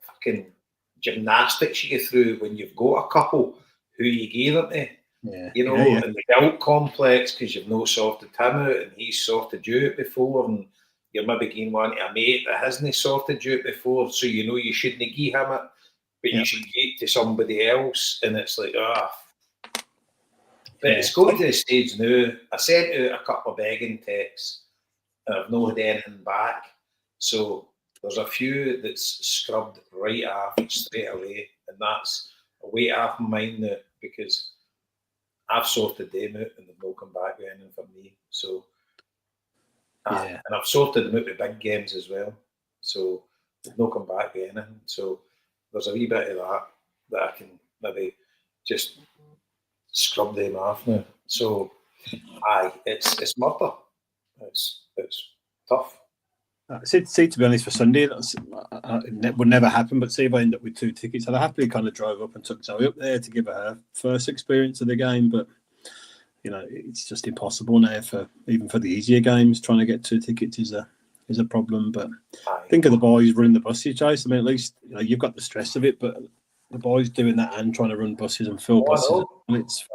fucking gymnastics you get through when you've got a couple who you gave it to. And the guilt complex because you've not sorted him out and he's sorted you out before, and you're maybe giving one to a mate that hasn't sorted you out before, so you shouldn't give him it, but you should give it to somebody else, and it's like, But it's going to the stage now. I sent out a couple of begging texts and I've not had anything back, so there's a few that's scrubbed right off straight away, and that's a weight off my mind now because I've sorted them out and they've not come back with anything for me. So, and I've sorted them out with big games as well. So they've not come back with anything. So there's a wee bit of that I can maybe just scrub them off now. So, it's murder. It's tough. See, to be honest, for Sunday, it would never happen. But see if I end up with 2 tickets, I'd happily kind of drove up and took Zoe up there to give her first experience of the game. But it's just impossible now even for the easier games. Trying to get 2 tickets is a problem. But think of the boys running the buses, Chase. I mean, at least you've got the stress of it, but the boys doing that and trying to run buses and fill buses, it's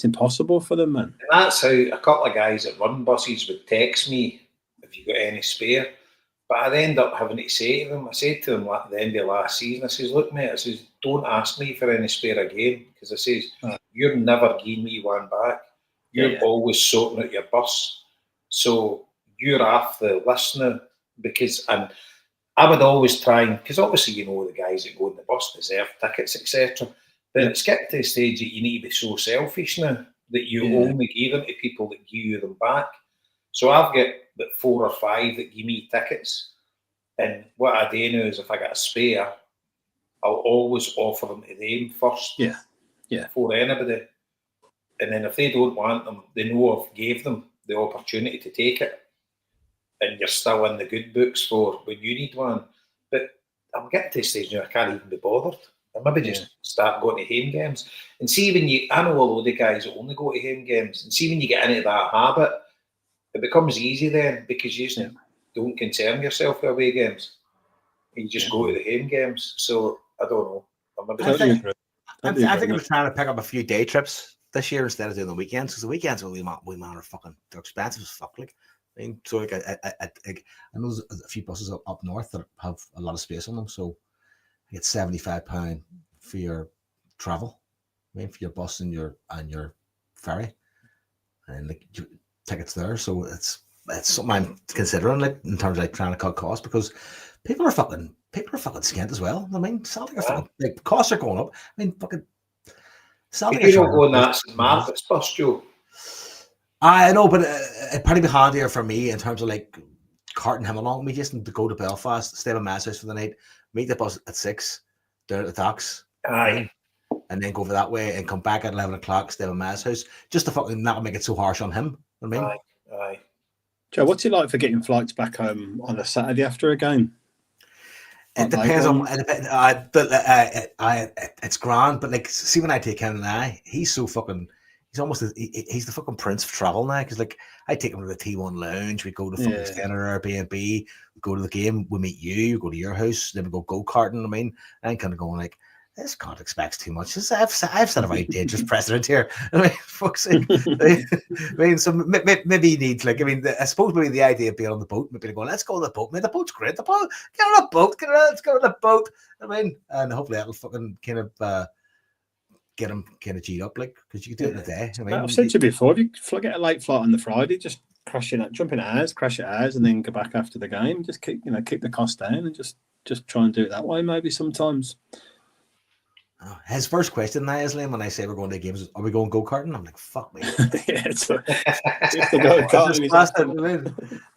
impossible for them, man. And that's how a couple of guys that run buses would text me if you got any spare. But I'd end up having to say to them, I said to them at the end of last season, I says, look, mate, I says, don't ask me for any spare again. Because I says, you're never giving me one back. You're always sorting out your bus. So you're off the list now. And I would always try, because obviously the guys that go on the bus deserve tickets, etc. But it's getting to the stage that you need to be so selfish now that you only give them to people that give you them back. So I've got about 4 or 5 that give me tickets. And what I do now is if I get a spare, I'll always offer them to them first. Yeah. Before anybody. And then if they don't want them, they know I've gave them the opportunity to take it. And you're still in the good books for when you need one. But I'm getting to the stage now I can't even be bothered. I maybe just start going to home games. And see I know a load of guys that only go to home games. And see when you get into that habit, it becomes easy then because you just don't concern yourself with away games. You just go to the home games. So I don't know. I think I'm trying to pick up a few day trips this year instead of doing the weekends, because the weekends are they're expensive as fuck. Like, I mean, so like I know there's a few buses up north that have a lot of space on them, so I get £75 for your travel, I mean, for your bus and your ferry, and like tickets there. So it's something I'm considering, like in terms of like trying to cut costs, because people are fucking skint as well. I mean, Celtic are fucking, like, costs are going up. I mean, fucking Celtic. You don't go on that St Margaret's bus, Joe. I know, but it'd probably be handier for me in terms of like carting him along. We just need to go to Belfast, stay at Mass House for the night, meet the bus at 6, down at the docks, and then go over that way and come back at 11 o'clock, stay at Mass House, just to fucking not make it so harsh on him. You know what I mean? Joe, what's it like for getting flights back home on a Saturday after a game? It depends on. It's grand, but like, see, when I take him and he's so fucking. He's the fucking prince of travel now, because like I take him to the T1 lounge, we go to fucking stay in our Airbnb, we go to the game, we meet you, go to your house, then we go go-karting. I mean, I'm kind of going like, this can't expect too much. I've set a very dangerous precedent here. I mean, fuck's sake. I mean, so maybe he needs, like, I mean, I suppose maybe the idea of being on the boat, maybe going, let's go on the boat, man. The boat's great. The boat, get on the boat, let's go on the boat. I mean, and hopefully that'll fucking kind of get him kind of G'd up, like, because you can do it in a day. I mean, I've said to you before, if you get a late flight on the Friday, just jump in ours, crash at ours, and then go back after the game. Just keep the cost down, and just try and do it that way. Maybe sometimes. His first question now is, Liam, when I say we're going to games, are we going go-karting? I'm like, fuck me. I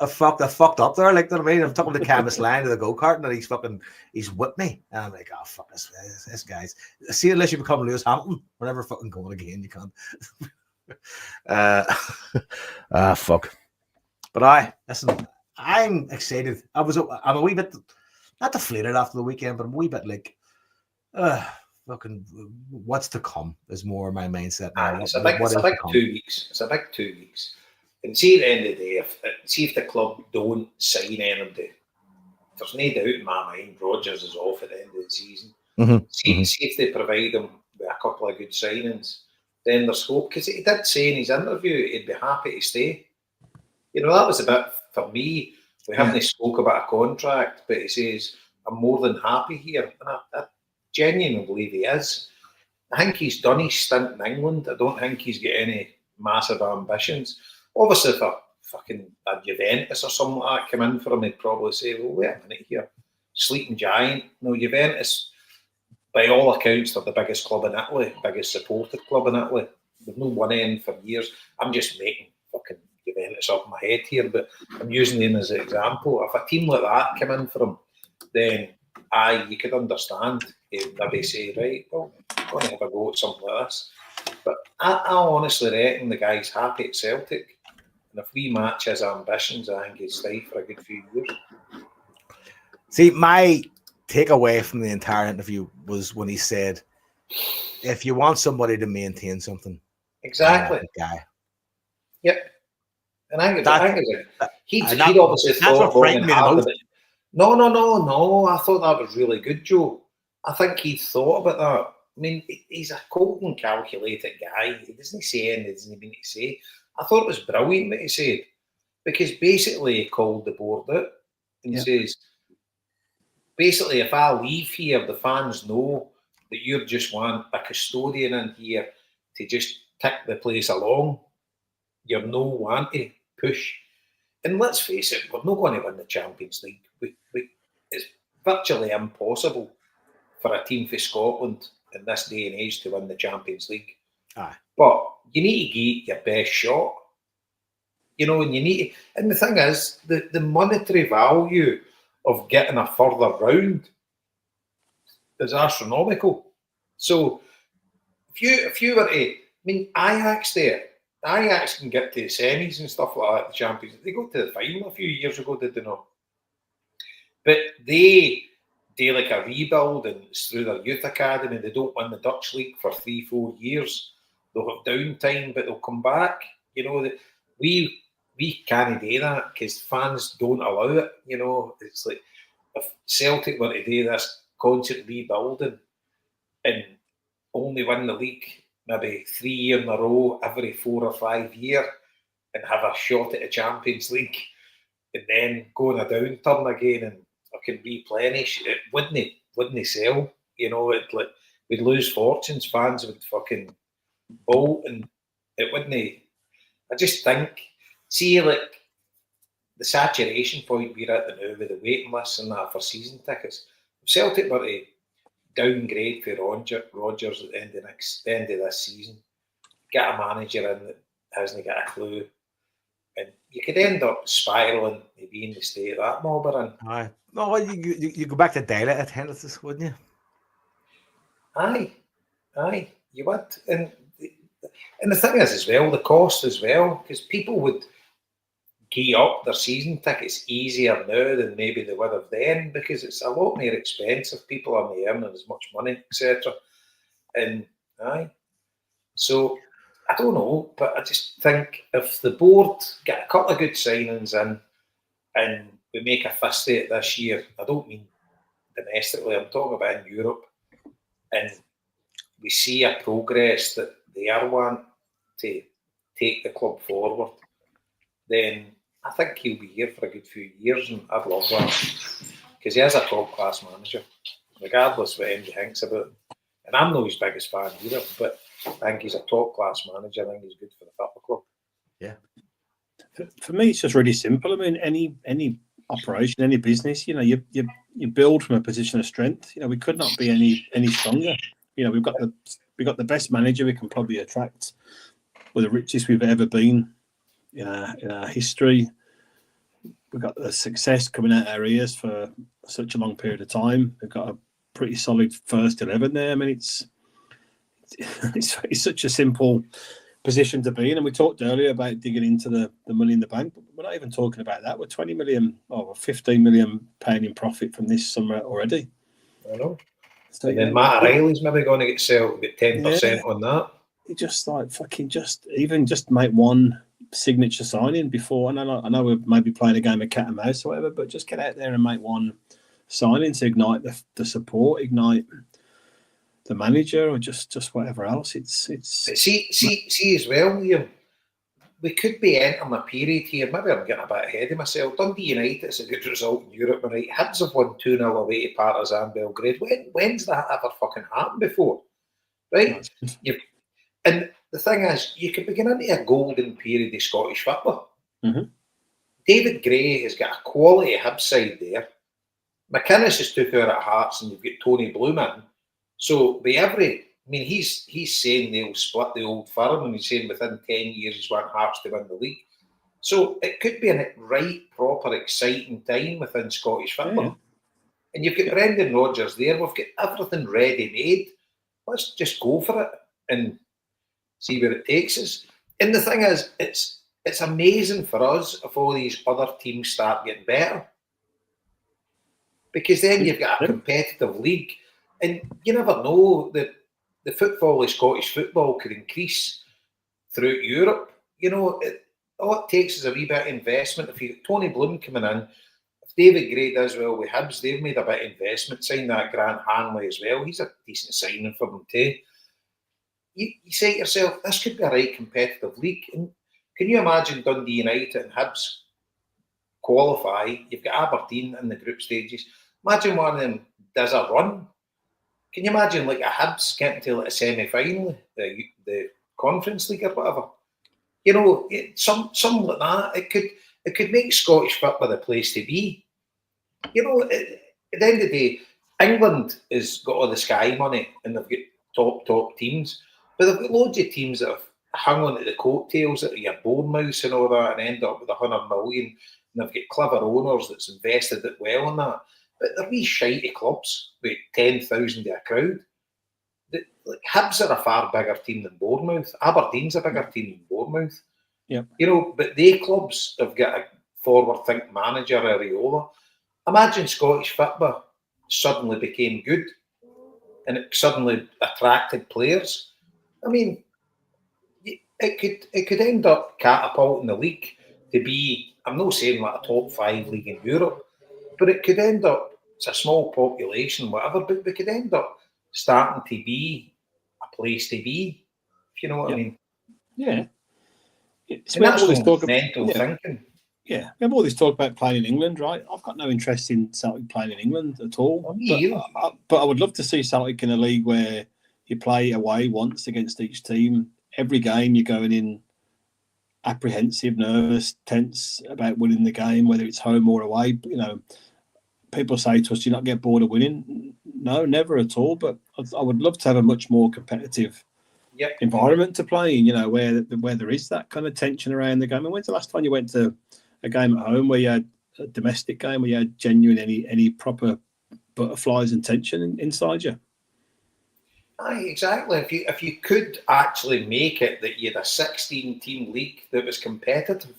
fucked up there, like, you know what I mean? I'm talking the Camus line to the go-karting, and he's whipped me. And I'm like, oh, fuck this guy's. See, unless you become Lewis Hamilton, we're never fucking going again. You can't. Fuck. But listen, I'm excited. I'm a wee bit, not deflated after the weekend, but I'm a wee bit like, fucking what's to come is more my mindset now. It's a big 2 weeks. It's a big 2 weeks. And see, at the end of the day, if the club don't sign anybody, there's no doubt in my mind Rodgers is off at the end of the season. See if they provide him with a couple of good signings, then there's hope. Because he did say in his interview he'd be happy to stay. That was a bit for me. We haven't spoke about a contract, but he says, I'm more than happy here. And I genuinely believe he is. I think he's done his stint in England. I don't think he's got any massive ambitions. Obviously, if a fucking Juventus or something like that came in for him, he'd probably say, well, wait a minute here. Sleeping Giant. No, Juventus, by all accounts, they're the biggest club in Italy, biggest supported club in Italy. They've not won any for years. I'm just making fucking Juventus up in my head here, but I'm using them as an example. If a team like that came in for him, then you could understand. He'd maybe say, right, well, I'm going to have a go at something like this. But I honestly reckon the guy's happy at Celtic. And if we match his ambitions, I think he'd stay for a good few years. See, my takeaway from the entire interview was when he said, if you want somebody to maintain something, Exactly. Guy. Yep. And I think he'd that- obviously that's thought what frightened long me and the hard most. about it. No. I thought that was really good, Joe. I think he thought about that. I mean, he's a cold and calculated guy. He doesn't say anything he doesn't mean to say. I thought it was brilliant what he said, because basically he called the board out and says, basically, if I leave here, the fans know that you just want a custodian in here to just tick the place along. You're no one to push. And let's face it, we're not going to win the Champions League. It's virtually impossible for a team for Scotland in this day and age to win the Champions League. Aye. But you need to get your best shot. You know, and you need to, and the thing is, the monetary value of getting a further round is astronomical. So if you were to, I mean, Ajax can get to the semis and stuff like that, the Champions League. They got to the final a few years ago, did they not? But they like a rebuild, and it's through their youth academy. They don't win the Dutch League for 3-4 years. They'll have downtime, but they'll come back. You know, that we can't do that because fans don't allow it. You know, it's like if Celtic were to do this constant rebuilding and only win the league maybe 3 years in a row every 4 or 5 years and have a shot at the Champions League and then go on a downturn again and can replenish, it wouldn't sell. You know, we'd lose fortunes. Fans would fucking bolt, and it wouldn't. I just think, see, like the saturation point we're at the now with the waiting lists and that for season tickets. If Celtic were to downgrade for Rodgers at the end of this season, get a manager in that hasn't got a clue, and you could end up spiralling to be in the state that mob are in. Aye. No, you go back to daylight attendances, wouldn't you? Aye, you would. And the thing is as well, the cost as well, because people would gee up their season tickets easier now than maybe they would have then, because it's a lot more expensive. People aren't earning as much money, etc. And so I don't know, but I just think if the board get a couple of good signings in and we make a fist of it this year, I don't mean domestically, I'm talking about in Europe, and we see a progress that they are want to take the club forward, then I think he'll be here for a good few years, and I'd love that, because he is a top-class manager, regardless of what anybody thinks about him. And I'm not his biggest fan either, but I think he's a top-class manager. I think he's good for the football club. Yeah. For me, it's just really simple. I mean, any operation, any business, you know, you build from a position of strength. You know, we could not be any stronger. You know, we've got the best manager we can probably attract. We're the richest we've ever been in our history. We've got the success coming out of our ears for such a long period of time. We've got a pretty solid first 11 there. I mean, it's such a simple position to be in. And we talked earlier about digging into the money in the bank, but we're not even talking about that. We're 20 million or 15 million pound in profit from this summer already. I know. So, and then Matt Riley's maybe going to get 10% on that. It just like fucking just make one signature signing before. And I know we're maybe playing a game of cat and mouse or whatever, but just get out there and make one signing to ignite the support, ignite the manager, or just whatever else. It's see as well, Liam. We could be entering a period here. Maybe I'm getting a bit ahead of myself. Dundee United, it's a good result in Europe, right? Hibs have won 2-0 away to Partizan Belgrade. When's that ever fucking happened before? Right? And the thing is, you could begin into a golden period of Scottish football. Mm-hmm. David Gray has got a quality Hibs side there. McInnes has took over at Hearts, and you've got Tony Bloom in. So he's saying they'll split the old firm, and he's saying within 10 years he's want Hearts to win the league. So it could be a right, proper, exciting time within Scottish football. Yeah. And you've got Brendan Rodgers there. We've got everything ready-made. Let's just go for it and see where it takes us. And the thing is, it's it's amazing for us if all these other teams start getting better. Because then you've got a competitive league, and you never know that the football of Scottish football could increase throughout Europe. You know, all it takes is a wee bit of investment. If you Tony Bloom coming in, if David Gray does well with Hibs, they've made a bit of investment, signed that Grant Hanley as well. He's a decent signing for them too. You say to yourself, this could be a right competitive league. And can you imagine Dundee United and Hibs qualify? You've got Aberdeen in the group stages. Imagine one of them does a run. Can you imagine like a Hibs getting to like a semi-final, the Conference League or whatever? You know, something like that. It could make Scottish football the place to be. You know, at the end of the day, England has got all the Sky money and they've got top teams, but they've got loads of teams that have hung on to the coattails of your Bournemouth and all that, and end up with 100 million. And they've got clever owners that's invested it well in that. But they're wee shitey clubs with 10,000 to a crowd. Like Hibs are a far bigger team than Bournemouth. Aberdeen's a bigger team than Bournemouth. Yeah. You know, but they clubs have got a forward-think manager, Areola. Imagine Scottish football suddenly became good and it suddenly attracted players. I mean, it could end up catapulting the league to be, I'm not saying like a top 5 league in Europe, but it could end up, it's a small population, whatever, but we could end up starting to be a place to be, if you know what I mean. Yeah. It's mental thinking. Yeah, remember all this talk about playing in England, right? I've got no interest in Celtic playing in England at all. But I would love to see Celtic in a league where you play away once against each team. Every game you're going in apprehensive, nervous, tense about winning the game, whether it's home or away. You know, people say to us, "Do you not get bored of winning?" No, never at all. But I would love to have a much more competitive environment to play in. You know, where there is that kind of tension around the game. And when's the last time you went to a game at home where you had a domestic game where you had genuine any proper butterflies and tension inside you? Aye, exactly. If you could actually make it that you had a 16-team league that was competitive,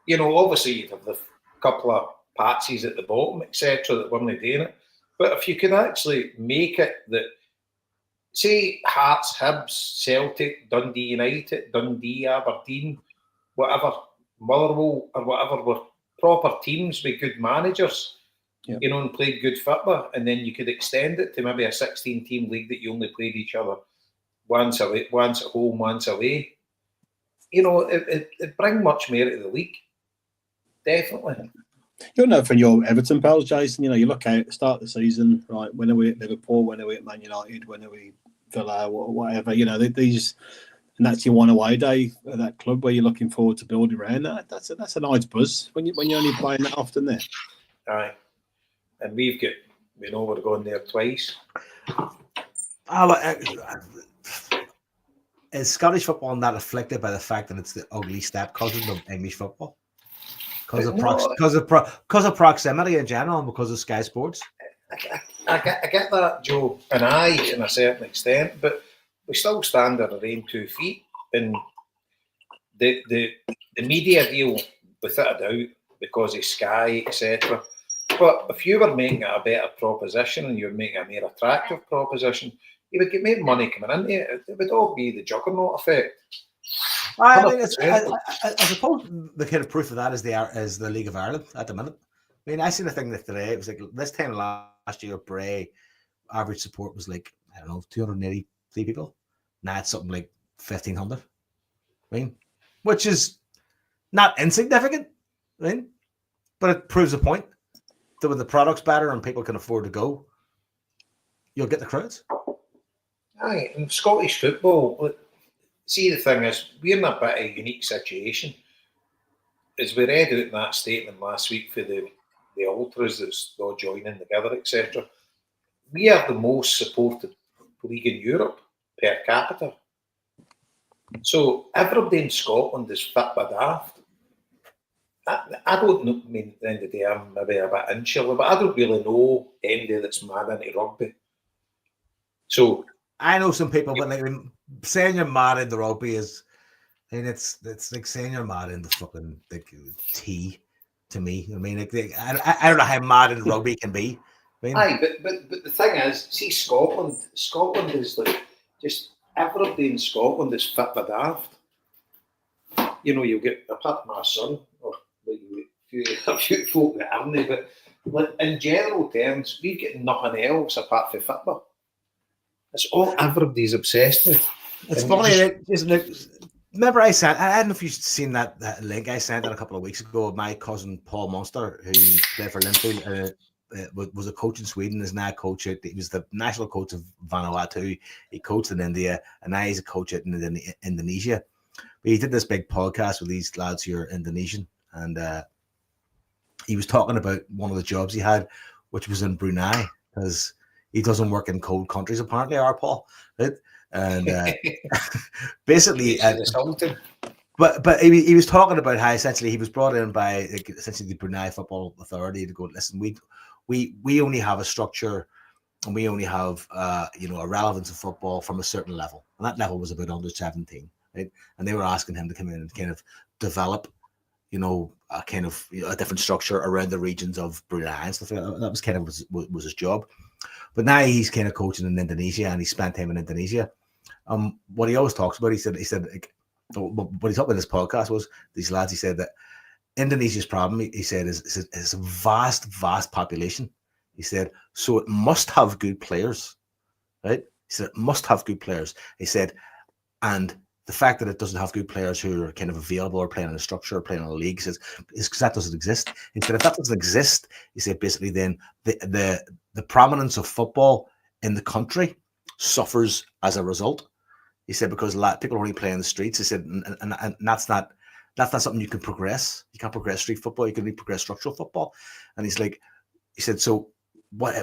you know, obviously you'd have the couple of patsies at the bottom, etc., that weren't doing it. But if you could actually make it that, say, Hearts, Hibs, Celtic, Dundee United, Dundee, Aberdeen, whatever, Motherwell or whatever were proper teams with good managers, you know, and played good football, and then you could extend it to maybe a 16-team league that you only played each other once away, once at home, once away. You know, it bring much more to the league. Definitely. You'll know from your Everton pals, Jason, you know, you look out at the start of the season, right, when are we at Liverpool, when are we at Man United, when are we Villa, whatever, you know, these, and that's your one away day at that club where you're looking forward to building around that. That's a nice buzz when you're only playing that often there. Aye. And we know we're going there twice. Is Scottish football not afflicted by the fact that it's the ugly step cousin of English football? Because of proximity in general and because of Sky Sports? I get that, Joe, and I, in a certain extent, but we still stand on our own 2 feet. And the media deal, without a doubt, because of Sky, etc. But if you were making it a better proposition and you were making a more attractive proposition, you would get more money coming into it. It would all be the juggernaut effect. I mean, I suppose the kind of proof of that is the League of Ireland at the minute. I mean, I seen a thing today. It was like this time last year, Bray average support was like, I don't know, 283 people. Now it's something like 1,500. I mean, which is not insignificant. I mean, but it proves a point that when the product's better and people can afford to go, you'll get the crowds. Aye, and Scottish football, see, the thing is, we're in a bit of a unique situation. As we read out in that statement last week for the ultras that's not joining together, etc., we are the most supported league in Europe per capita. So everybody in Scotland is fit by daft. I don't know, I mean, at the end of the day, I'm maybe a bit insular, but I don't really know anybody that's mad into rugby. So I know some people, but like saying you're mad into rugby is I mean, it's like saying you're mad in the fucking like tea to me. I mean, I don't know how mad in rugby can be. I mean, Aye, but the thing is, see Scotland. Scotland is like just Aberdeen. Scotland is fit for daft. You know, you get apart from my son or like a few folk that haven't, but like, in general terms, we get nothing else apart from football. It's all everybody's obsessed with. it's And you funny. just- Remember, I don't know if you've seen that link I sent it a couple of weeks ago. My cousin Paul Munster, who played for Linfield, was a coach in Sweden, is now a coach at. He was the national coach of Vanuatu. He coached in India, and now he's a coach at Indonesia. But he did this big podcast with these lads who are Indonesian, and he was talking about one of the jobs he had, which was in Brunei, because he doesn't work in cold countries apparently, our Paul, right? And basically, but he was talking about how essentially he was brought in by essentially the Brunei Football Authority to go, listen, we only have a structure and we only have a relevance of football from a certain level, and that level was about under 17, right? And they were asking him to come in and kind of develop, a kind of a different structure around the regions of Brunei and stuff like that. That was kind of was his job. But now he's kind of coaching in Indonesia, and he spent time in Indonesia. What he always talks about, he said, like, what he talked about in this podcast was these lads. He said that Indonesia's problem, he said, is a vast population. He said, so it must have good players, right? He said, it must have good players. He said, and the fact that it doesn't have good players who are kind of available or playing in a structure or playing in a league is because that doesn't exist. He said, if that doesn't exist, he said, basically then the prominence of football in the country suffers as a result. He said, because people only play in the streets. He said, and that's not something you can progress. You can't progress street football. You can only progress structural football. And he said, so what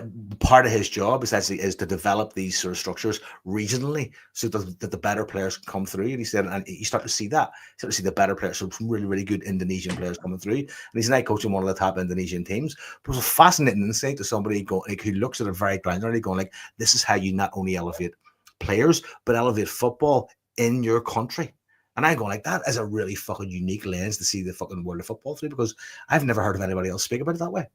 part of his job is to develop these sort of structures regionally so that the better players can come through. And he said, and you start to see that. You start to see the better players, so some really, really good Indonesian players coming through. And he's now coaching one of the top Indonesian teams. But it was a fascinating insight to somebody who looks at it very granularly, going like, this is how you not only elevate players, but elevate football in your country. And I go like, that is a really fucking unique lens to see the fucking world of football through, because I've never heard of anybody else speak about it that way.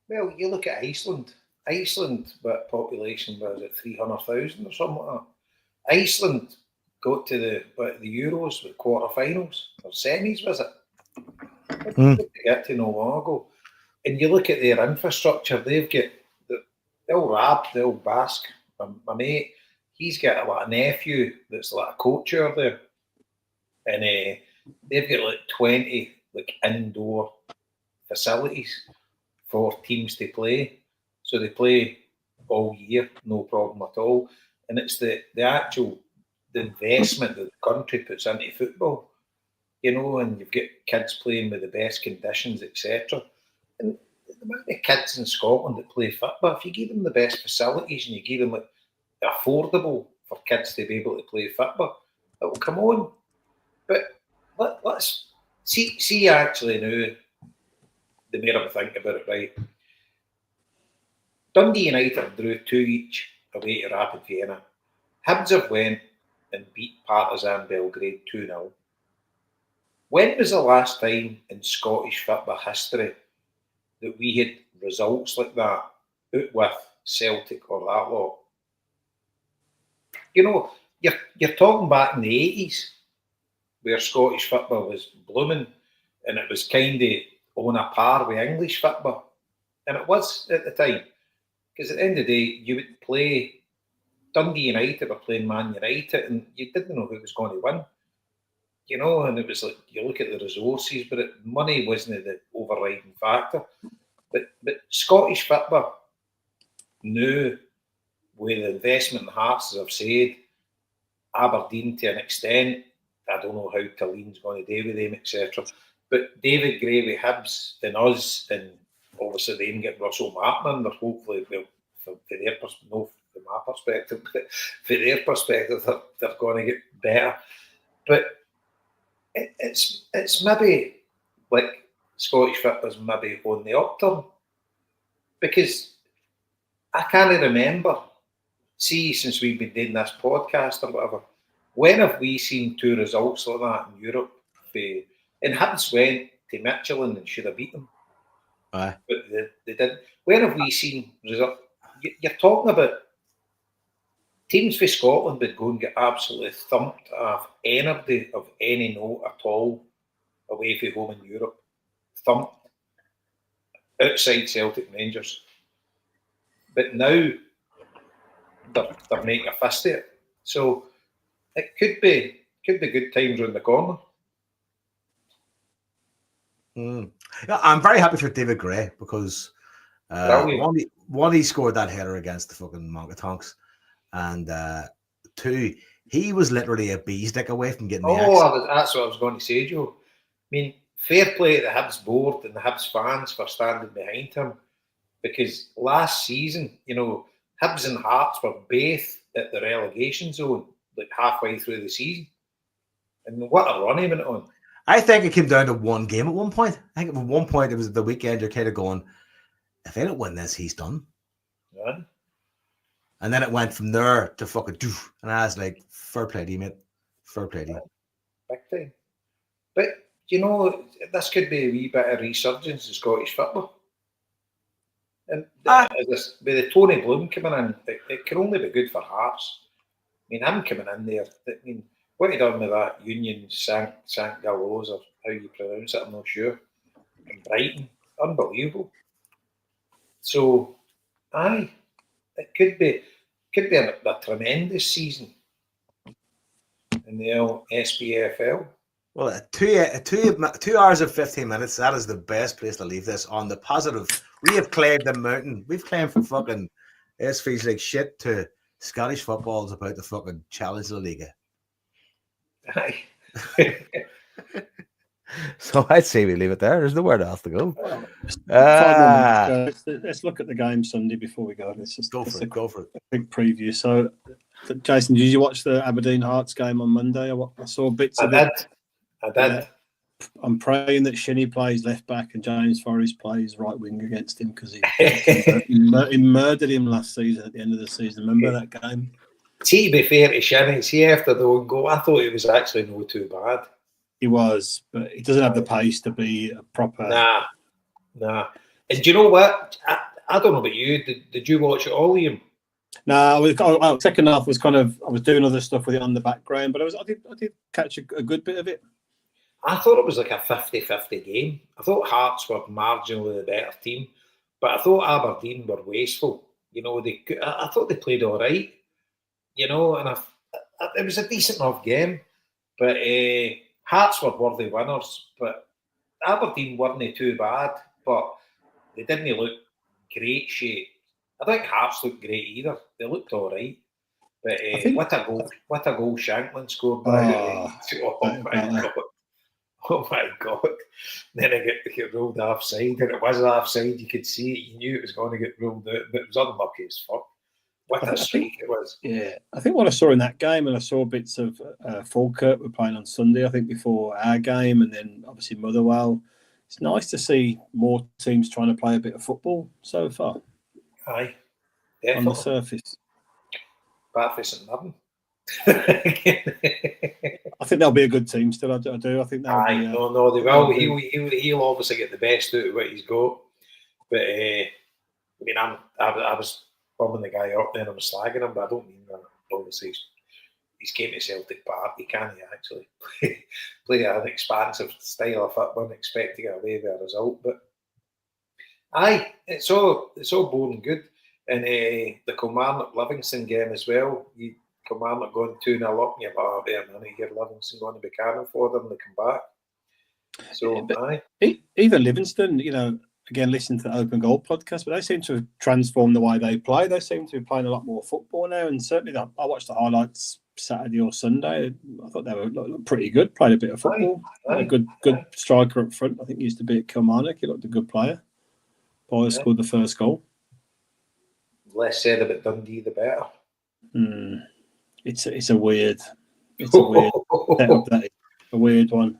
Well, you look at Iceland. Iceland, what population was it, 300,000 or something like that? Iceland got to the Euros with quarterfinals or semis, was it? To get to no long ago. And you look at their infrastructure, they've got they'll rap, they'll bask. My mate, he's got a nephew that's like a coach over there, and they've got like 20 like indoor facilities for teams to play. So they play all year, no problem at all. And it's the investment that the country puts into football, and you've got kids playing with the best conditions, etc. And the amount of kids in Scotland that play football, if you give them the best facilities and you give them affordable for kids to be able to play football, it will come on. But let's see actually now, the more I think about it, right? Dundee United drew 2 each away to Rapid Vienna. Hibs have went and beat Partizan Belgrade 2-0. When was the last time in Scottish football history that we had results like that out with Celtic or that lot? You're talking back in the 80s where Scottish football was blooming and it was kind of on a par with English football. And it was at the time. Because at the end of the day, you would play Dundee United or playing Man United and you didn't know who was going to win. And it was like, you look at the resources, but money wasn't the overriding factor. But Scottish football knew with the investment in Hearts, as I've said, Aberdeen to an extent, I don't know how Tilleen's going to do with them, etc. But David Gray with Hibs and us, and obviously they even get Russell Martin, they're hopefully, from their perspective, no, from my perspective, but for their perspective, they're going to get better. But it's maybe like Scottish football's maybe on the upturn, because I can't remember, since we've been doing this podcast or whatever, when have we seen 2 results like that in Europe? And Hibs went to Michelin and should have beat them. Aye. But they didn't. When have we seen results? You're talking about teams for Scotland would go and get absolutely thumped off anybody of any note at all away from home in Europe. Thumped outside Celtic Rangers. But now they're making a fist of it. So it could be good times around the corner. Yeah, I'm very happy for David Gray because one, he scored that header against the fucking Monkatonks, and 2, he was literally a bee's dick away from getting the X. That's what I was going to say, Joe. I mean, fair play to the Hibs board and the Hibs fans for standing behind him, because last season, Hibs and Hearts were both at the relegation zone, like halfway through the season. And what a run he went on. I think it came down to one game at one point. I think at one point it was the weekend you're kind of going, if they don't win this, he's done. Yeah. And then it went from there to fucking doof. And I was like, fair play to you, mate. Fair play to you. Big time. But, this could be a wee bit of resurgence in Scottish football. And with the Tony Bloom coming in, it can only be good for Hearts. I mean, him coming in there, what he done with that Union St Gallows, or how you pronounce it, I'm not sure, in Brighton, unbelievable. So, it could be a tremendous season in the SPFL. Well, 2 hours and 15 minutes, that is the best place to leave this on the positive. We have claimed the mountain. We've claimed from fucking this feels like shit to Scottish football is about the fucking Challenge League. Aye. So I'd say we leave it there. There's nowhere else to go. 5 minutes. Let's look at the game Sunday before we go. Let's just go for it. Go for it. Quick preview. So, Jason, did you watch the Aberdeen Hearts game on Monday? I saw bits of it. I did. I'm praying that Shinnie plays left back and James Forrest plays right wing against him, because he murdered him last season at the end of the season. Remember that game? To be fair to Shinnie, see, after the one goal, I thought he was actually no too bad. He was, but he doesn't have the pace to be a proper. Nah. And do you know what? I don't know about you. Did you watch it all, Liam? No, second half was I was doing other stuff with it on the background, but I did catch a good bit of it. I thought it was like a 50-50 game. I thought Hearts were marginally the better team, but I thought Aberdeen were wasteful. I thought they played all right. And it was a decent enough game, but Hearts were worthy winners. But Aberdeen weren't too bad, but they didn't look great shape. I think Hearts looked great either. They looked all right. But what a goal Shanklin scored by. Oh my God. Then I get ruled offside, and it was offside. You could see it. You knew it was going to get ruled out, but it was unlucky as fuck. What a strike it was. Yeah. I think what I saw in that game, and I saw bits of Falkirk were playing on Sunday, I think before our game, and then obviously Motherwell. It's nice to see more teams trying to play a bit of football so far. Aye. Definitely. On the surface. Bad for St Mirren. I think they'll be a good team still. I do. I think they'll be. No, they will. He'll obviously get the best out of what he's got. But I was bumming the guy up there and I was slagging him, but I don't mean that. Obviously, he's came to Celtic Park. He can't actually play an expansive style of football and expect to get away with a result. But it's all boring good. And the Kilmarnock Livingston game as well. Kilmarnock going 2-0 up, and you're like, you get Livingston going to be cannon for them, they come back. So, even Livingston, again, listen to the Open Goal podcast, but they seem to have transformed the way they play. They seem to be playing a lot more football now, and certainly I watched the highlights Saturday or Sunday. I thought they were pretty good, played a bit of football. A good striker up front. I think he used to be at Kilmarnock. He looked a good player. Boy scored the first goal. Less said about Dundee, the better. It's a weird setup. That is a weird one.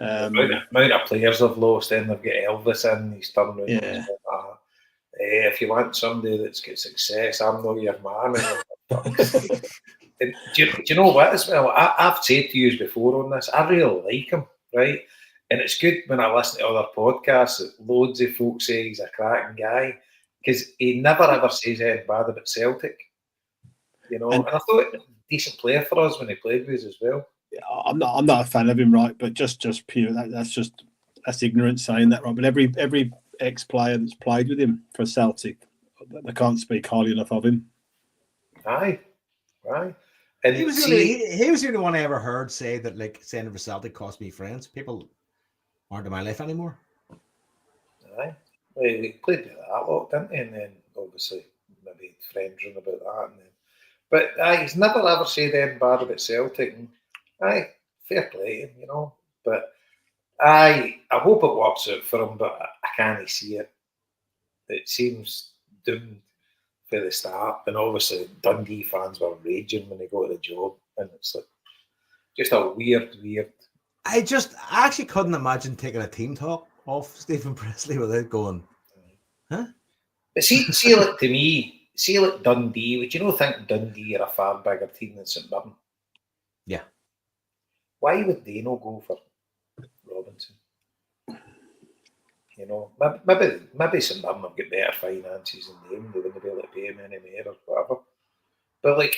Amount of players they've lost, then they've got Elvis in. He's turned around. Yeah. If you want somebody that's got success, I'm not your man. And do you know what as well? I've said to you before on this, I really like him, right? And it's good when I listen to other podcasts that loads of folks say he's a cracking guy, because he never ever says anything bad about Celtic. You know, and I thought a decent player for us when he played with us as well. I'm not a fan of him, right? But just pure that's ignorant saying that, right? But every ex-player that's played with him for Celtic, they can't speak highly enough of him. Aye. And he was the only one I ever heard say that, like, saying for Celtic cost me friends. People aren't in my life anymore. Aye. Well, he played with that a lot, didn't he? And then obviously maybe friends about that. And then, but he's never ever said anything bad about Celtic. And, fair play, you know. But I hope it works out for him, but I can't see it. It seems doomed for the start. And obviously Dundee fans were raging when they got the job. And it's like just a weird. I actually couldn't imagine taking a team talk off Stephen Presley without going, huh? But see like to me, see like Dundee, would you not think Dundee are a far bigger team than St Mirren? Yeah. Why would they not go for Robinson? You know, maybe St Mirren have got better finances than them. They wouldn't be able to pay him any more or whatever. But like,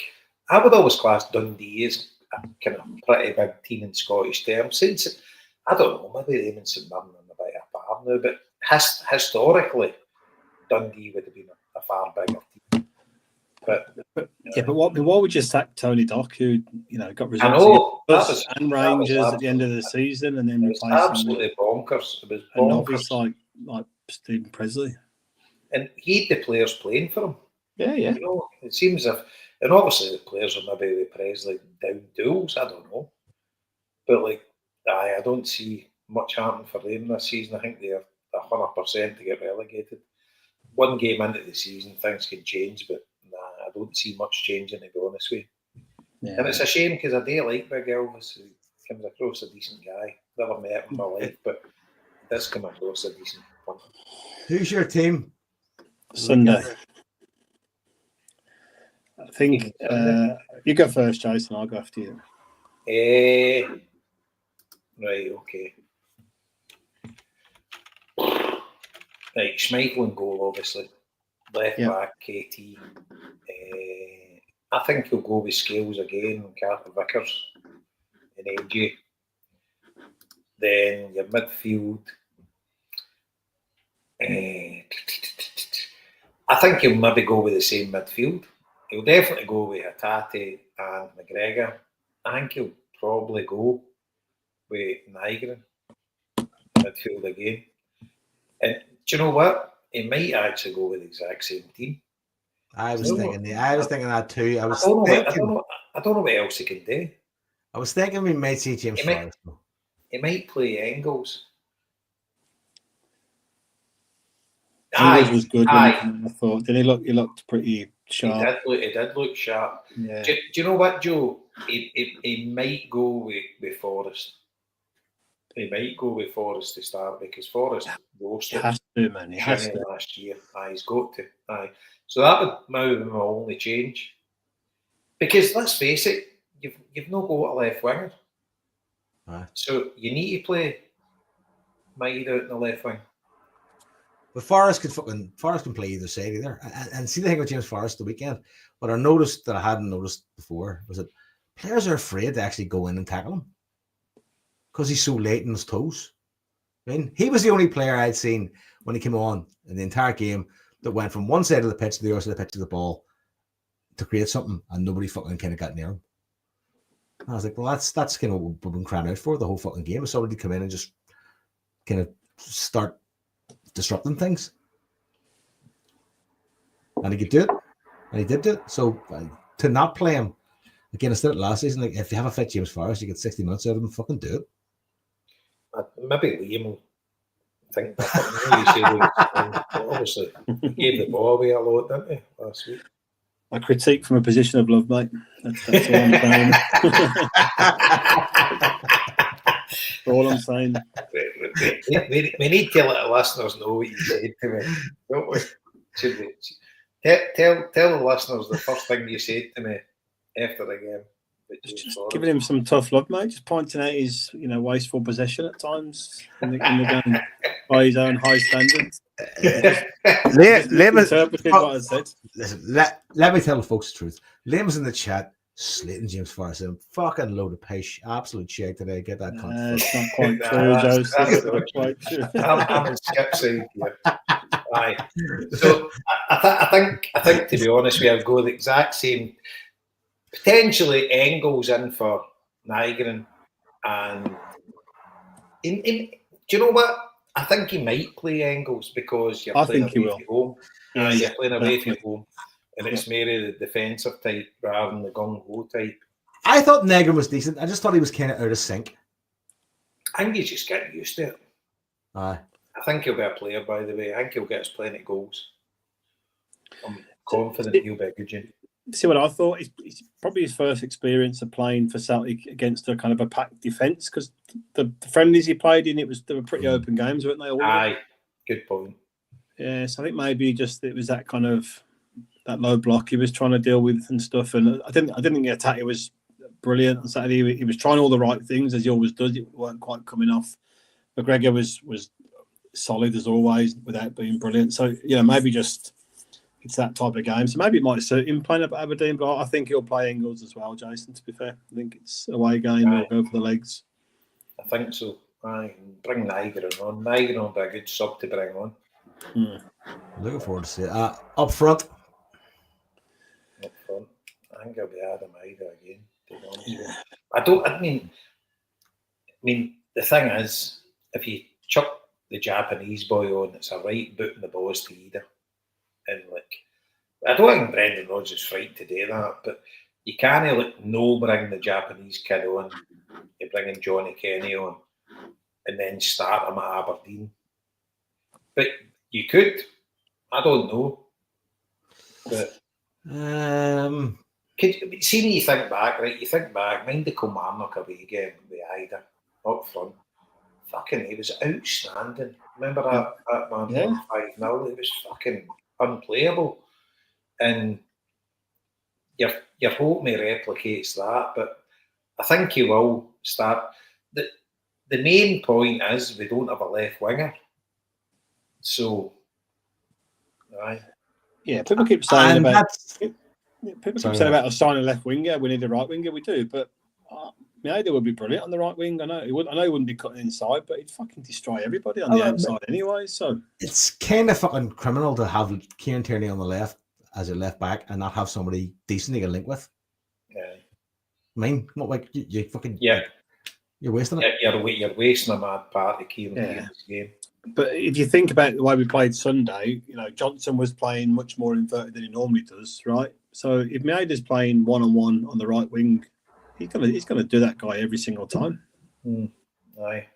I would always class Dundee as a kind of pretty big team in Scottish terms. Since I don't know, maybe them and St Mirren are a bit apart now, but historically, Dundee would have been a far bigger team. But why would you sack Tony Dock, who got results I know, and Rangers at the end of the season, and then replace him absolutely bonkers. It was a bonkers. novice like Stephen Presley, and he had the players playing for him. Yeah. You know, it seems if, and obviously the players are maybe with Presley down tools. I don't know, but like, I don't see much happening for them this season. I think they're 100% to get relegated. One game into the season, things can change, but I don't see much changing, to be honest with you. Yeah. And it's a shame because I do like Big Elvis. He comes across a decent guy. Never met him in my life, but he does come across a decent one. Who's your team? Sunday. I think you go first, Jason. I'll go after you. Right, okay. Right, Schmeichel and goal, obviously. Left back, KT. I think he'll go with Scales again, Carter Vickers and AJ. Then your midfield. I think he'll maybe go with the same midfield. He'll definitely go with Hatate and McGregor. I think he'll probably go with Nygren midfield again. And do you know what? He might actually go with the exact same team. I was thinking that too. I don't know what else he can do. I was thinking we might see James Forrest. He might play Engels. Engels was good. I thought. Did he look? He looked pretty sharp. He did look sharp. Yeah. Do you know what, Joe? He might go with Forrest. He might go with Forrest to start because Forrest roasted man. He has to. Last year. He's got to. So that would maybe be my only change. Because let's face it, you've not got a left winger. So you need to play Might out in the left wing. But Forrest can play either side either. And see the thing with James Forrest the weekend, what I noticed that I hadn't noticed before was that players are afraid to actually go in and tackle him because he's so late in his toes. I mean, he was the only player I'd seen when he came on in the entire game that went from one side of the pitch to the other side of the pitch to the ball to create something, and nobody fucking kind of got near him. And I was like, well, that's kind of what we've been crying out for the whole fucking game. Is somebody come in and just kind of start disrupting things. And he could do it. And he did do it. So to not play him, again, I said it last season, like if you have a fit James Forrest, you get 60 minutes out of him, fucking do it. Maybe Liam will think that. Obviously, he gave the ball away a lot, didn't he, last week? I critique from a position of love, mate. That's all I'm saying. That's all I'm saying. We need to let the listeners know what you said to me, don't we? Should we? Tell the listeners the first thing you said to me after the game. Just giving him some tough love, mate. Just pointing out his, wasteful possession at times in the game by his own high standards. Interpreted what I said. Listen, let me tell the folks the truth. Liam's in the chat, slating James Forrest. Fucking load of pish. Absolute shit today. Get that cunt. It's not quite true, Joseph. That's not quite true. I'm in Skip's side here. Aye. So I think to be honest, we'll go the exact same. Potentially Engels in for Nygren, and do you know what? I think he might play Engels because you're playing away from home. You're playing away from home, and it's maybe the defensive type rather than the gung ho type. I thought Nygren was decent. I just thought he was kind of out of sync. I think he's just getting used to it. Aye. I think he'll be a player, by the way. I think he'll get us plenty of goals. I'm confident he'll be a good one. See what I thought? It's probably his first experience of playing for Celtic against a kind of a packed defence, because the friendlies he played in, they were pretty open games, weren't they? All aye, good point. Yeah, so I think maybe just it was that kind of that low block he was trying to deal with and stuff. And I didn't think the attack was brilliant on Saturday. He was trying all the right things as he always does. It weren't quite coming off. McGregor was solid as always without being brilliant. So maybe just. It's that type of game. So maybe it might suit him playing at Aberdeen, but I think he'll play Engels as well, Jason, to be fair. I think it's a away game. He'll go for the legs. I think so. Aye, bring Nygren on. Nygren will be a good sub to bring on. Looking forward to see it. Up front. Up front. I think I'll be Adam Ida again, to be honest with you. I mean, the thing is, if you chuck the Japanese boy on, it's a right boot in the balls to Ida. And I don't think Brendan Rodgers is frightened to do that, but you can't bring the Japanese kid on, you're bringing Johnny Kenny on, and then start him at Aberdeen. But you could, I don't know. But see when you think back, right? You think back, mind the Kilmarnock away game with Ida up front. Fucking, he was outstanding. Remember that man? Yeah. 5-0. It was fucking unplayable, and you're hoping he replicates that, but I think he will start. The main point is we don't have a left winger, so right. Yeah, people keep saying about us signing a left winger. We need a right winger. We do, but Maeda would be brilliant on the right wing. I know he wouldn't be cutting inside, but he'd fucking destroy everybody on the outside anyway. So it's kind of fucking criminal to have Kieran Tierney on the left as a left back and not have somebody decent you can link with. Yeah, I mean, not like you fucking you're wasting it. You're wasting a mad part of Kieran Tierney's game. But if you think about the way we played Sunday, Johnson was playing much more inverted than he normally does, right? So if Maeda's playing 1-on-1 on the right wing, he's gonna do that guy every single time. Aye.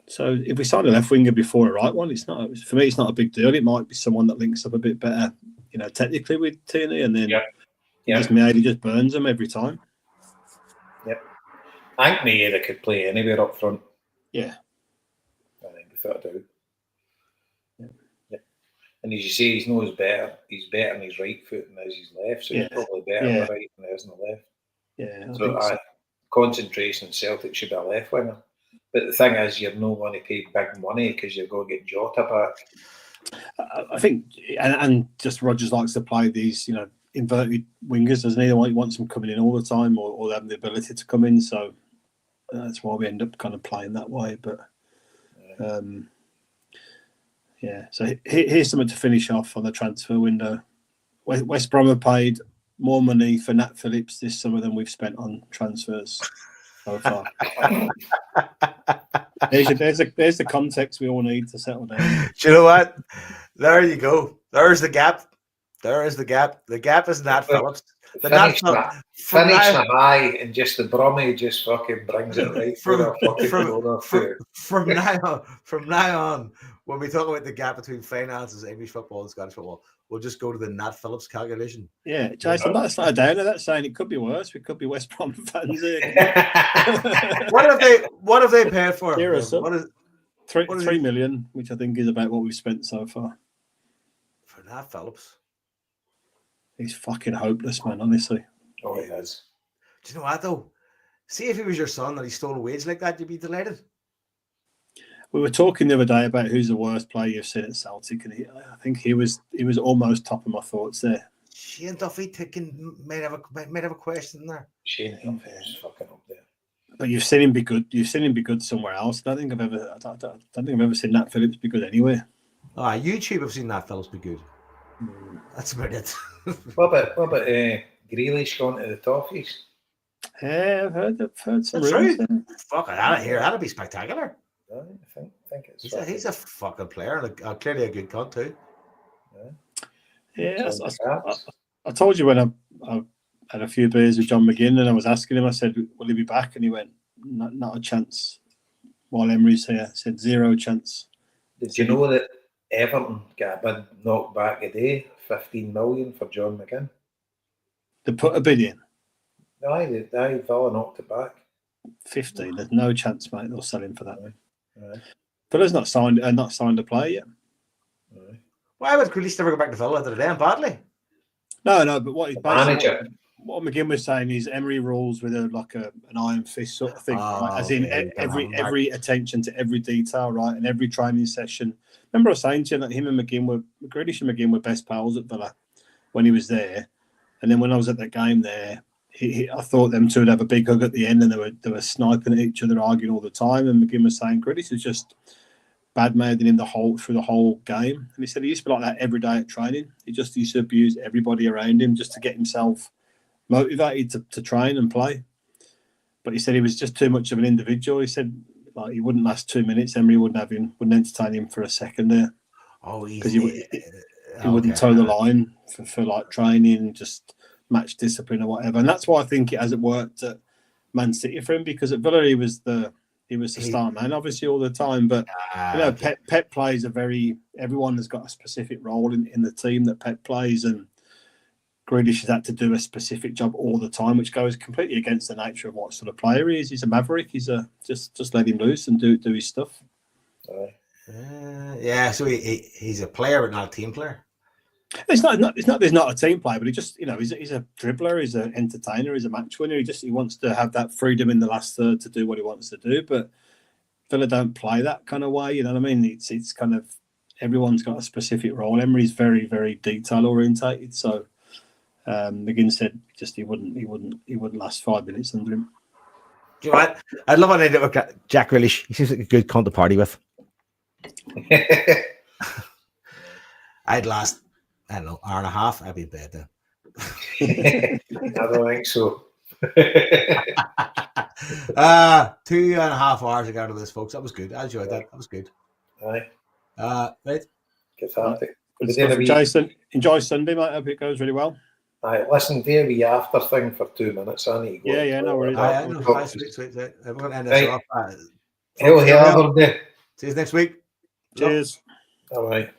So if we sign a left winger before a right one, for me. It's not a big deal. It might be someone that links up a bit better, technically with Tierney, and then Maeda just burns them every time. Yep. I think Maeda could play anywhere up front. Yeah. I think without a doubt. Yeah. And as you say, he's better. He's better on his right foot than his left, so he's probably better on the right than he is on the left. Yeah. So concentration, Celtic should be a left winger. But the thing is, you're not going to pay big money because you're going to get Jota back. I think, and just Rodgers likes to play these, inverted wingers, doesn't he? He wants them coming in all the time or having the ability to come in. So that's why we end up kind of playing that way. But so here's something to finish off on the transfer window. West Brom have paid more money for Nat Phillips this summer than we've spent on transfers so far. There's the context we all need to settle down. Do you know what? There you go. There's the gap. There is the gap. The gap is Nat Phillips. Finish the high and just the Brummy just fucking brings it right from now on, when we talk about the gap between finances, English football and Scottish football, we'll just go to the Nat Phillips calculation. Yeah, Jason, that's not a downer. That's saying it could be worse. We could be West Brom fans here. What have they paid for? Here what is 3 million, which I think is about what we've spent so far. For Nat Phillips. He's fucking hopeless, man, honestly. Oh, he is. Do you know what though? See if he was your son and he stole a wage like that, you'd be delighted. We were talking the other day about who's the worst player you've seen at Celtic, and I think he was almost top of my thoughts there. Shane Duffy might have a question there. Shane Duffy is fucking up there. But you've seen him be good. You've seen him be good somewhere else. I don't think I've ever seen Nat Phillips be good anywhere. YouTube, I've seen Nat Phillips be good. That's about it. What about Grealish going to the Toffees? Yeah, I've heard some That's rumours. true. Fuck it, that'd be spectacular. I think it's. He's a fucking player and clearly a good cunt too. Yeah, I told you when I had a few beers with John McGinn and I was asking him, I said, will he be back? And he went, not a chance. While Emery's here, I said, 0 chance. Did you know that Everton got a bid knocked back today, 15 million for John McGinn? They put a bid in. Aye, Villa knocked it back. 15. There's no chance, mate. They'll sell him for that. Aye. Villa's not signed a player yet. Aye. Why would Grealish never go back to Villa? Did it end badly? No, but what he's Manager. what McGinn was saying is Emery rules with an iron fist sort of thing, right? As in every attention to every detail, right, and every training session. Remember I was saying to you that him and Grealish and McGinn were best pals at Villa when he was there, and then when I was at that game there, I thought them two would have a big hug at the end, and they were sniping at each other, arguing all the time. And McGinn was saying Grealish is just bad-mouthing him through the whole game, and he said he used to be like that every day at training. He just used to abuse everybody around him just to get himself motivated to train and play. But he said he was just too much of an individual. He said like he wouldn't last 2 minutes. Emery wouldn't entertain him for a second there. Oh, because he wouldn't toe the line for like training, just match discipline or whatever. And that's why I think it hasn't worked at Man City for him, because at Villa he was the star man, obviously, all the time. But Pep plays everyone has got a specific role in the team that Pep plays, and Grealish has had to do a specific job all the time, which goes completely against the nature of what sort of player he is. He's a maverick. He's just let him loose and do his stuff. So he's a player but not a team player. It's not a team player, but he's a dribbler, he's an entertainer, he's a match winner. He wants to have that freedom in the last third to do what he wants to do. But Villa don't play that kind of way, you know what I mean? It's kind of everyone's got a specific role. Emery's very, very detail orientated, so McGinn said he wouldn't last 5 minutes under him. Do you know what? I'd love an idea with Jack Grealish. He seems like a good cunt to party with. I'd last, I don't know, hour and a half. I'd be in bed then. I don't think so. 2.5 hours ago to this, folks. That was good. I enjoyed that. That was good. Aye. Right. Cathartic. Jason, enjoy Sunday, mate. I hope it goes really well. Aye, listen, do a wee after thing for 2 minutes. I need to go. Yeah, no worries. Sweet. We're going to end this off. Aberdeen. See you next week. Cheers. Bye-bye.